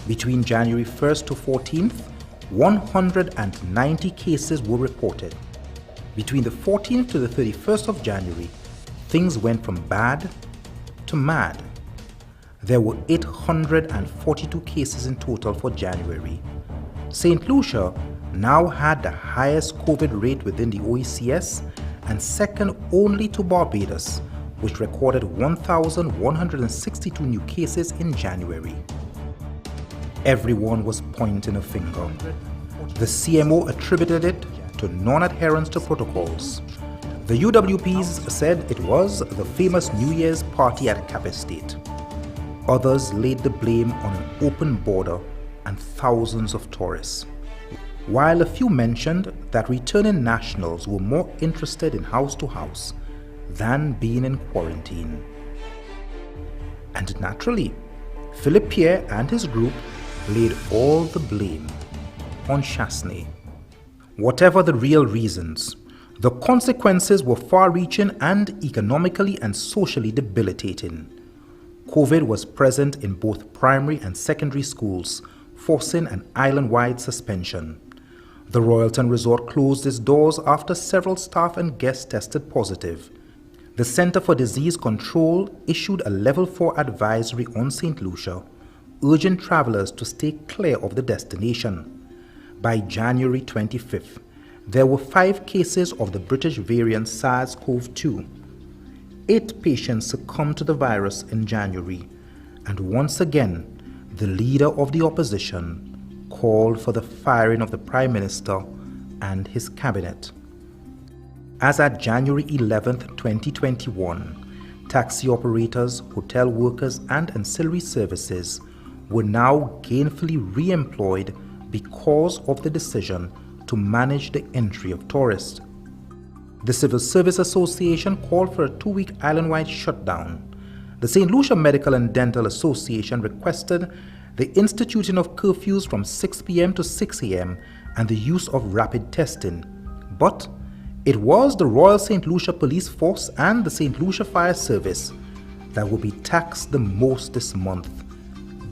S12: Between January 1st to 14th, 190 cases were reported. Between the 14th to the 31st of January, things went from bad to mad. There were 842 cases in total for January. St. Lucia now had the highest COVID rate within the OECS and second only to Barbados, which recorded 1,162 new cases in January. Everyone was pointing a finger. The CMO attributed it to non-adherence to protocols. The UWPs said it was the famous New Year's party at Cap Estate. Others laid the blame on an open border and thousands of tourists, while a few mentioned that returning nationals were more interested in house to house than being in quarantine. And naturally, Philip Pierre and his group laid all the blame on Chasney. Whatever the real reasons, the consequences were far-reaching and economically and socially debilitating. COVID was present in both primary and secondary schools, forcing an island-wide suspension. The Royalton Resort closed its doors after several staff and guests tested positive. The Center for Disease Control issued a Level 4 advisory on St. Lucia, urging travelers to stay clear of the destination. By January 25th, there were 5 cases of the British variant SARS-CoV-2. 8 patients succumbed to the virus in January, and once again, the leader of the opposition called for the firing of the Prime Minister and his cabinet. As at January 11th, 2021, taxi operators, hotel workers, and ancillary services were now gainfully re-employed because of the decision to manage the entry of tourists. The Civil Service Association called for a 2-week island-wide shutdown. The St. Lucia Medical and Dental Association requested the instituting of curfews from 6 p.m. to 6 a.m. and the use of rapid testing. But it was the Royal St. Lucia Police Force and the St. Lucia Fire Service that will be taxed the most this month,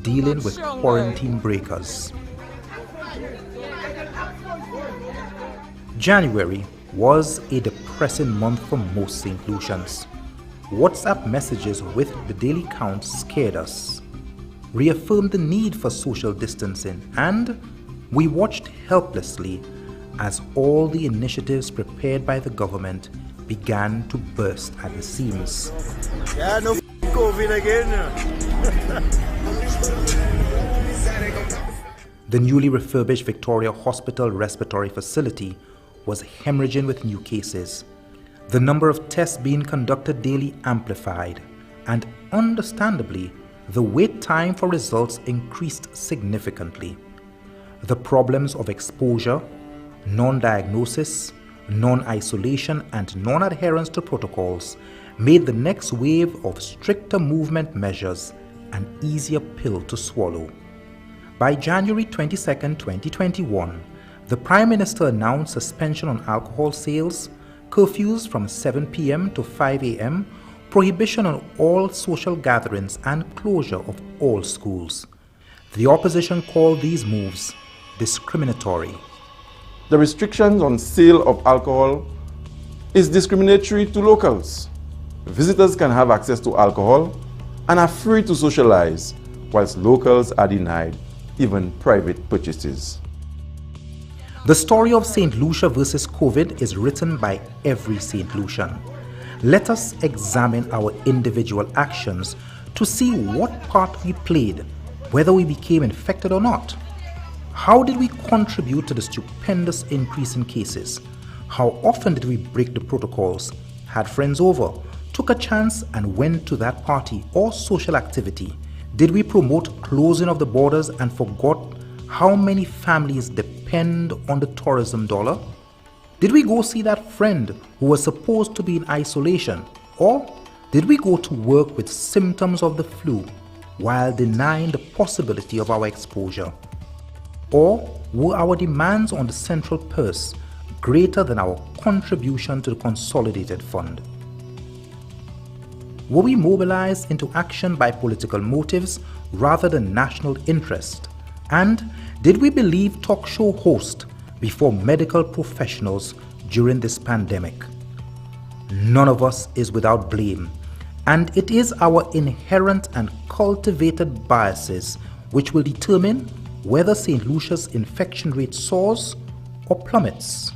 S12: dealing with quarantine breakers. January was a depressing month for most St. Lucians. WhatsApp messages with the daily count scared us, reaffirmed the need for social distancing, and we watched helplessly as all the initiatives prepared by the government began to burst at the seams.
S21: Yeah, no COVID again.
S12: The newly refurbished Victoria Hospital Respiratory Facility was hemorrhaging with new cases. The number of tests being conducted daily amplified, and understandably, the wait time for results increased significantly. The problems of exposure, non-diagnosis, non-isolation, and non-adherence to protocols made the next wave of stricter movement measures an easier pill to swallow. By January 22, 2021, the Prime Minister announced suspension on alcohol sales, curfews from 7 p.m. to 5 a.m., prohibition on all social gatherings, and closure of all schools. The opposition called these moves discriminatory.
S5: the restrictions on sale of alcohol is discriminatory to locals. Visitors can have access to alcohol and are free to socialize, whilst locals are denied even private purchases.
S12: The story of St. Lucia versus COVID is written by every St. Lucian. Let us examine our individual actions to see what part we played, whether we became infected or not. How did we contribute to the stupendous increase in cases? How often did we break the protocols, had friends over, took a chance and went to that party or social activity? Did we promote closing of the borders and forgot how many families depend on the tourism dollar? Did we go see that friend who was supposed to be in isolation? Or did we go to work with symptoms of the flu while denying the possibility of our exposure? Or were our demands on the central purse greater than our contribution to the consolidated fund? Were we mobilized into action by political motives rather than national interest? And did we believe talk show hosts before medical professionals during this pandemic? None of us is without blame, and it is our inherent and cultivated biases which will determine whether St. Lucia's infection rate soars or plummets.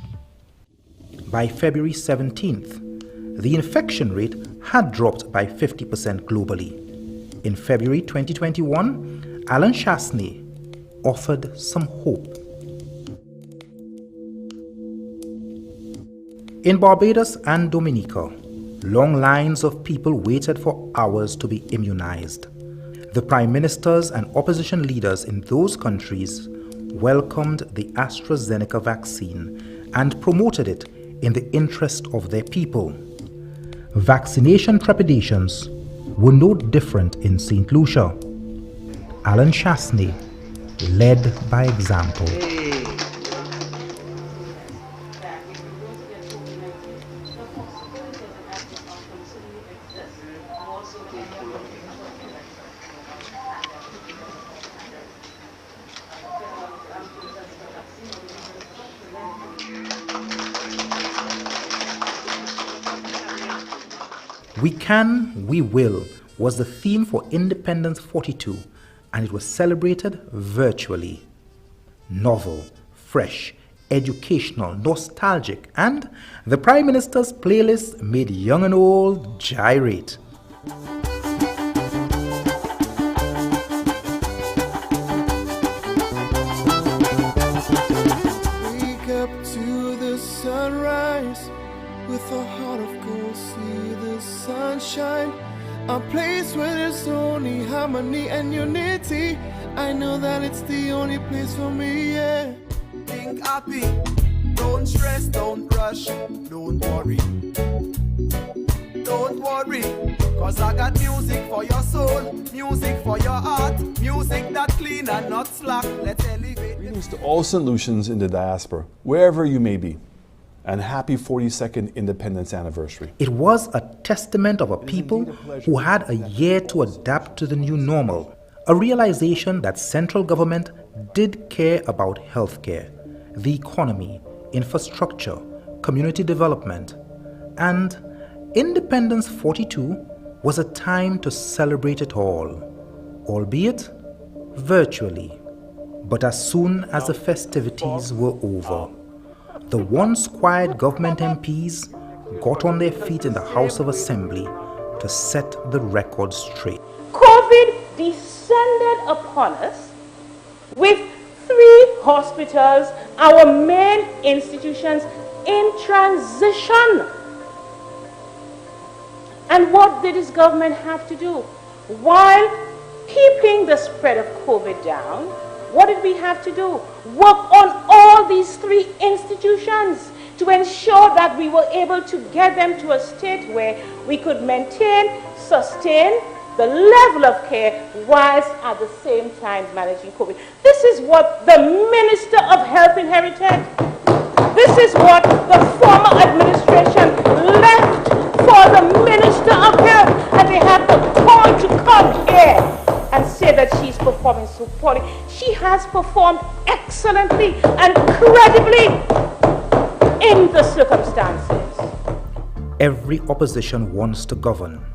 S12: By February 17th, the infection rate had dropped by 50% globally. In February 2021, Alan Chasney offered some hope. In Barbados and Dominica, long lines of people waited for hours to be immunized. The prime ministers and opposition leaders in those countries welcomed the AstraZeneca vaccine and promoted it in the interest of their people. Vaccination trepidations were no different in St. Lucia. Alan Chasney led by example. We can, we will was the theme for Independence 42, and it was celebrated virtually. Novel, fresh, educational, nostalgic, and the Prime Minister's playlist made young and old gyrate.
S3: Wake up to the sunrise with a heart of gold, see the sunshine, a place where there's only harmony and unity. I know that it's the only place for me, yeah. Think happy, don't stress, don't rush, don't worry. Don't worry, cause I got music for your soul, music for your heart, music that clean and not slack. Let's elevate.
S17: Greetings to all St. Lucians in the diaspora, wherever you may be, and happy 42nd Independence Anniversary.
S12: It was a testament of a people who had a year to adapt to the new normal, a realization that central government did care about healthcare, the economy, infrastructure, community development, and Independence 42 was a time to celebrate it all, albeit virtually. But as soon as the festivities were over, the once quiet government MPs got on their feet in the House of Assembly to set the record straight.
S23: COVID descended upon us with 3 hospitals, our main institutions, in transition. And what did this government have to do? While keeping the spread of COVID down, what did we have to do? Work on all these 3 institutions to ensure that we were able to get them to a state where we could maintain, sustain the level of care whilst at the same time managing COVID. This is what the Minister of Health inherited. This is what the former administration left for the Minister of Health, and they have the gall to come here and say that she's performing so poorly. She has performed excellently and credibly. the circumstances.
S12: Every opposition wants to govern.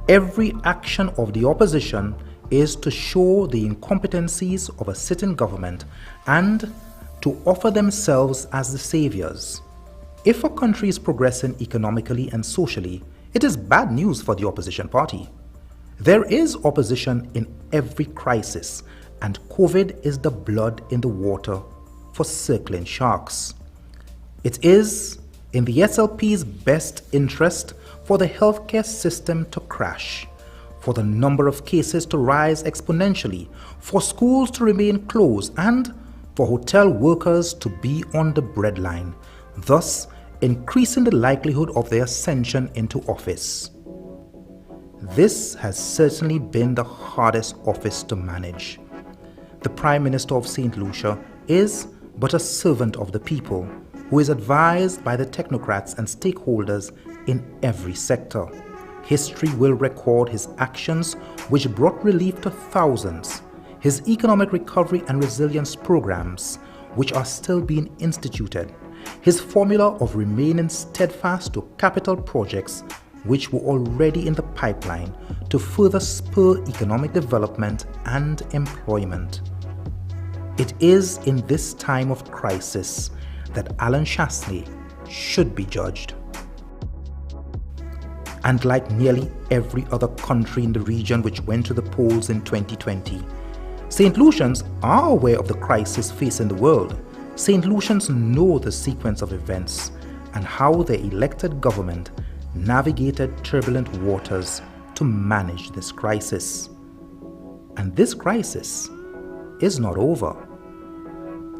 S12: Every action of the opposition is to show the incompetencies of a sitting government and to offer themselves as the saviors. If a country is progressing economically and socially, it is bad news for the opposition party. There is opposition in every crisis, and COVID is the blood in the water for circling sharks. It is in the SLP's best interest for the healthcare system to crash, for the number of cases to rise exponentially, for schools to remain closed, and for hotel workers to be on the breadline, thus increasing the likelihood of their ascension into office. This has certainly been the hardest office to manage. The Prime Minister of St. Lucia is but a servant of the people, who is advised by the technocrats and stakeholders in every sector. History will record his actions, which brought relief to thousands, his economic recovery and resilience programs, which are still being instituted, his formula of remaining steadfast to capital projects which were already in the pipeline to further spur economic development and employment. It is in this time of crisis that Alan Chastanet should be judged. And like nearly every other country in the region which went to the polls in 2020, St. Lucians are aware of the crisis facing the world. St. Lucians know the sequence of events and how their elected government navigated turbulent waters to manage this crisis. And this crisis is not over.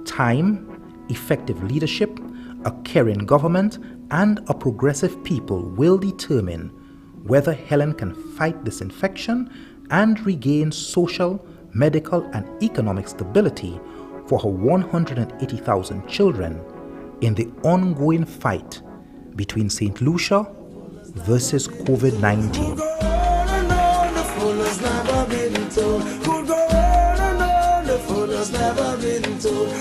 S12: Time, effective leadership, a caring government, and a progressive people will determine whether Helen can fight this infection and regain social, medical, and economic stability for her 180,000 children in the ongoing fight between St. Lucia versus COVID-19.
S3: The fool has never been told.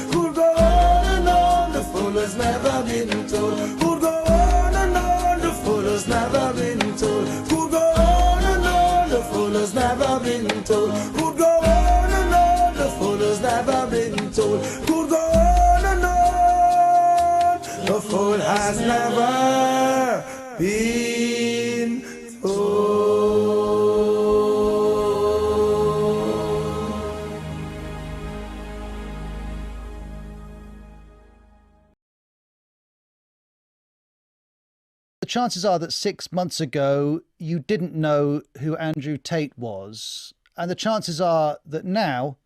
S18: The chances are that 6 months ago you didn't know who Andrew Tate was, and the chances are that now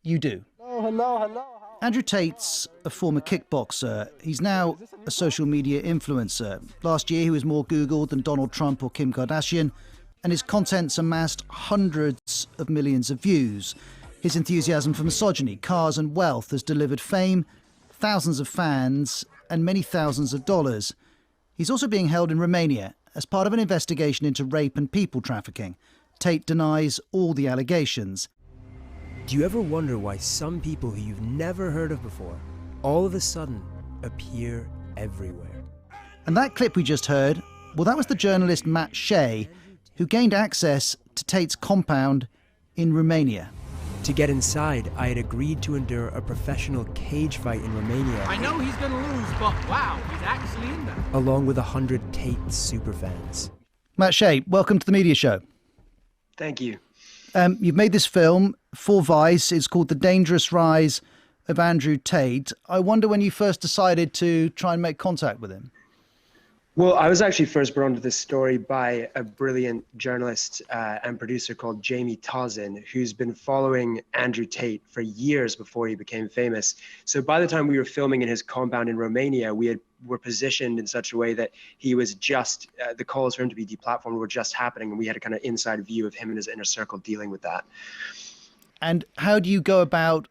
S18: you do.
S21: Hello.
S18: Andrew Tate's a former kickboxer. He's now a social media influencer. Last year he was more Googled than Donald Trump or Kim Kardashian, and his content's amassed hundreds of millions of views. His enthusiasm for misogyny, cars and wealth has delivered fame, thousands of fans, and many thousands of dollars. He's also being held in Romania as part of an investigation into rape and people trafficking. Tate denies all the allegations.
S19: Do you ever wonder why some people who you've never heard of before all of a sudden appear everywhere?
S18: And that clip we just heard, well, that was the journalist Matt Shea, who gained access to Tate's compound in Romania.
S19: To get inside, I had agreed to endure a professional cage fight in Romania.
S20: I know he's gonna lose, but wow, he's actually in there.
S19: Along with 100 Tate superfans.
S18: Matt Shea, welcome to the Media Show.
S24: Thank you.
S18: You've made this film for Vice. It's called The Dangerous Rise of Andrew Tate. I wonder when you first decided to try and make contact with him.
S24: Well, I was actually first brought onto this story by a brilliant journalist and producer called Jamie Tozin, who's been following Andrew Tate for years before he became famous. So by the time we were filming in his compound in Romania, were positioned in such a way that he was just, the calls for him to be deplatformed were just happening, and we had a kind of inside view of him and his inner circle dealing with that.
S18: And how do you go about